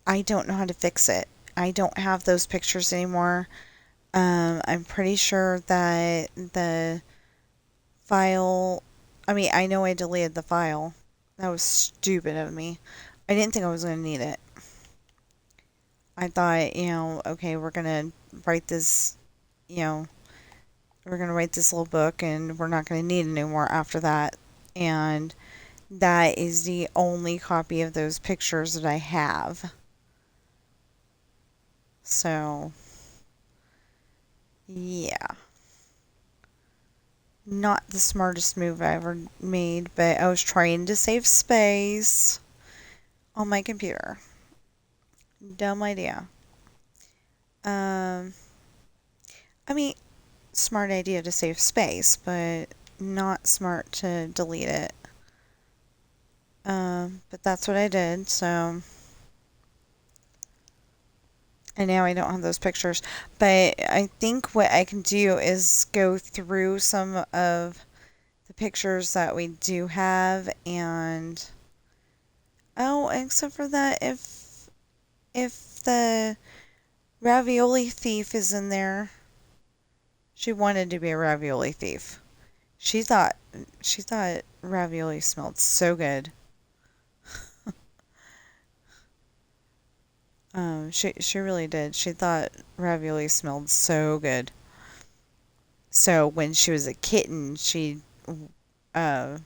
I don't know how to fix it. I don't have those pictures anymore. I'm pretty sure that the file, I mean, I know I deleted the file. That was stupid of me. I didn't think I was going to need it. I thought, okay, write this, you know, we're going to write this little book and we're not going to need it anymore after that. And that is the only copy of those pictures that I have. So, yeah. Not the smartest move I ever made, but I was trying to save space on my computer. Dumb idea. Um, I mean, smart idea to save space, but not smart to delete it. But that's what I did, so. And now I don't have those pictures. But I think what I can do is go through some of the pictures that we do have and. Oh, except for that, if the ravioli thief is in there. She wanted to be a ravioli thief. She thought ravioli smelled so good. She really did. She thought ravioli smelled so good. So when she was a kitten, uh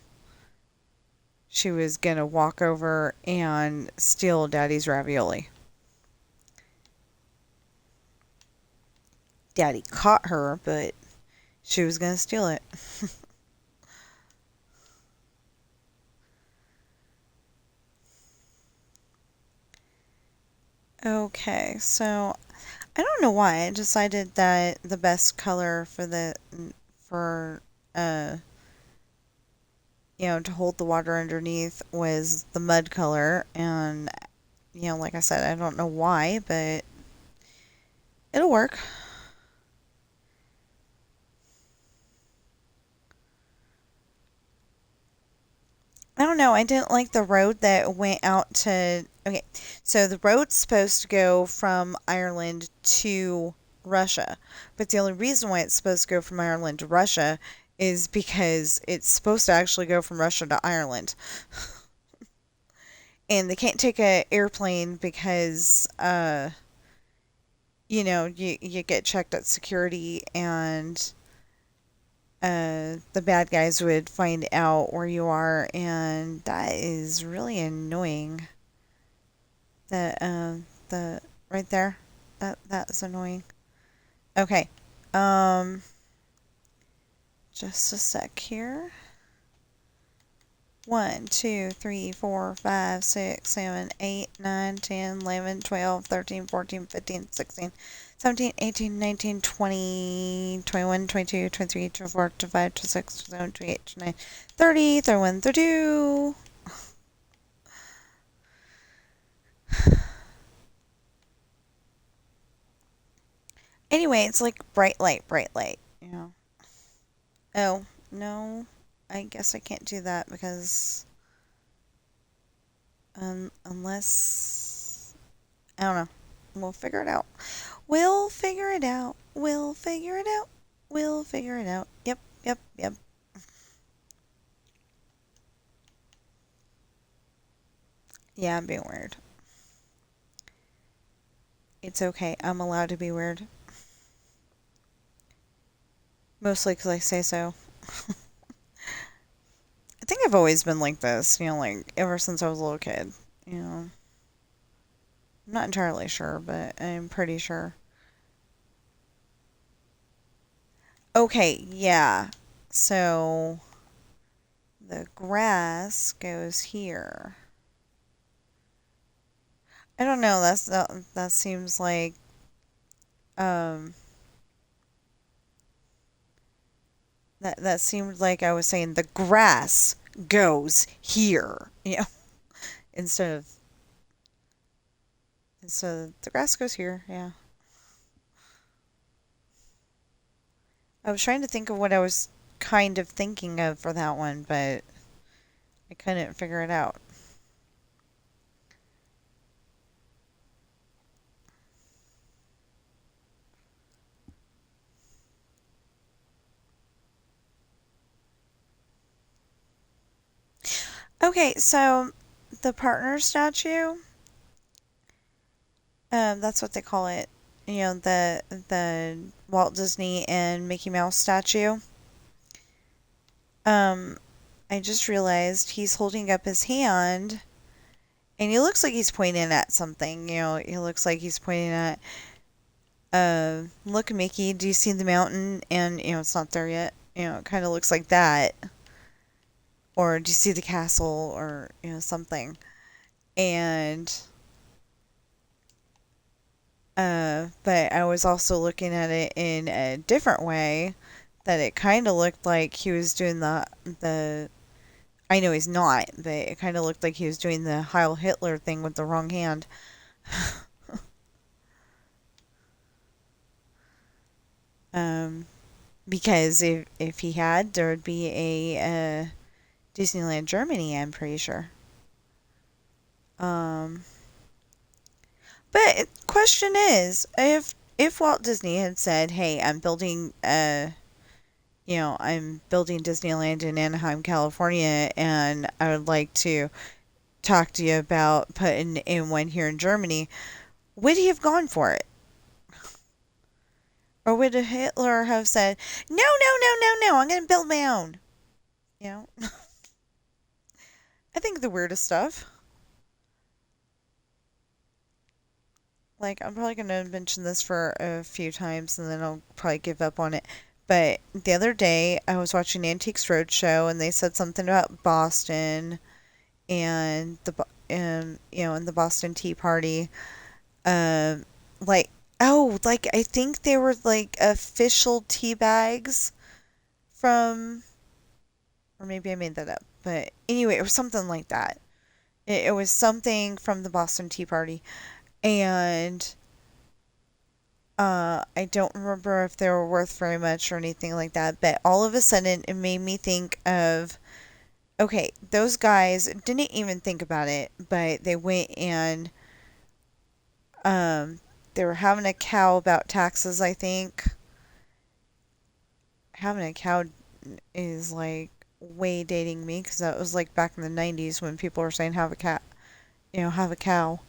she was gonna walk over and steal Daddy's ravioli. Daddy caught her, but she was gonna steal it. Okay, so I don't know why I decided that the best color for uh to hold the water underneath was the mud color and like I said, I don't know why, but it'll work. I don't know. I didn't like the road that went out to. Okay, so the road's supposed to go from Ireland to Russia, but the only reason why it's supposed to go from Ireland to Russia is because it's supposed to actually go from Russia to Ireland. And they can't take a airplane because you get checked at security and the bad guys would find out where you are, and that is really annoying. The right there, that's annoying. Okay, um, just a sec here. 1, 2, 3, 4, 5, 6, 7, 8, 9, 10, 11, 12, 13, 14, 15, 16, 17, 18, 19, 20, 21, 22, 23, 24, 25, 26, 27, 28, 29, 30, 31, 32. Anyway, it's like bright light, bright light. Oh, no. I guess I can't do that because unless I don't know. We'll figure it out. We'll figure it out. We'll figure it out. We'll figure it out. Yep, yep, yep. Yeah, I'm being weird. It's okay. I'm allowed to be weird. Mostly because I say so. I think I've always been like this, like ever since I was a little kid. I'm not entirely sure, but I'm pretty sure. Okay, yeah. So the grass goes here. I don't know. That seems like um that seemed like I was saying the grass goes here, instead of instead of the grass goes here. Yeah. I was trying to think of what I was kind of thinking of for that one, but I couldn't figure it out. Okay, so the partner statue, that's what they call it. The Walt Disney and Mickey Mouse statue. Um, I just realized he's holding up his hand, and he looks like he's pointing at something. He looks like he's pointing at, look, Mickey, do you see the mountain? And it's not there yet. It kind of looks like that. Or do you see the castle? Or something. And but I was also looking at it in a different way, that it kind of looked like he was doing the. I know he's not, but it kind of looked like he was doing the Heil Hitler thing with the wrong hand. Um, because if he had, there would be a Disneyland Germany, I'm pretty sure. Um, but question is, if Walt Disney had said, "Hey, I'm building Disneyland in Anaheim, California, and I would like to talk to you about putting in one here in Germany," would he have gone for it? Or would Hitler have said, "No, no, no, no, no, I'm going to build my own"? You know, I think the weirdest stuff. Like, I'm probably going to mention this for a few times and then I'll probably give up on it. But the other day, I was watching Antiques Roadshow and they said something about Boston and and the Boston Tea Party. Um, like, oh, like, I think they were like official tea bags from, or maybe I made that up. But anyway, it was something like that. It was something from the Boston Tea Party. And I don't remember if they were worth very much or anything like that, but all of a sudden it made me think of, okay, those guys didn't even think about it, but they went and um, they were having a cow about taxes, I think. Having a cow is like way dating me because that was like back in the 90s when people were saying have a cat, have a cow.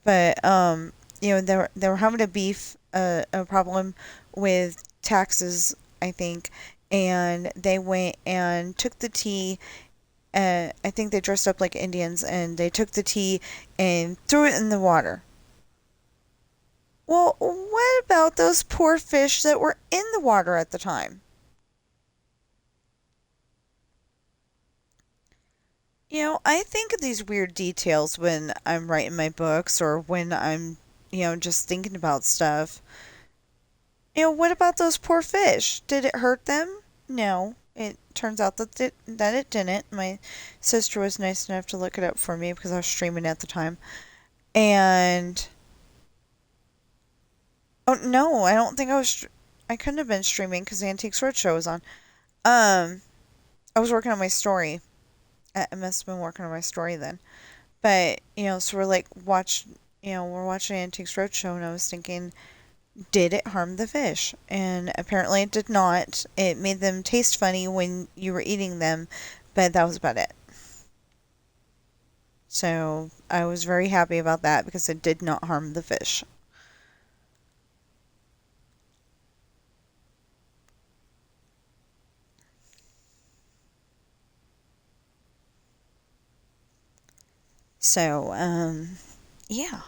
But they were having a problem with taxes, I think, and they went and took the tea. I think they dressed up like Indians, and they took the tea and threw it in the water. Well, what about those poor fish that were in the water at the time? I think of these weird details when I'm writing my books or when I'm, just thinking about stuff. What about those poor fish? Did it hurt them? No. It turns out that it didn't. My sister was nice enough to look it up for me because I was streaming at the time. And oh no, I don't think I couldn't have been streaming because the Antiques Roadshow was on. Um, I was working on my story. I must have been working on my story then. But so we're watching Antiques Roadshow, and I was thinking, did it harm the fish? And apparently it did not. It made them taste funny when you were eating them, but that was about it. So I was very happy about that because it did not harm the fish. So, yeah.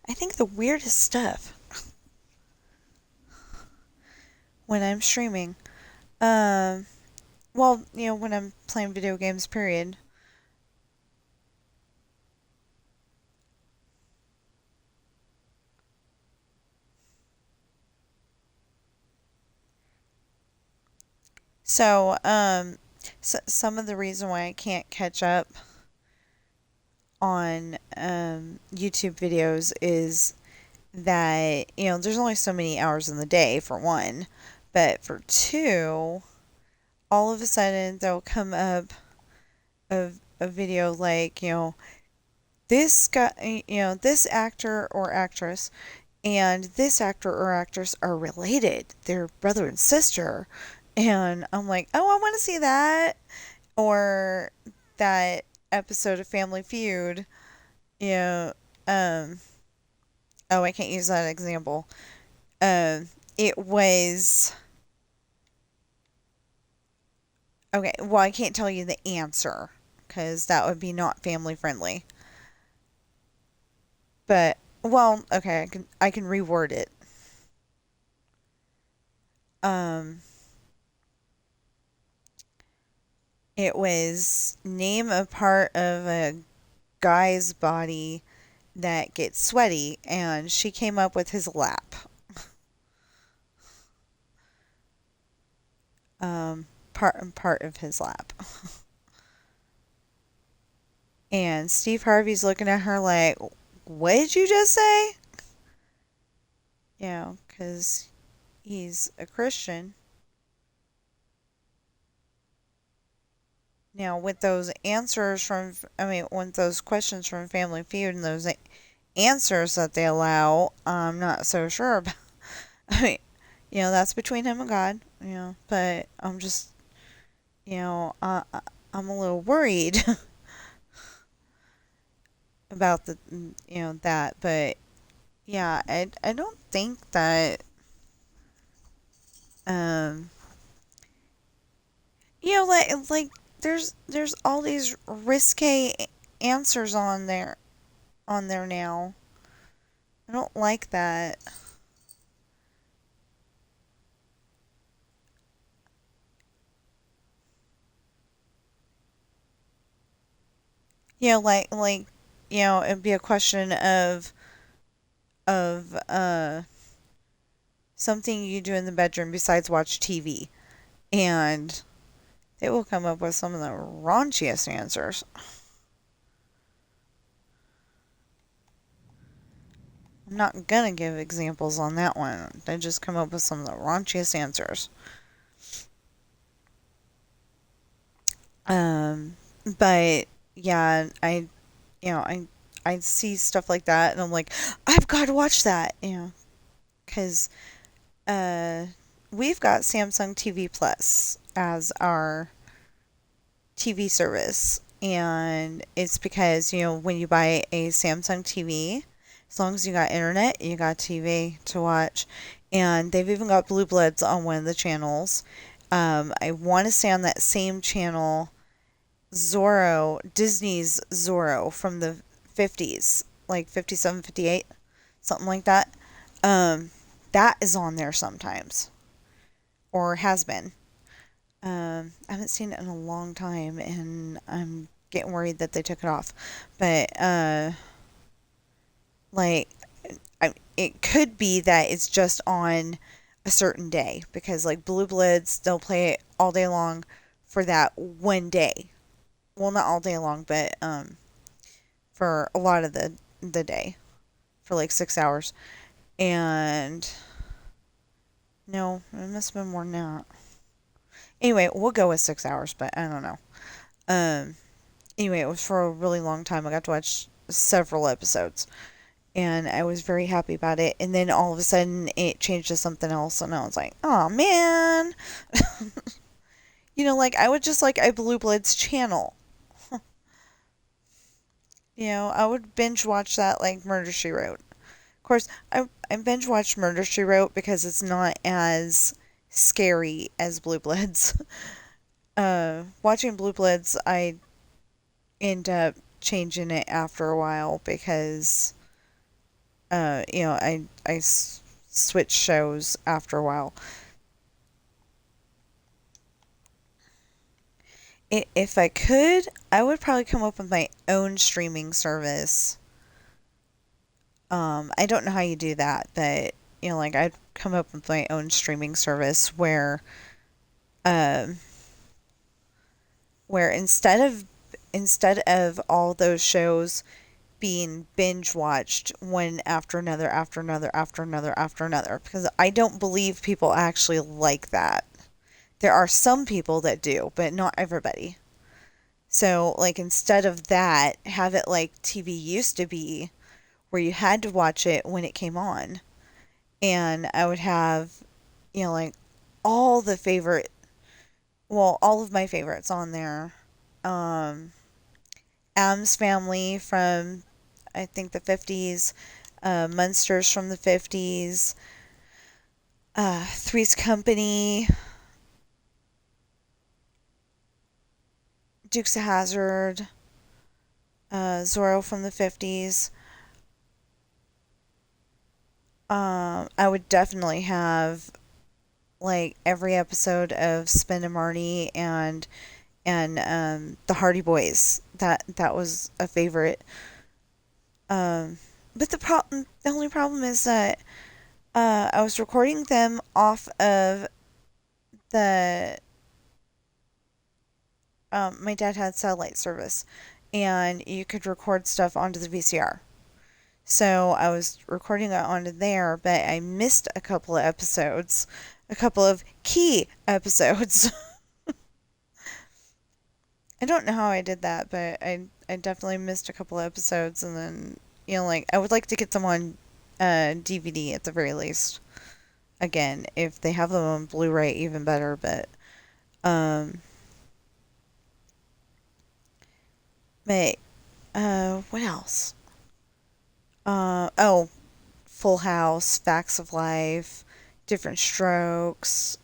I think the weirdest stuff when I'm streaming, um, well, when I'm playing video games, period. So, some of the reason why I can't catch up on YouTube videos is that, there's only so many hours in the day, for one. But for two, all of a sudden there'll come up a video like, this guy, this actor or actress and this actor or actress are related. They're brother and sister. And I'm like, oh, I want to see that. Or that episode of Family Feud, you know, um, oh, I can't use that example. It was, okay, well, I can't tell you the answer because that would be not family friendly. But, well, okay, I can reword it. Um, it was name a part of a guy's body that gets sweaty, and she came up with his lap. Part of his lap. And Steve Harvey's looking at her like, "What did you just say?" Because he's a Christian. Now, with those with those questions from Family Feud and those answers that they allow, I'm not so sure about. I mean, that's between him and God, but I'm just, I'm a little worried about that, but yeah, I don't think that, um, like there's all these risque answers on there now. I don't like that. It'd be a question of something you do in the bedroom besides watch TV, and they will come up with some of the raunchiest answers. I'm not gonna give examples on that one. They just come up with some of the raunchiest answers. Um, but yeah, I see stuff like that, and I'm like, I've got to watch that, because uh, we've got Samsung TV Plus as our TV service, and it's because when you buy a Samsung TV, as long as you got internet, you got TV to watch, and they've even got Blue Bloods on one of the channels. I want to say on that same channel, Zorro, Disney's Zorro from the 50s, like 57, 58, something like that. Um, that is on there sometimes, or has been. I haven't seen it in a long time, and I'm getting worried that they took it off. But like, it could be that it's just on a certain day because like Blue Bloods, they'll play it all day long for that one day. Well, not all day long, but for a lot of the day, for like 6 hours. And no, it must have been more than that. Anyway, we'll go with 6 hours, but I don't know. Um, anyway, it was for a really long time. I got to watch several episodes, and I was very happy about it. And then all of a sudden, it changed to something else, and I was like, "Oh man!" Like I would just like a Blue Bloods channel. I would binge watch that like Murder She Wrote. Of course, I binge watched Murder She Wrote because it's not as scary as Blue Bloods. Watching Blue Bloods, I end up changing it after a while because, I switch shows after a while. If I could, I would probably come up with my own streaming service. I don't know how you do that, but like I'd come up with my own streaming service where Um, where instead of all those shows being binge watched one after another after another after another after another, because I don't believe people actually like that. There are some people that do, but not everybody. So, like, instead of that, have it like TV used to be, where you had to watch it when it came on. And I would have, like all the favorite, well, all of my favorites on there. Um, Adam's Family from, I think, the 50s, Munsters from the 50s, Three's Company, Dukes of Hazzard, Zorro from the 50s. I would definitely have like every episode of Spin and Marty and the Hardy Boys. That was a favorite. Um, but the only problem is that I was recording them off of the. My dad had satellite service, and you could record stuff onto the VCR. So I was recording it onto there, but I missed a couple of episodes, a couple of key episodes. I don't know how I did that, but I definitely missed a couple of episodes, and then like I would like to get them on DVD at the very least. Again, if they have them on Blu-ray, even better. But um, but what else? Oh, Full House, Facts of Life, Different Strokes.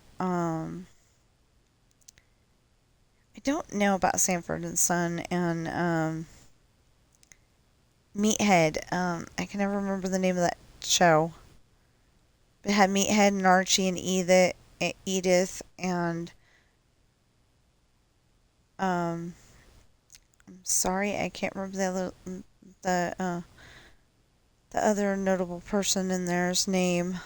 I don't know about Sanford and Son and Meathead. I can never remember the name of that show. It had Meathead and Archie and Edith and um, I'm sorry, I can't remember the uh, the other notable person in there's name.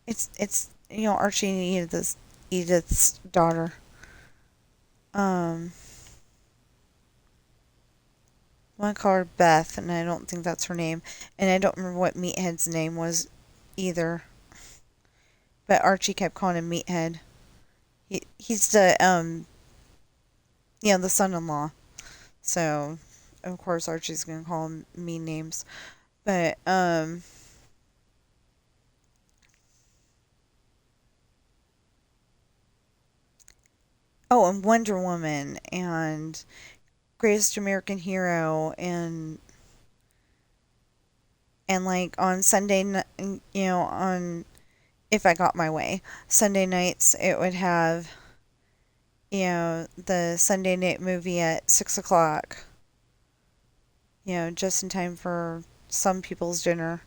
It's Archie and Edith's daughter. Um, I want to call her Beth, and I don't think that's her name. And I don't remember what Meathead's name was either. But Archie kept calling him Meathead. He's the the son-in-law. So of course Archie's gonna call him mean names. But oh, and Wonder Woman and Greatest American Hero and like on on If I Got My Way, Sunday nights it would have the Sunday night movie at 6 o'clock. Just in time for some people's dinner.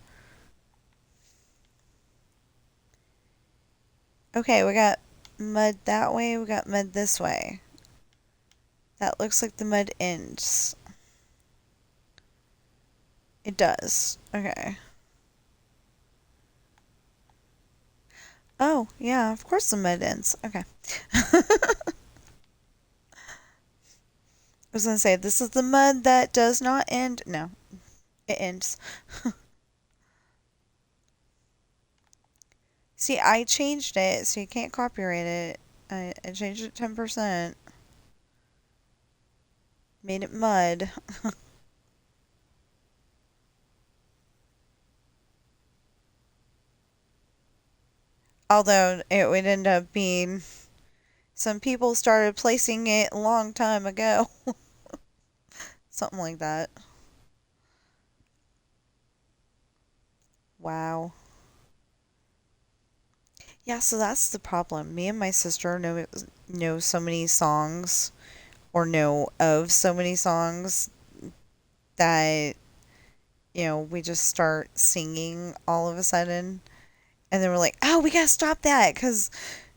Okay, we got mud that way, we got mud this way. That looks like the mud ends. It does. Okay. Oh, yeah, of course the mud ends. Okay. I was gonna say, this is the mud that does not end. No, it ends. See, I changed it, so you can't copyright it. I changed it 10%. Made it mud. Although it would end up being some people started placing it a long time ago. Something like that. Wow. Yeah, so that's the problem. Me and my sister know so many songs or know of so many songs that we just start singing all of a sudden, and then we're like, "Oh, we gotta stop that because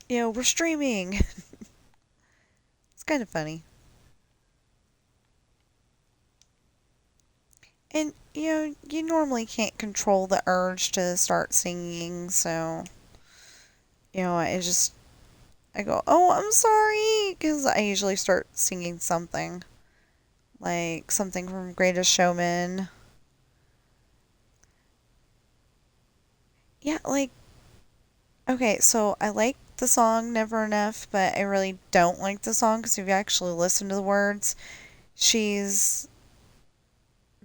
we're streaming." It's kind of funny, and you normally can't control the urge to start singing, so I just I go, "Oh, I'm sorry," because I usually start singing something like something from Greatest Showman. Yeah, like okay, so I like the song Never Enough, but I really don't like the song because if you actually listen to the words, she's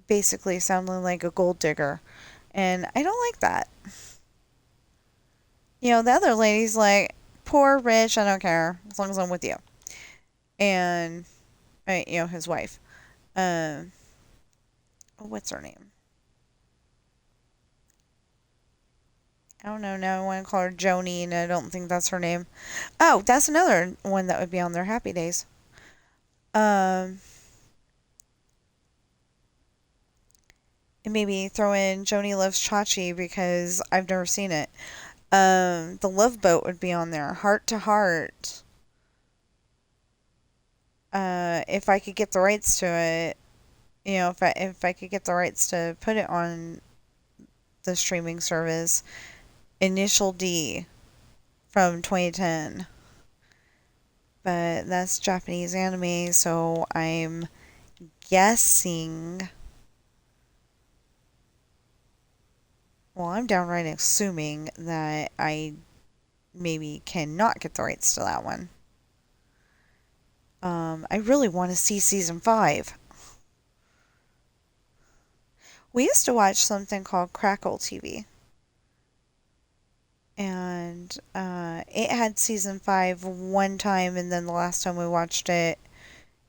basically sounding like a gold digger, and I don't like that. The other lady's like, poor, rich, I don't care, as long as I'm with you. And, his wife. Um, what's her name? I don't know. Now I want to call her Joni, and I don't think that's her name. Oh, that's another one that would be on their Happy Days. Um, and maybe throw in Joni Loves Chachi because I've never seen it. The Love Boat would be on there. Heart to Heart. If I could get the rights to it, if I could get the rights to put it on the streaming service, Initial D from 2010. But that's Japanese anime, so I'm guessing. Well, I'm downright assuming that I maybe cannot get the rights to that one. I really want to see season 5. We used to watch something called Crackle TV, and it had season 5 one time, and then the last time we watched it,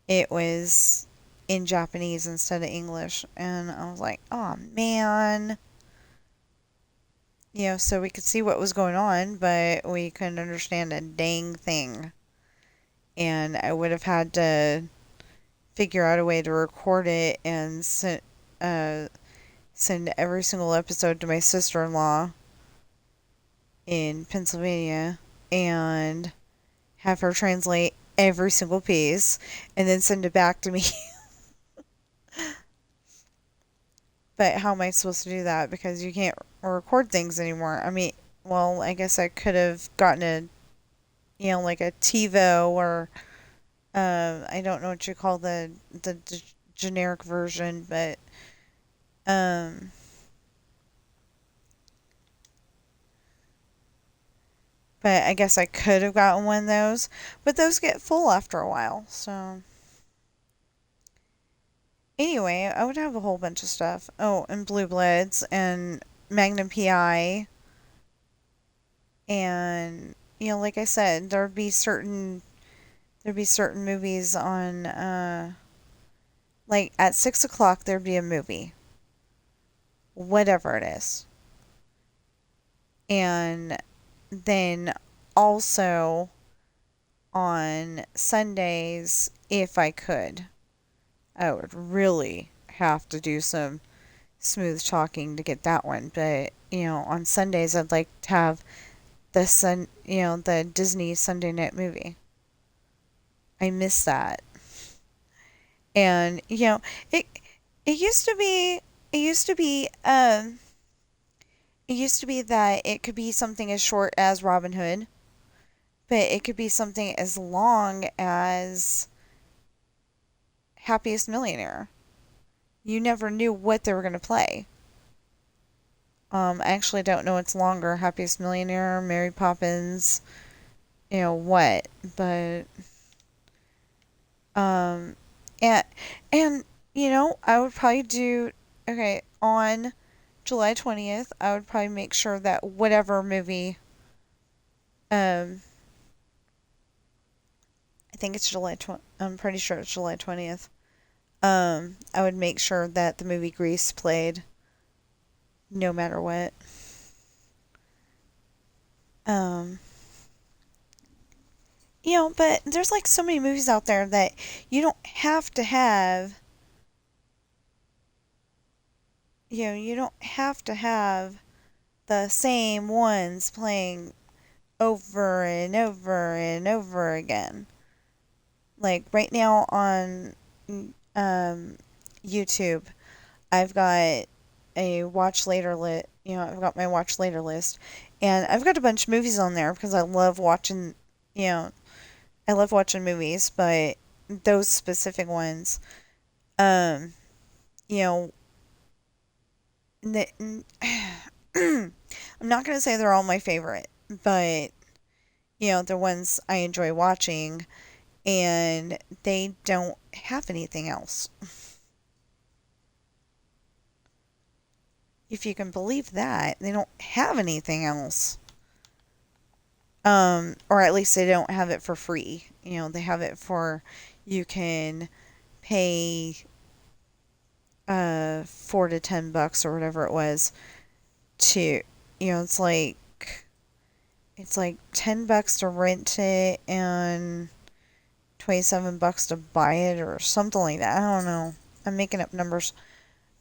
it was in Japanese instead of English, and I was like, oh man. So we could see what was going on, but we couldn't understand a dang thing. And I would have had to figure out a way to record it and send every single episode to my sister-in-law in Pennsylvania and have her translate every single piece and then send it back to me. But how am I supposed to do that? Because you can't record things anymore. I mean, well, I guess I could have gotten like a TiVo or I don't know what you call the generic version, um, but I guess I could have gotten one of those. But those get full after a while, so anyway, I would have a whole bunch of stuff. Oh, and Blue Bloods and Magnum PI, and like I said, there'd be certain movies on like at 6 o'clock there'd be a movie, whatever it is, and then also on Sundays, if I could, I would really have to do some smooth talking to get that one. But, on Sundays, I'd like to have the Disney Sunday night movie. I miss that. And, it, it used to be, it used to be, it used to be that it could be something as short as Robin Hood, but it could be something as long as Happiest Millionaire. You never knew what they were going to play. I actually don't know what's longer, Happiest Millionaire, Mary Poppins, what, but um, and and I would probably do okay on July 20th. I would probably make sure that whatever movie, um, I think it's I'm pretty sure it's July 20th. I would make sure that the movie Grease played no matter what. Um, but there's like so many movies out there that you don't have to have, you don't have to have the same ones playing over and over and over again. Like right now on um, YouTube, I've got a watch later lit. I've got my watch later list, and I've got a bunch of movies on there because I love watching. you know, I love watching movies, but those specific ones, um, you know, I'm not going to say they're all my favorite, but, the ones I enjoy watching, and they don't have anything else. If you can believe that, they don't have anything else. Or at least they don't have it for free. They have it for, you can pay $4 to $10 or whatever it was to, it's like $10 to rent it and $27 to buy it or something like that. I don't know. I'm making up numbers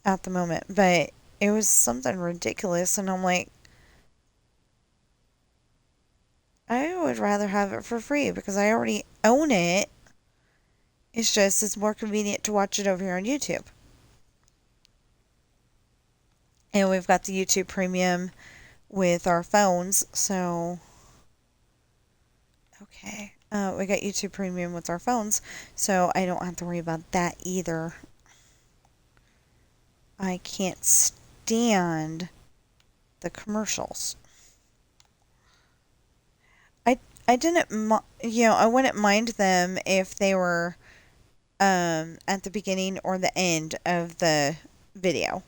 at the moment, but it was something ridiculous, and I'm like, I would rather have it for free because I already own it. It's just it's more convenient to watch it over here on YouTube. And we've got the YouTube Premium with our phones, so okay. We got YouTube Premium with our phones, so I don't have to worry about that either. I can't stand the commercials. I didn't, I wouldn't mind them if they were at the beginning or the end of the video.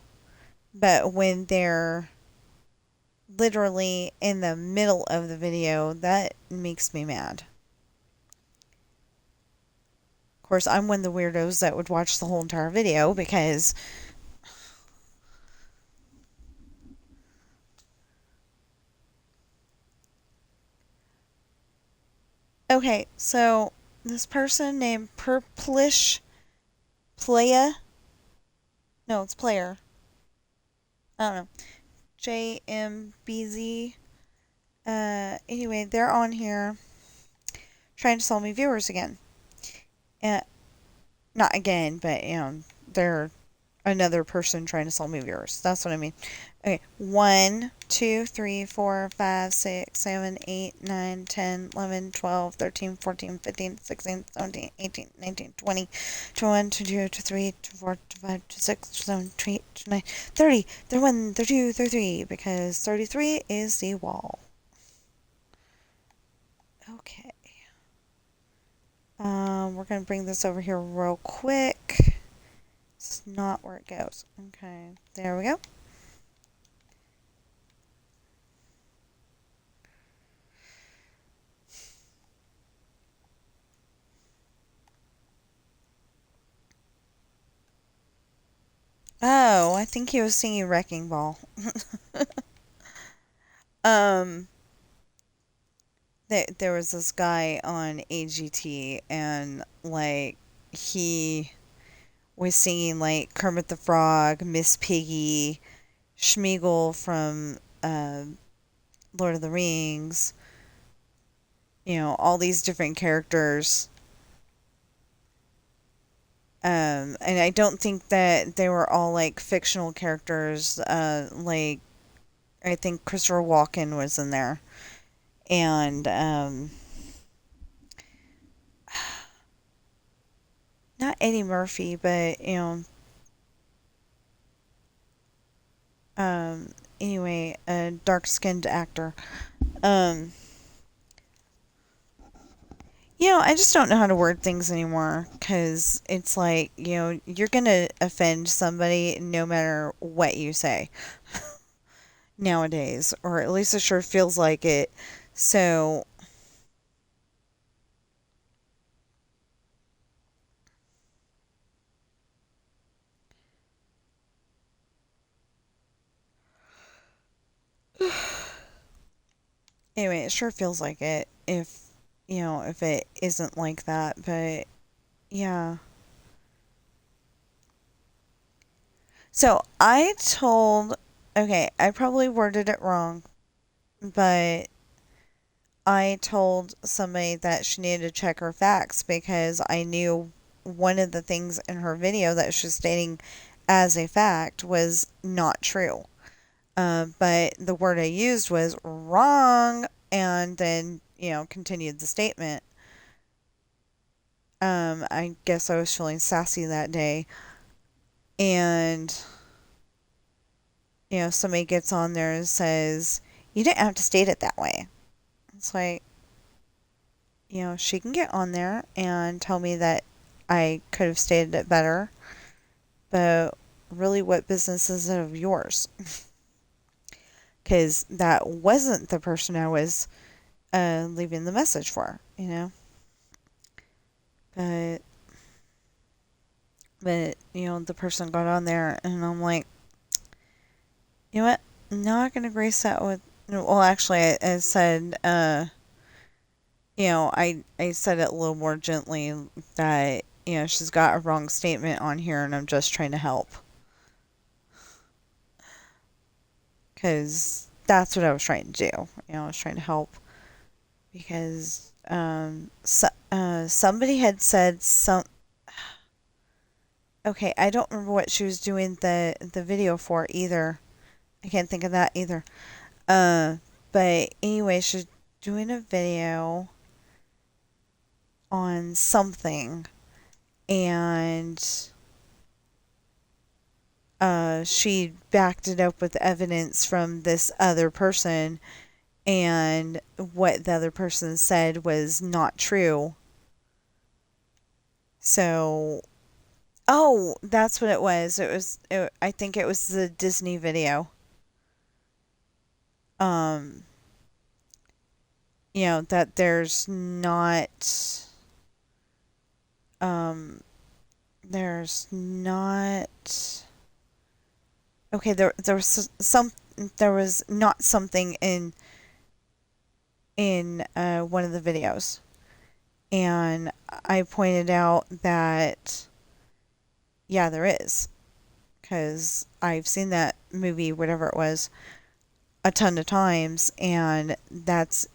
But when they're literally in the middle of the video, that makes me mad. Of course, I'm one of the weirdos that would watch the whole entire video because okay, so this person named Purplish Playa. No, it's Player. I don't know. JMBZ. Anyway, they're on here trying to sell me viewers again. Not again, but, they're another person trying to sell me viewers. That's what I mean. Okay, 1, 2, 3, 4, 5, 6, 7, 8, 9, 10, 11, 12, 13, 14, 15, 16, 17, 18, 19, 20, 21, 22, 23, 24, 25, 26, 27, 28, 29, 30, 31, 32, 33, because 33 is the wall. Okay. We're going to bring this over here real quick. It's not where it goes. Okay, there we go. Oh, I think he was singing Wrecking Ball. um, there was this guy on AGT, and like he was singing like Kermit the Frog, Miss Piggy, Schmeagol from Lord of the Rings. All these different characters. And I don't think that they were all like fictional characters. Like I think Christopher Walken was in there, and not Eddie Murphy, but anyway, a dark-skinned actor. Um, I just don't know how to word things anymore because it's like, you're gonna offend somebody no matter what you say nowadays, or at least it sure feels like it. So, anyway, it sure feels like it if it isn't like that, but yeah. So okay, I probably worded it wrong, but I told somebody that she needed to check her facts because I knew one of the things in her video that she was stating as a fact was not true. But the word I used was wrong, and then continued the statement. I guess I was feeling sassy that day, and somebody gets on there and says, "You didn't have to state it that way." It's like, she can get on there and tell me that I could have stated it better, but really, what business is it of yours? Because that wasn't the person I was leaving the message for, But, the person got on there, and I'm like, you know what? I'm not going to grace that with. Well, actually, I said, I said it a little more gently that, she's got a wrong statement on here, and I'm just trying to help. Because that's what I was trying to do. I was trying to help. Because somebody had said Okay, I don't remember what she was doing the video for either. I can't think of that either. But anyway, she's doing a video on something, and she backed it up with evidence from this other person, and what the other person said was not true. So, oh, that's what it was. I think it was the Disney video. That there's not, okay, there was not something in one of the videos. And I pointed out that, yeah, there is. Because I've seen that movie, whatever it was, a ton of times, and that's,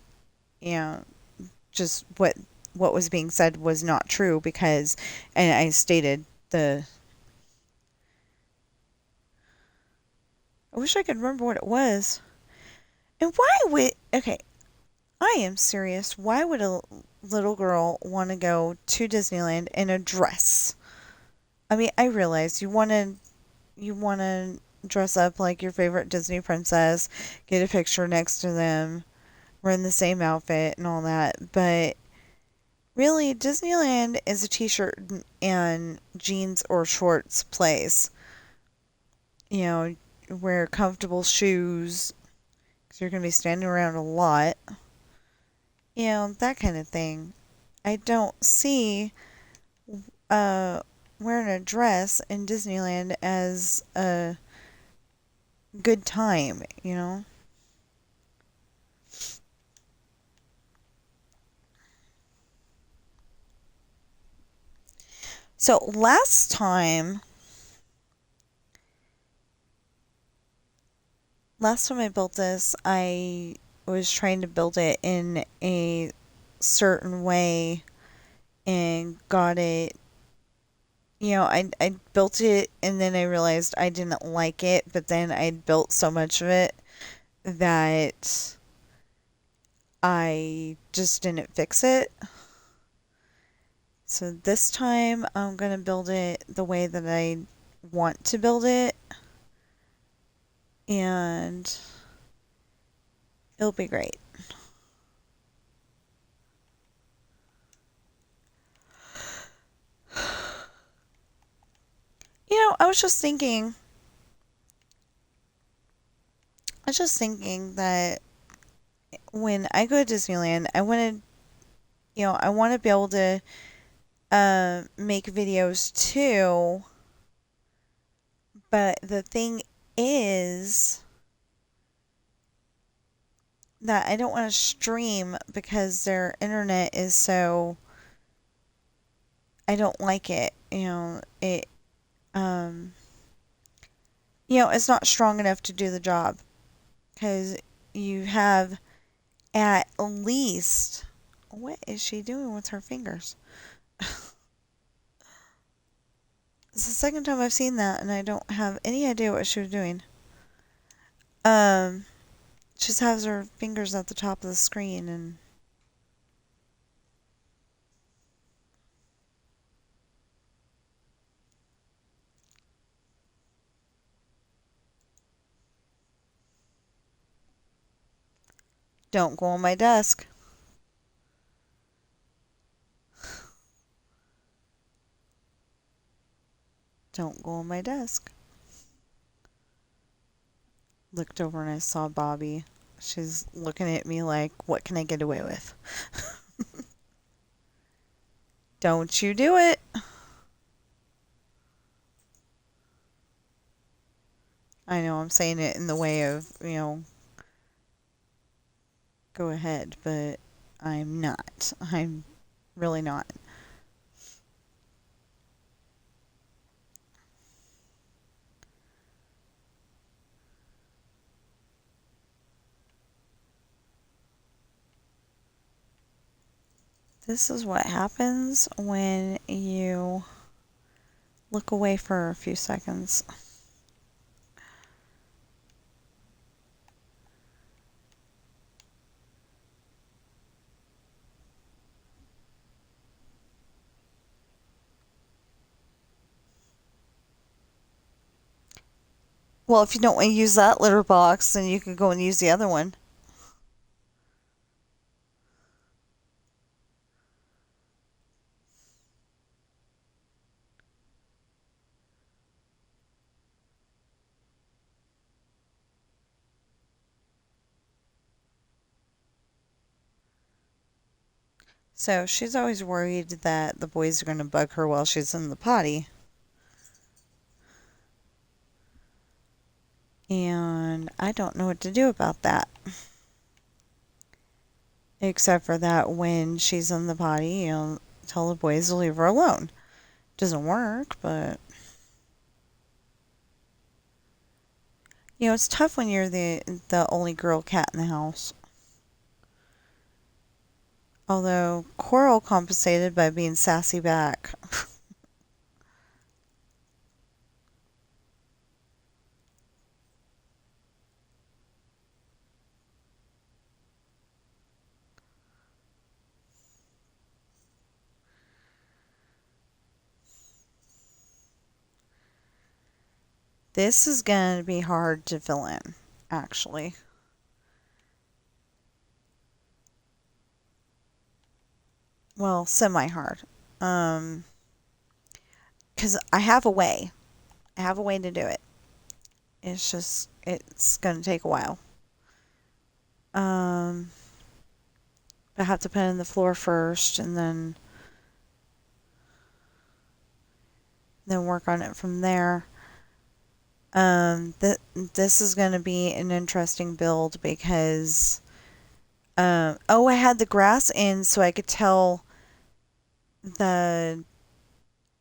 just what was being said was not true, because, and I stated I wish I could remember what it was. And why would, okay, I am serious. Why would a little girl want to go to Disneyland in a dress? I mean, I realize you want to dress up like your favorite Disney princess, get a picture next to them, we're in the same outfit and all that, but really, Disneyland is a t-shirt and jeans or shorts place. Wear comfortable shoes, because you're going to be standing around a lot. That kind of thing. I don't see wearing a dress in Disneyland as a good time, So last time I built this, I was trying to build it in a certain way and got it. I built it, and then I realized I didn't like it, but then I'd built so much of it that I just didn't fix it. So this time I'm going to build it the way that I want to build it, and it'll be great. I was just thinking that when I go to Disneyland, I want to be able to make videos too. But the thing is that I don't want to stream because their internet is so, I don't like it. It's not strong enough to do the job, because you have at least, what is she doing with her fingers? It's the second time I've seen that, and I don't have any idea what she was doing. She just has her fingers at the top of the screen, and Don't go on my desk. Don't go on my desk. Looked over and I saw Bobby. She's looking at me like, what can I get away with? Don't you do it. I know I'm saying it in the way of, go ahead, but I'm not. I'm really not. This is what happens when you look away for a few seconds. Well, if you don't want to use that litter box, then you can go and use the other one. So she's always worried that the boys are going to bug her while she's in the potty. And I don't know what to do about that. Except for that when she's in the potty, tell the boys to leave her alone. Doesn't work, but it's tough when you're the only girl cat in the house. Although Coral compensated by being sassy back. This is going to be hard to fill in, actually. Well, semi-hard. Because I have a way. I have a way to do it. It's going to take a while. I have to put in the floor first and then work on it from there. This is going to be an interesting build because, I had the grass in so I could tell the,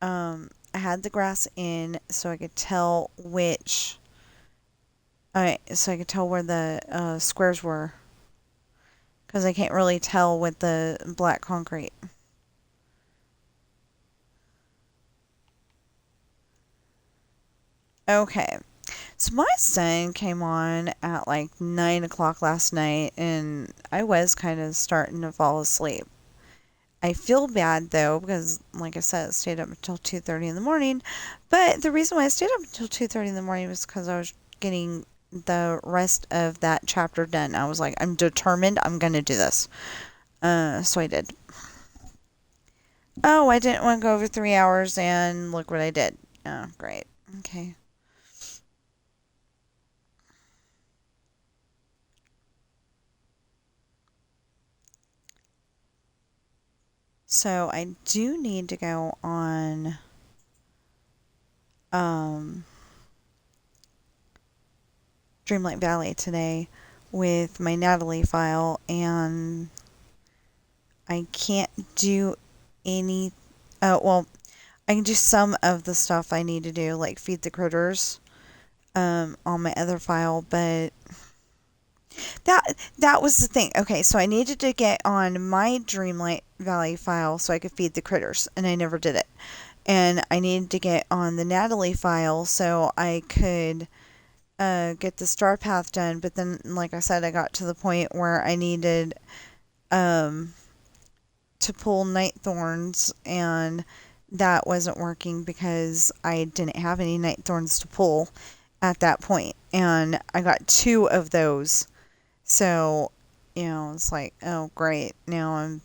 I had the grass in so I could tell so I could tell where the squares were because I can't really tell with the black concrete. Okay, so my son came on at like 9 o'clock last night, and I was kind of starting to fall asleep. I feel bad though because, like I said, I stayed up until 2:30 in the morning. But the reason why I stayed up until 2:30 in the morning was because I was getting the rest of that chapter done. I was like, I'm determined. I'm gonna do this. So I did. Oh, I didn't want to go over 3 hours, and look what I did. Oh, great. Okay. So I do need to go on Dreamlight Valley today with my Natalie file, and I can't do any. Well, I can do some of the stuff I need to do, like feed the critters, on my other file, but that was the thing. Okay, so I needed to get on my Dreamlight Valley file so I could feed the critters, and I never did it. And I needed to get on the Natalie file so I could get the star path done. But then, like I said, I got to the point where I needed to pull night thorns, and that wasn't working because I didn't have any night thorns to pull at that point. And I got 2 of those. So it's like, oh great, now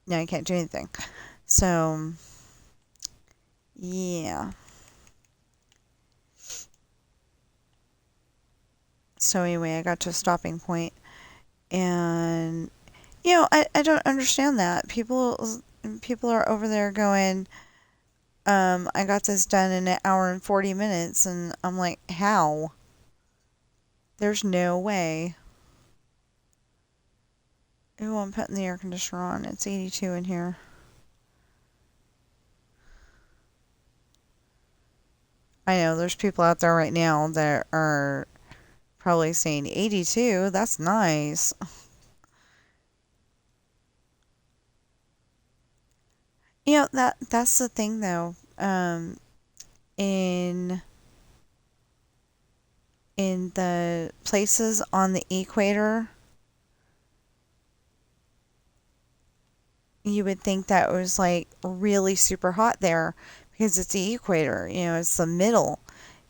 I can't do anything. So yeah. So anyway, I got to a stopping point, and I don't understand that people are over there going, I got this done in an hour and 40 minutes, and I'm like, how? There's no way. Ooh, I'm putting the air conditioner on. It's 82 in here. I know there's people out there right now that are probably saying 82, that's nice. That's the thing though. In the places on the equator, you would think that it was like really super hot there because it's the equator, it's the middle.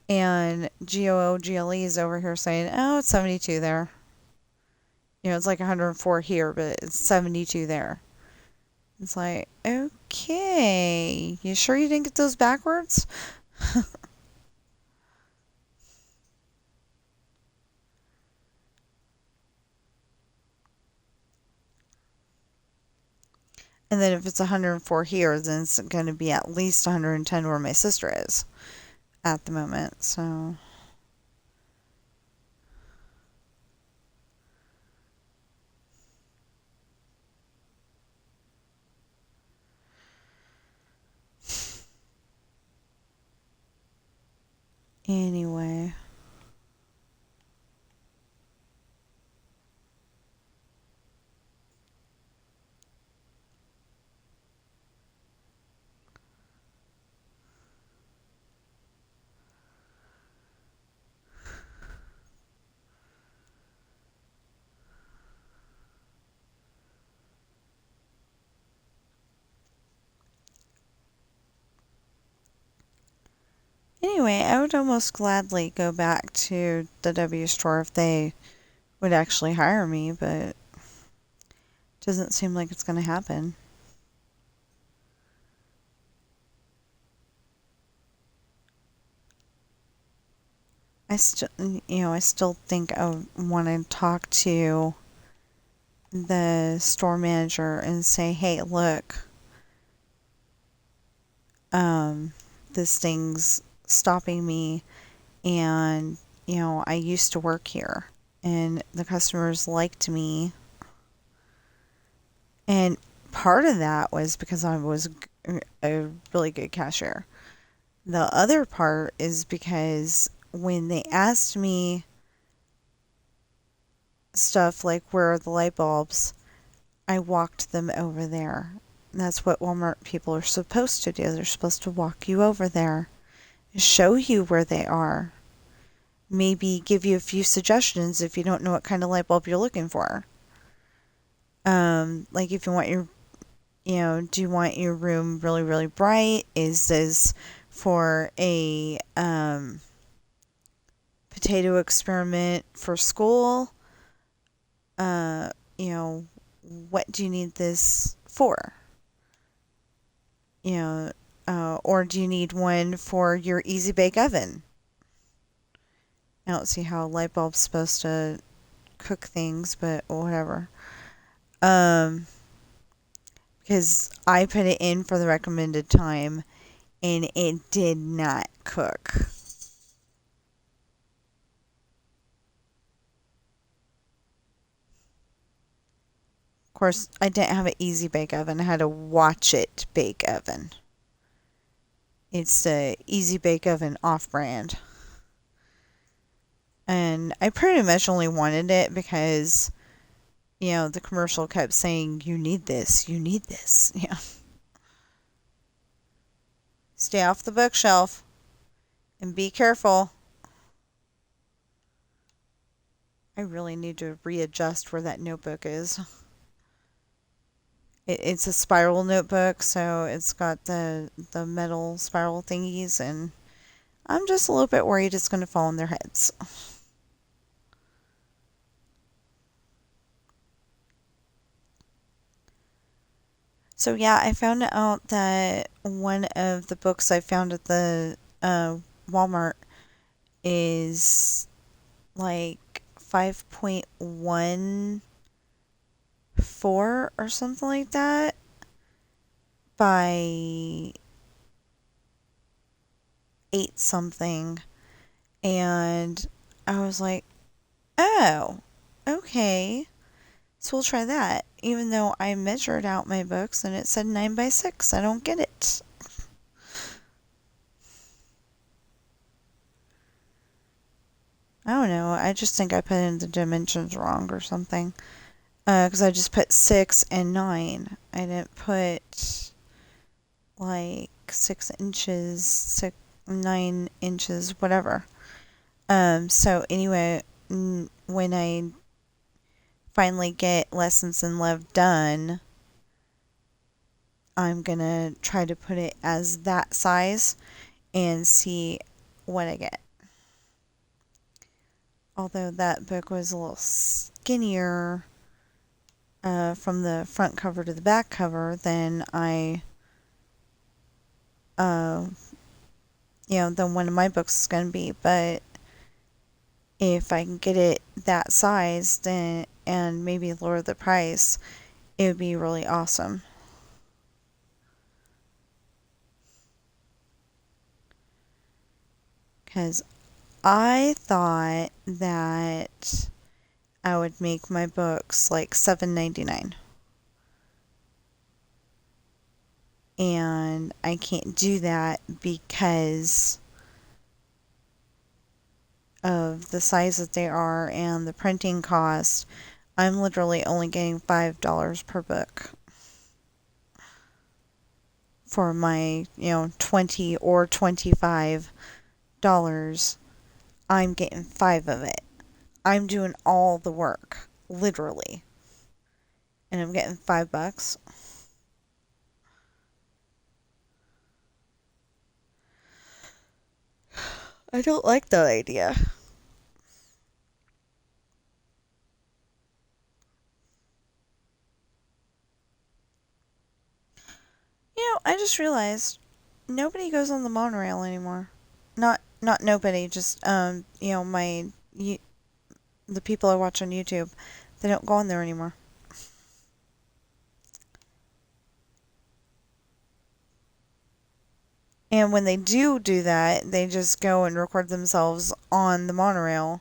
And GOOGLE is over here saying, oh, it's 72 there. It's like 104 here, but it's 72 there. It's like, okay, you sure you didn't get those backwards? And then if it's 104 here, then it's going to be at least 110 where my sister is at the moment. So anyway. Anyway, I would almost gladly go back to the W store if they would actually hire me, but it doesn't seem like it's going to happen. I still think I want to talk to the store manager and say, "Hey, look, um, this thing's stopping me, and I used to work here, and the customers liked me, and part of that was because I was a really good cashier. The other part is because when they asked me stuff like where are the light bulbs, I walked them over there. That's what Walmart people are supposed to do. They're supposed to walk you over there, show you where they are, maybe give you a few suggestions if you don't know what kind of light bulb you're looking for. Like if you want do you want your room really, really bright? Is this for a potato experiment for school? Uh, you know, what do you need this for? You know, or do you need one for your easy bake oven? I don't see how a light bulb's supposed to cook things, but whatever. Um, because I put it in for the recommended time and it did not cook. Of course, I didn't have an easy bake oven. I had a watch it bake oven. It's the easy bake oven off brand. And I pretty much only wanted it because, the commercial kept saying, you need this, you need this. Yeah. Stay off the bookshelf and be careful. I really need to readjust where that notebook is. It's a spiral notebook, so it's got the metal spiral thingies, and I'm just a little bit worried it's going to fall on their heads. So yeah, I found out that one of the books I found at the Walmart is like 5.14 or something like that by 8 something. And I was like, oh, okay. So we'll try that. Even though I measured out my books and it said 9 by 6. I don't get it. I don't know. I just think I put in the dimensions wrong or something. Because I just put 6 and 9. I didn't put like 6 inches, 9 inches, whatever. So anyway, when I finally get Lessons in Love done, I'm gonna try to put it as that size and see what I get. Although that book was a little skinnier from the front cover to the back cover than uh, than one of my books is going to be. But if I can get it that size, then and maybe lower the price, it would be really awesome. Because I thought that I would make my books like $7.99. And I can't do that because of the size that they are and the printing cost. I'm literally only getting $5 per book for my, 20 or $25. I'm getting 5 of it. I'm doing all the work, literally. And I'm getting $5. I don't like that idea. I just realized nobody goes on the monorail anymore. Not nobody, just the people I watch on YouTube, they don't go on there anymore. And when they do that, they just go and record themselves on the monorail.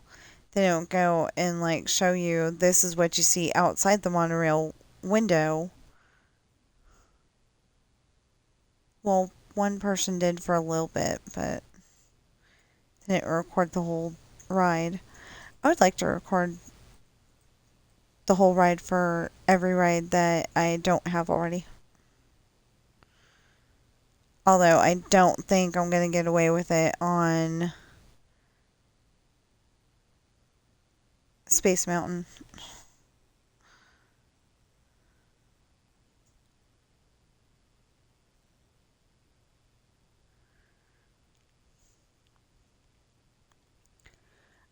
They don't go and like show you this is what you see outside the monorail window. Well, one person did for a little bit, but they didn't record the whole ride. I would like to record the whole ride for every ride that I don't have already. Although I don't think I'm going to get away with it on Space Mountain.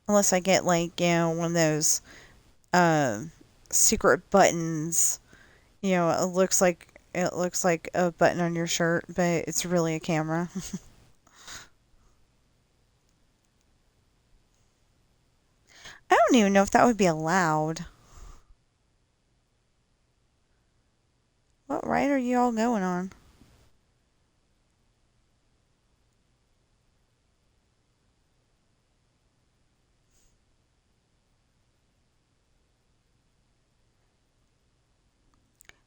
Unless I get like, one of those uh, secret buttons. It looks like a button on your shirt, but it's really a camera. I don't even know if that would be allowed. What ride are you all going on?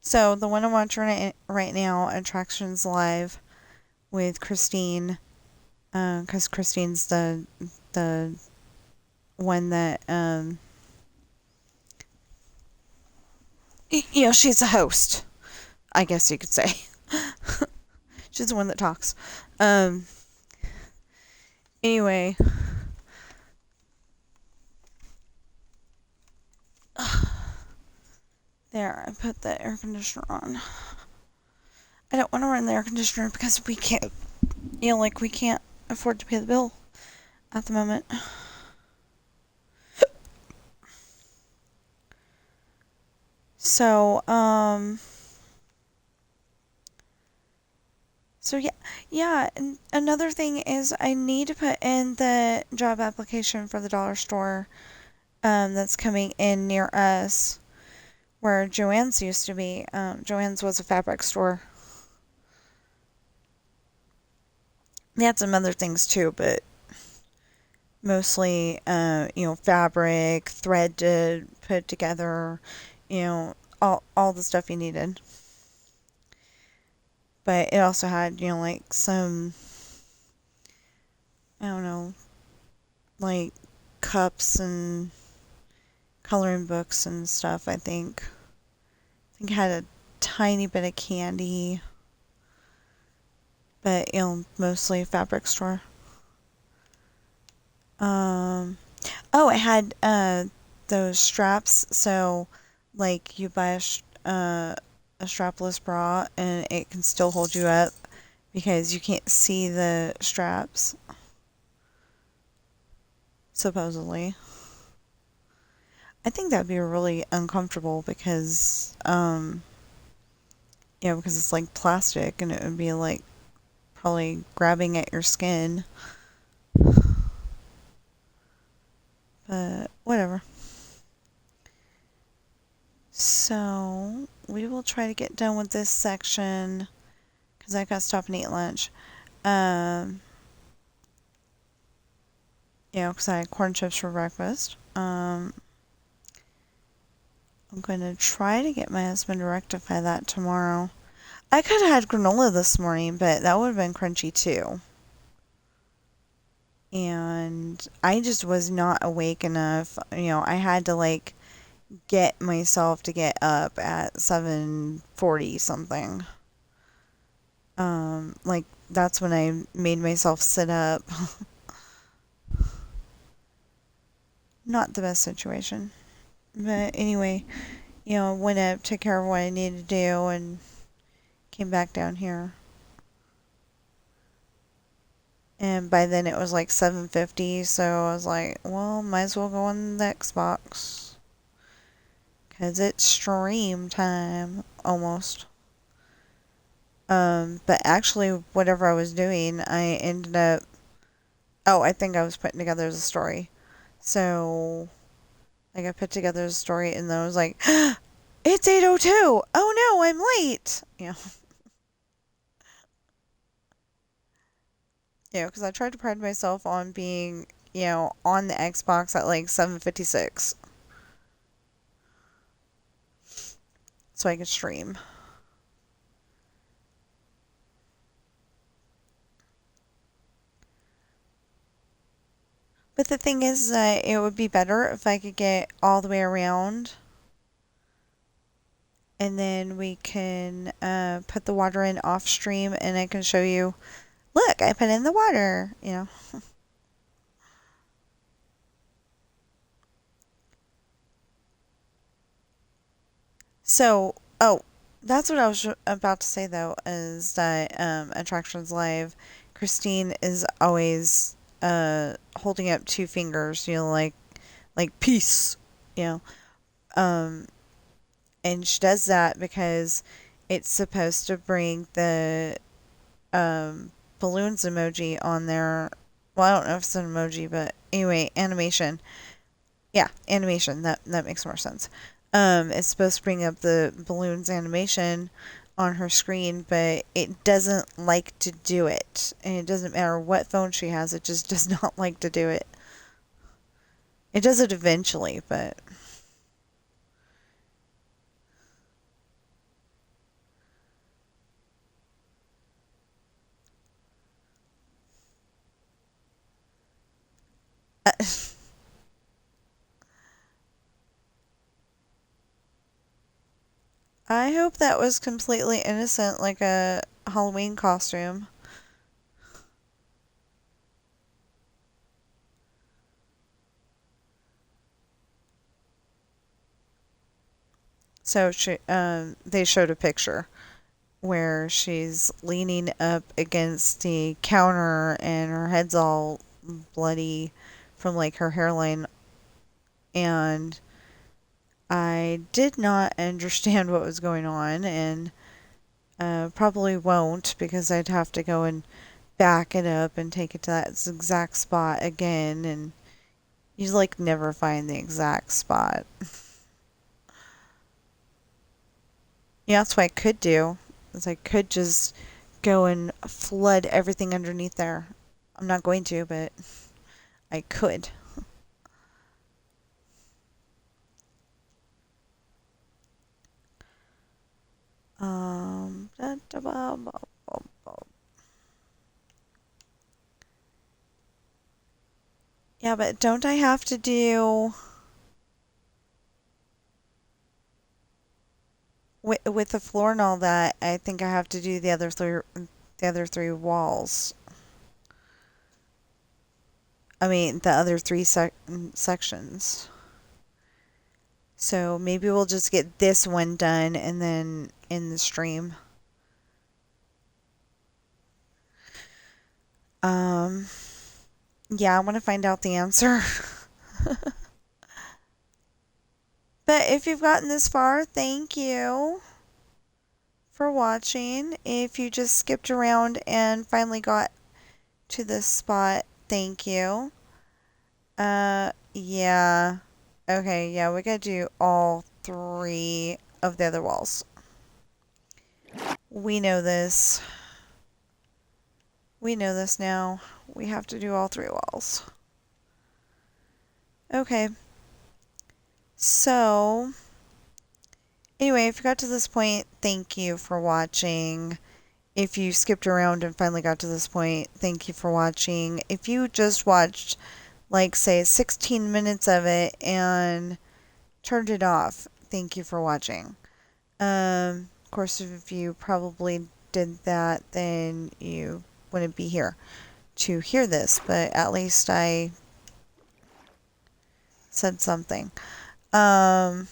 So the one I'm watching right now, Attractions Live with Christine, because Christine's the one that she's a host, I guess you could say. She's the one that talks. Um, anyway, there, I put the air conditioner on. I don't want to run the air conditioner because we can't, we can't afford to pay the bill at the moment. So, So yeah, yeah. And another thing is I need to put in the job application for the dollar store that's coming in near us, where Joann's used to be. Joann's was a fabric store. They had some other things too, but mostly, fabric, thread to put together, you know, all the stuff you needed. But it also had, like some, I don't know, like cups and coloring books and stuff, I think. I think it had a tiny bit of candy, but, mostly a fabric store. Um, oh, it had those straps, so like you buy a strapless bra and it can still hold you up because you can't see the straps, supposedly. I think that'd be really uncomfortable because, because it's like plastic and it would be like probably grabbing at your skin. But whatever. So we will try to get done with this section because I gotta stop and eat lunch. Um, because I had corn chips for breakfast. I'm going to try to get my husband to rectify that tomorrow. I could have had granola this morning, but that would have been crunchy too. And I just was not awake enough. I had to like get myself to get up at 7:40 something. Like that's when I made myself sit up. Not the best situation. But anyway, went up, took care of what I needed to do, and came back down here. And by then it was like 7:50, so I was like, well, might as well go on the Xbox. Because it's stream time, almost. But actually, whatever I was doing, I ended up. Oh, I think I was putting together the story. So, like, I put together the story, and then I was like, it's 8:02! Oh no, I'm late! Because I tried to pride myself on being, on the Xbox at like 7:56 so I could stream. But the thing is that it would be better if I could get all the way around and then we can put the water in off stream and I can show you, look, I put in the water. So, oh, that's what I was about to say though, is that Attractions Live, Christine is always holding up two fingers, like peace, you know. Um, and she does that because it's supposed to bring the balloons emoji on there. Well, I don't know if it's an emoji, but anyway, animation. Yeah, animation. That makes more sense. It's supposed to bring up the balloons animation on her screen, but it doesn't like to do it. And it doesn't matter what phone she has, it just does not like to do it. It does it eventually, but I hope that was completely innocent, like a Halloween costume. So they showed a picture where she's leaning up against the counter and her head's all bloody from like her hairline, and I did not understand what was going on, and Probably won't because I'd have to go and back it up and take it to that exact spot again, and you like never find the exact spot. Yeah, that's what I could do. Is I could just go and flood everything underneath there. I'm not going to, but I could. Da, da, ba, ba, ba, ba. Yeah, but don't I have to do with the floor and all that? I think I have to do the other three walls. I mean, the other three sections. So maybe we'll just get this one done and then in the stream. Um, yeah, I want to find out the answer. But if you've gotten this far, thank you for watching. If you just skipped around and finally got to this spot, thank you. Yeah. Okay, yeah, we gotta do all three of the other walls. We know this. We know this now. We have to do all three walls. Okay. So, anyway, if you got to this point, thank you for watching. If you skipped around and finally got to this point, thank you for watching. If you just watched, like, say, 16 minutes of it and turned it off, thank you for watching. Of course, if you probably did that, then you wouldn't be here to hear this, but at least I said something. Yeah,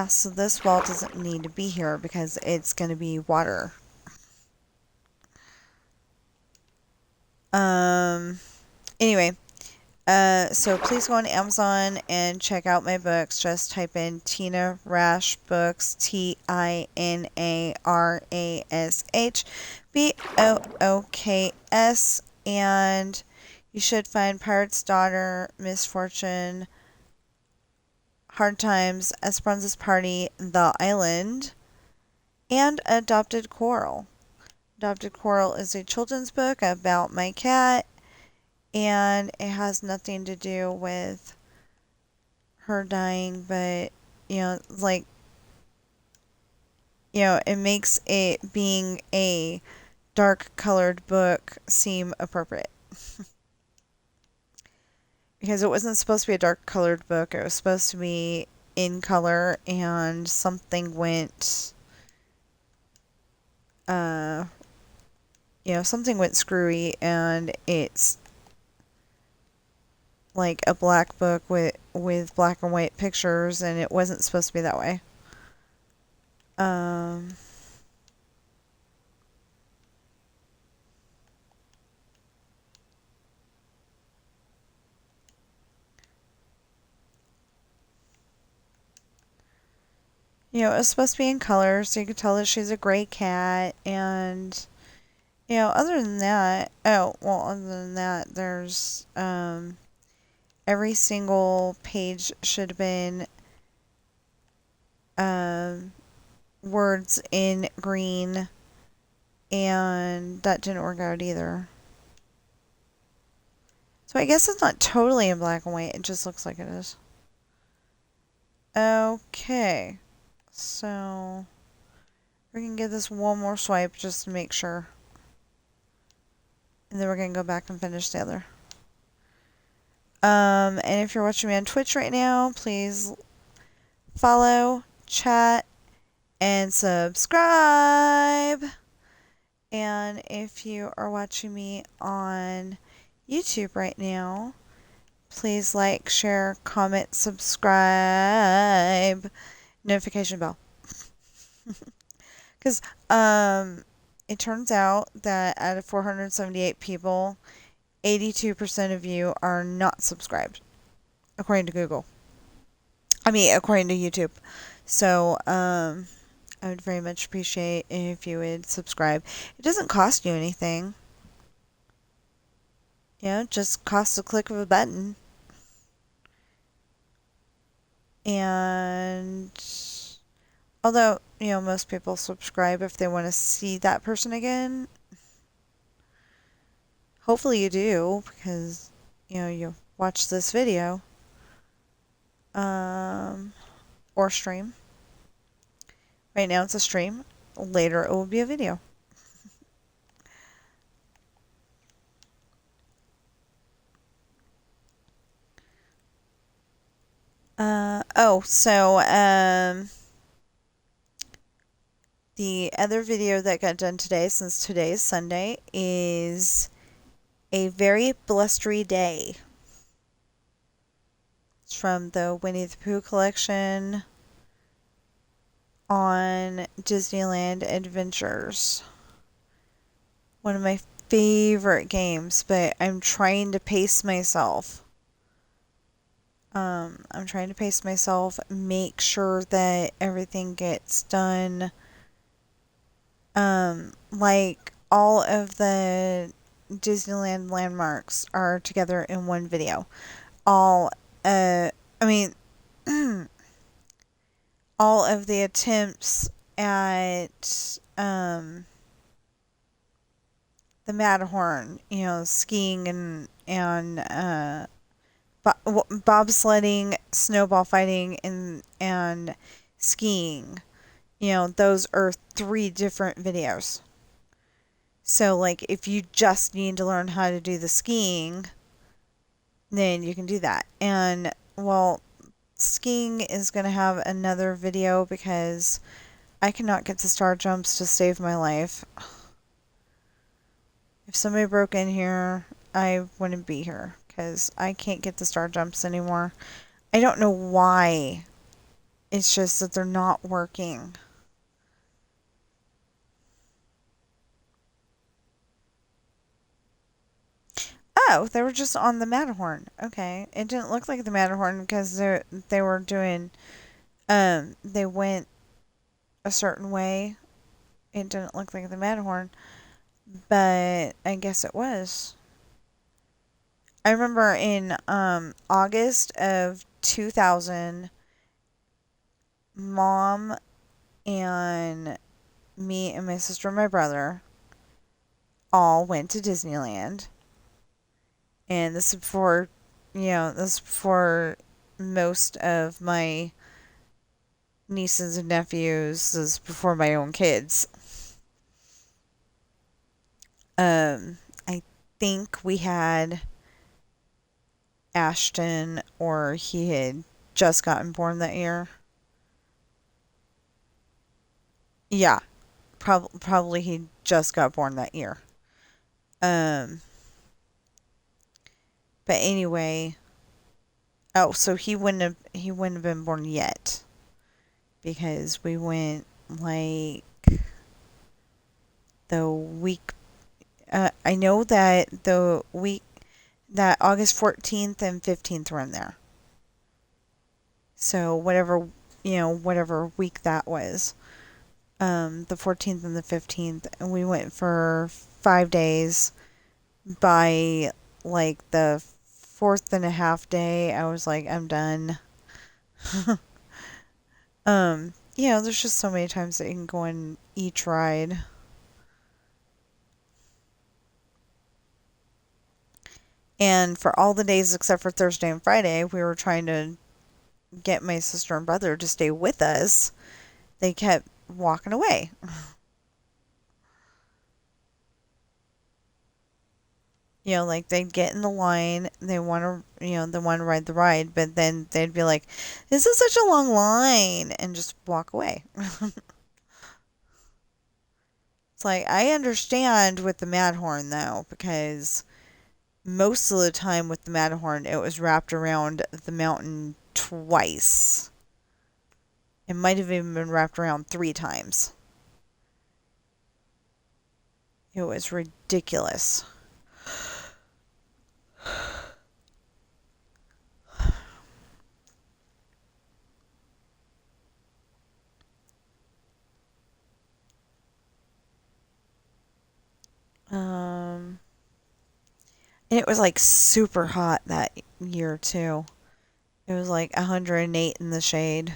so this wall doesn't need to be here because it's going to be water. Anyway, so please go on Amazon and check out my books. Just type in Tina Rash Books, TinaRashBooks, and you should find Pirate's Daughter, Misfortune, Hard Times, Esperanza's Party, The Island, and Adopted Coral. Adopted Coral is a children's book about my cat, and it has nothing to do with her dying, but, like, it makes it being a dark colored book seem appropriate. Because it wasn't supposed to be a dark colored book, it was supposed to be in color, and something went, something went screwy, and it's like a black book with black and white pictures, and it wasn't supposed to be that way. It was supposed to be in color, so you could tell that she's a gray cat, and other than that, there's every single page should have been words in green, and that didn't work out either. So I guess it's not totally in black and white, it just looks like it is. Okay, so we're gonna give this one more swipe just to make sure. And then we're gonna go back and finish the other. And if you're watching me on Twitch right now, please follow, chat, and subscribe. And if you are watching me on YouTube right now, please like, share, comment, subscribe, notification bell. Because it turns out that out of 478 people, 82% of you are not subscribed, according to Google. I mean, according to YouTube. So, I would very much appreciate if you would subscribe. It doesn't cost you anything. It just costs a click of a button. And although, most people subscribe if they want to see that person again, hopefully you do because, you watch this video or stream. Right now it's a stream. Later it will be a video. The other video that got done today, since today is Sunday, is a very blustery day. It's from the Winnie the Pooh collection on Disneyland Adventures. One of my favorite games, but I'm trying to pace myself. Make sure that everything gets done. Like all of the Disneyland landmarks are together in one video. All of the attempts at the Matterhorn, skiing and bobsledding, snowball fighting, and skiing. Those are 3 different videos. So, like, if you just need to learn how to do the skiing, then you can do that. And, well, skiing is going to have another video because I cannot get the star jumps to save my life. If somebody broke in here, I wouldn't be here because I can't get the star jumps anymore. I don't know why. It's just that they're not working. Oh, they were just on the Matterhorn. Okay. It didn't look like the Matterhorn because they were doing, they went a certain way. It didn't look like the Matterhorn, but I guess it was. I remember in August of 2000, Mom and me and my sister and my brother all went to Disneyland. And this is before, most of my nieces and nephews. This is before my own kids. I think we had Ashton, or he had just gotten born that year. Yeah, probably he just got born that year. But anyway, so he wouldn't have been born yet because we went like the week. I know that the week that August 14th and 15th were in there. So whatever week that was. The 14th and the 15th, and we went for 5 days. By like the 4th and a half day, I was like, I'm done. There's just so many times that you can go on each ride. And for all the days except for Thursday and Friday, we were trying to get my sister and brother to stay with us. They kept walking away. Like they'd get in the line, they want to ride the ride, but then they'd be like, "This is such a long line," and just walk away. It's like, I understand with the Matterhorn though, because most of the time with the Matterhorn, it was wrapped around the mountain twice. It might have even been wrapped around 3 times. It was ridiculous. And it was like super hot that year too. It was like 108 in the shade.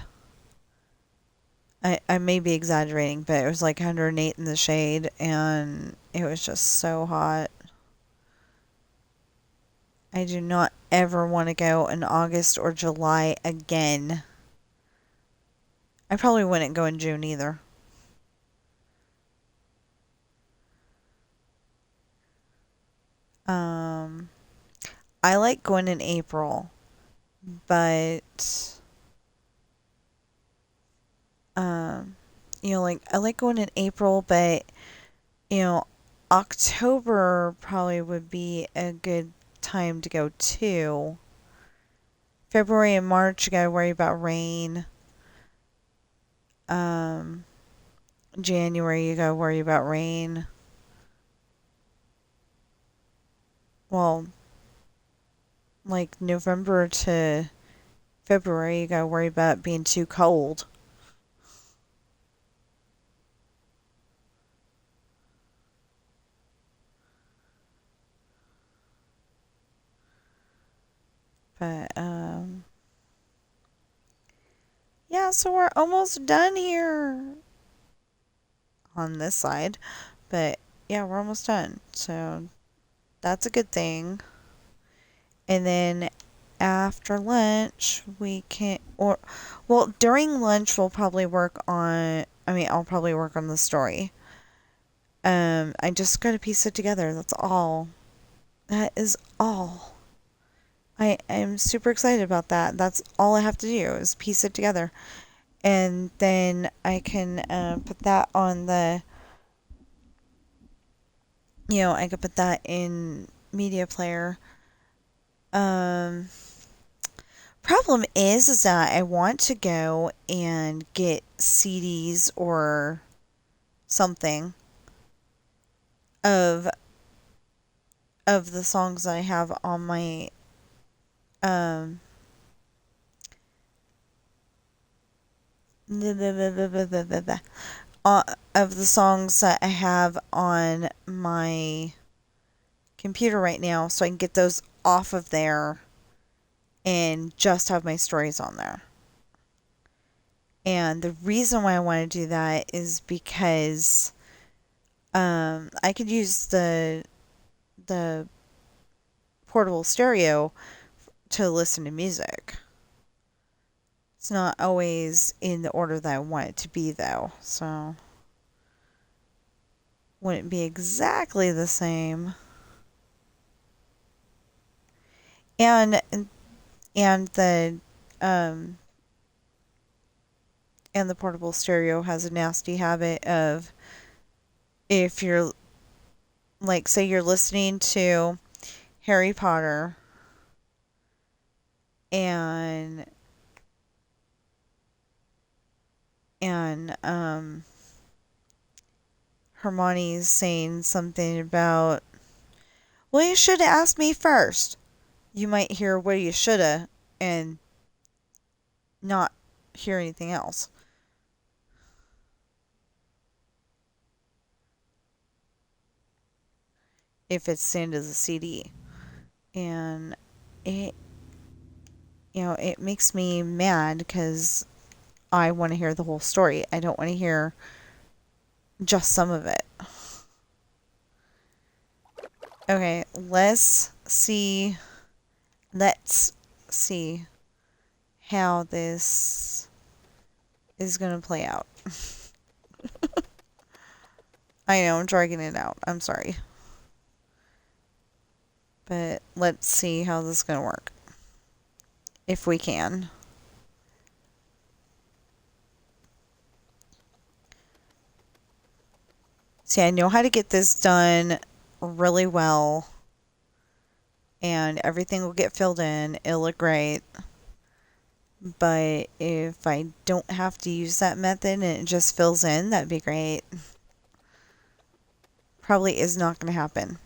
I may be exaggerating, but it was like 108 in the shade and it was just so hot. I do not ever want to go in August or July again. I probably wouldn't go in June either. Um, I like going in April, but um, like I like going in April, but you know, October probably would be a good time to go too. February and March, you gotta worry about rain. Um, January, you gotta worry about rain. Well, like November to February, you gotta worry about being too cold. But yeah, so we're almost done here on this side. But yeah, we're almost done. So that's a good thing. And then after lunch, we can, or, well, during lunch, we'll probably work on, I mean, I'll probably work on the story. I just gotta piece it together. That's all. That is all. I am super excited about that. That's all I have to do is piece it together. And then I can put that on the, I could put that in media player. Um, Problem is that I want to go and get CDs or something of the songs I have on my um of the songs that I have on my computer right now so I can get those off of there and just have my stories on there. And the reason why I want to do that is because I could use the portable stereo to listen to music. It's not always in the order that I want it to be though, so wouldn't be exactly the same. And and the um and the portable stereo has a nasty habit of, if you're like, say you're listening to Harry Potter and and Hermione's saying something about, well, you should have asked me first. You might hear well you shoulda and not hear anything else. If it's sent as a CD. And it it makes me mad because I want to hear the whole story. I don't want to hear just some of it. Okay, let's see how this is going to play out. I know I'm dragging it out. I'm sorry. But let's see how this is going to work. If we can. See, I know how to get this done really well. And everything will get filled in. It'll look great. But if I don't have to use that method and it just fills in, that'd be great. Probably is not going to happen.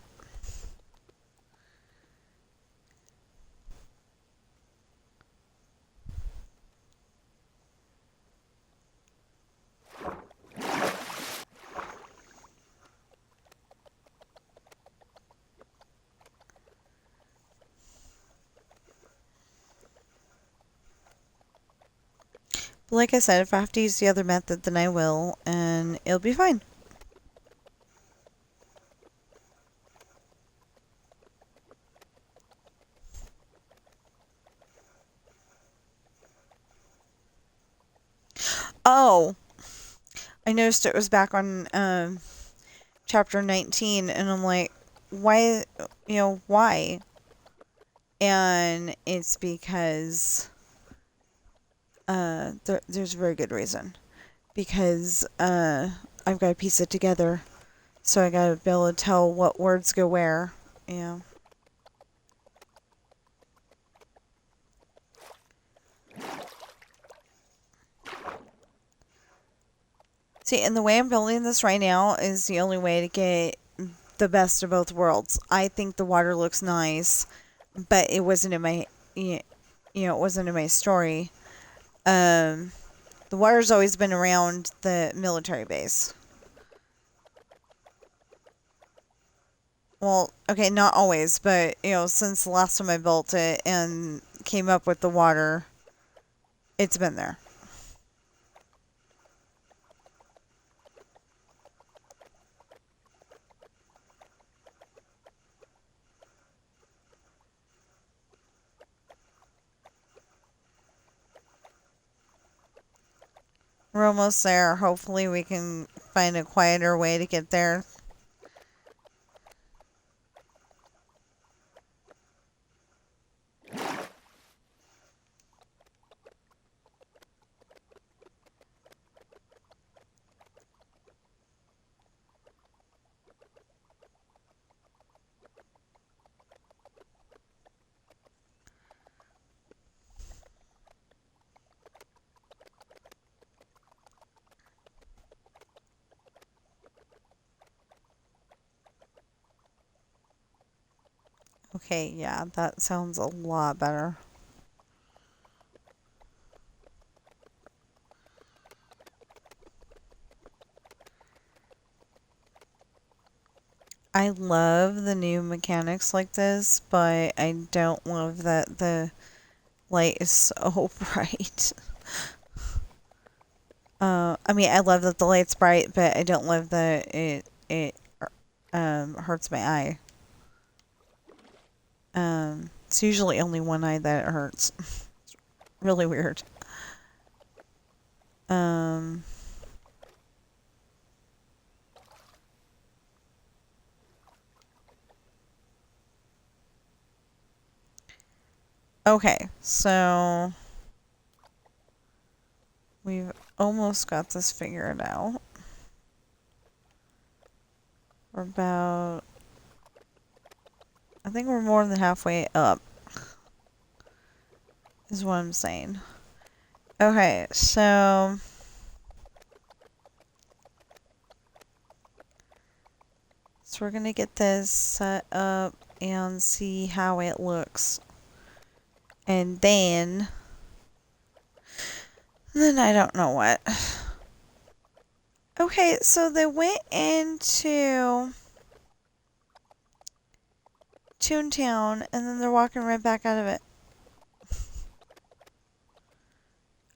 Like I said, if I have to use the other method, then I will, and it'll be fine. Oh, I noticed it was back on chapter 19, and I'm like, why, why? And it's because there's a very good reason. Because I've got to piece it together. So I got to be able to tell what words go where. Yeah. See, and the way I'm building this right now is the only way to get the best of both worlds. I think the water looks nice, but it wasn't in my, it wasn't in my story. The water's always been around the military base. Well, okay, not always, but, since the last time I built it and came up with the water, it's been there. We're almost there. Hopefully we can find a quieter way to get there. Okay, yeah, that sounds a lot better. I love the new mechanics like this, but I don't love that the light is so bright. I mean, I love that the light's bright, but I don't love that it hurts my eye. It's usually only one eye that it hurts. It's really weird. Um, okay, so we've almost got this figured out. We're about, I think we're more than halfway up, is what I'm saying. Okay, so we're gonna get this set up and see how it looks. And then I don't know what. Okay, so they went into Toontown and then they're walking right back out of it.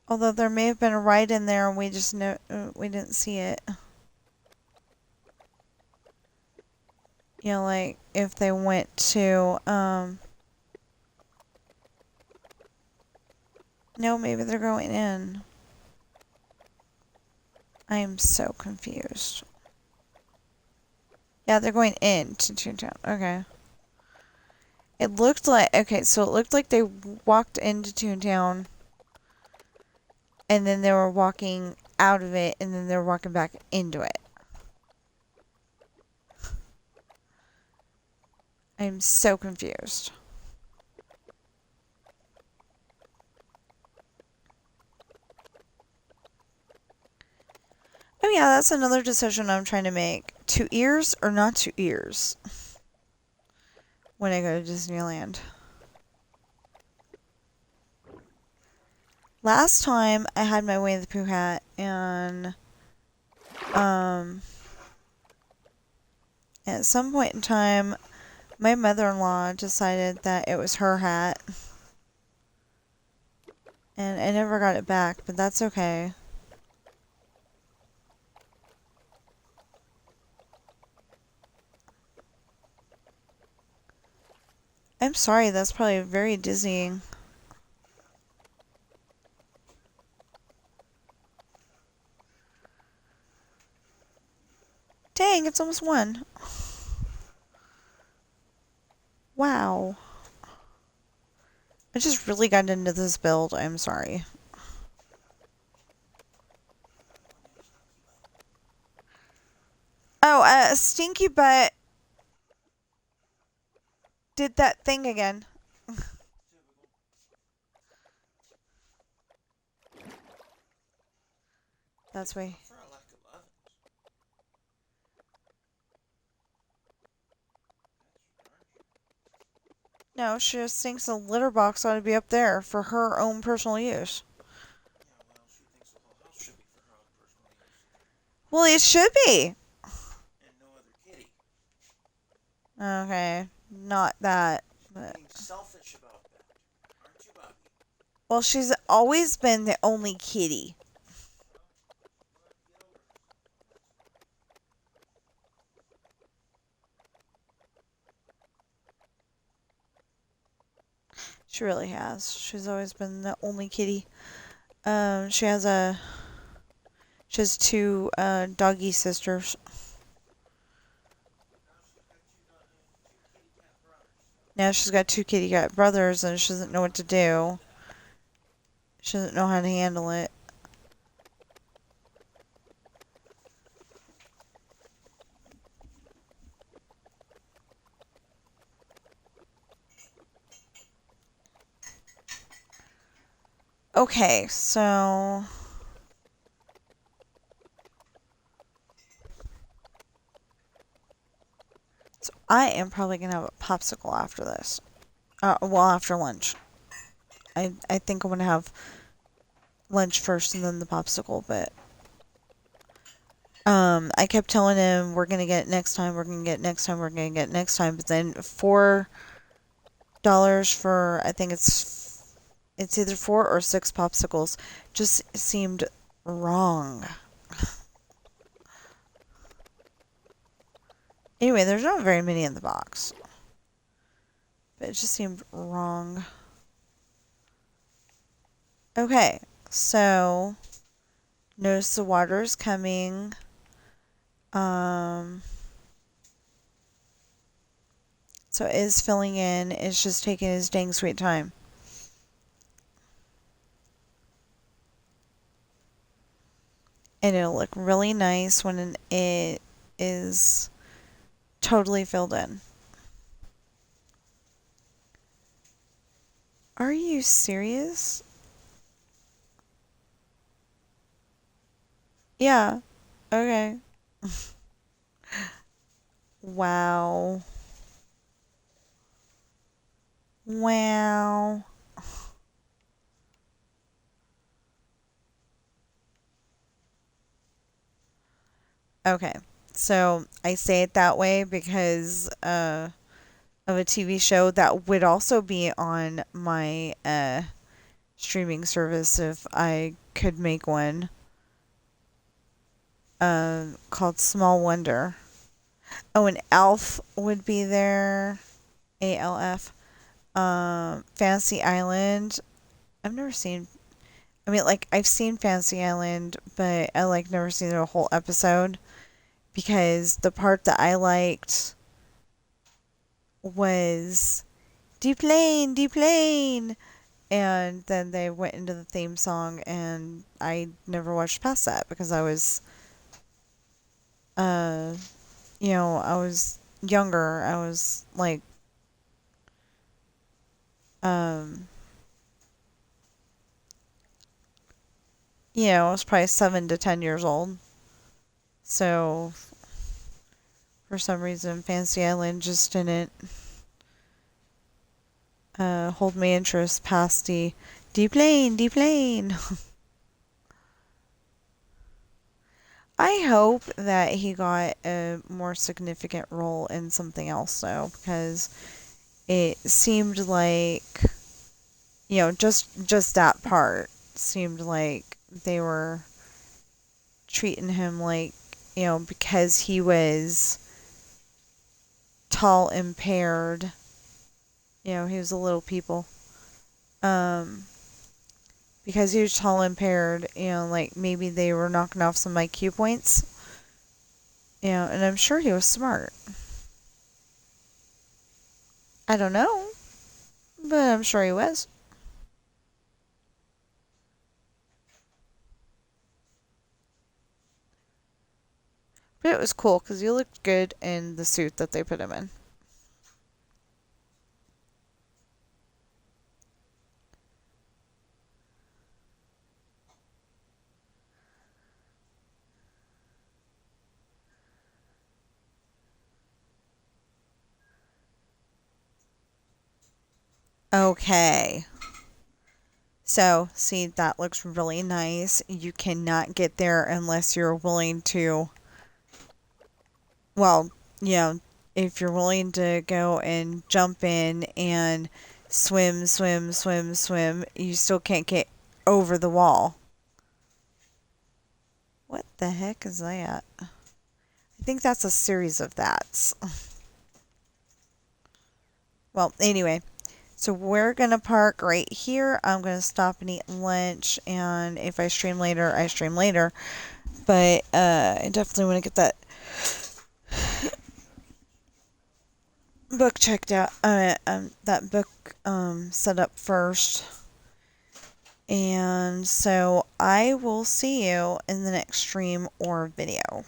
Although there may have been a ride in there and we just we didn't see it. Like if they went to no, maybe they're going in. I am so confused. Yeah, they're going into Toontown. Okay. It looked like, okay, so it looked like they walked into Toontown and then they were walking out of it and then they were walking back into it. I'm so confused. Oh yeah, that's another decision I'm trying to make. 2 ears or not 2 ears when I go to Disneyland. Last time I had my Winnie the Pooh hat and at some point in time my mother-in-law decided that it was her hat. And I never got it back, but that's okay. I'm sorry, that's probably very dizzying. Dang, it's almost 1. Wow. I just really got into this build. I'm sorry. Oh, Stinky Butt did that thing again. That's way. No, she just thinks the litter box ought to be up there for her own personal use. Well, it should be. Okay, not that. But... Well, she's always been the only kitty. She really has. She's always been the only kitty. She has 2 doggy sisters. Now she's got 2 kitty cat brothers, and she doesn't know what to do. She doesn't know how to handle it. Okay, so I am probably gonna have a popsicle after this. Well, after lunch. I think I'm gonna have lunch first and then the popsicle, but I kept telling him we're gonna get it next time, we're gonna get it next time, we're gonna get it next time, but then $4 for, I think it's either 4 or 6 popsicles just seemed wrong. Anyway, there's not very many in the box, but it just seemed wrong. Okay, so notice the water is coming. So it is filling in. It's just taking his dang sweet time. And it'll look really nice when it is totally filled in. Are you serious? Yeah. Okay. Wow. Wow. Okay. So I say it that way because of a TV show that would also be on my streaming service if I could make one, called Small Wonder. Oh, and Alf would be there. ALF. Fantasy Island. I've never seen. I mean, like, I've seen Fantasy Island, but I, like, never seen the whole episode because the part that I liked was Deep Lane, Deep Lane. And then they went into the theme song, and I never watched past that because I was, I was younger. I was like, I was probably 7 to 10 years old. So, for some reason, Fantasy Island just didn't hold my interest past the Deep Lane, Deep Lane. I hope that he got a more significant role in something else, though, because it seemed like just that part seemed like they were treating him like, because he was tall, impaired, he was a little people. Um, because he was tall, impaired, like maybe they were knocking off some IQ points, and I'm sure he was smart. I don't know, but I'm sure he was. But it was cool because he looked good in the suit that they put him in. Okay. So, see, that looks really nice. You cannot get there unless you're willing to, well, you know, if you're willing to go and jump in and swim, swim, swim, swim, you still can't get over the wall. What the heck is that? I think that's a series of that's. Well, anyway, so we're going to park right here. I'm going to stop and eat lunch, and if I stream later, I stream later. But I definitely want to get that book checked out. That book set up first. And so I will see you in the next stream or video.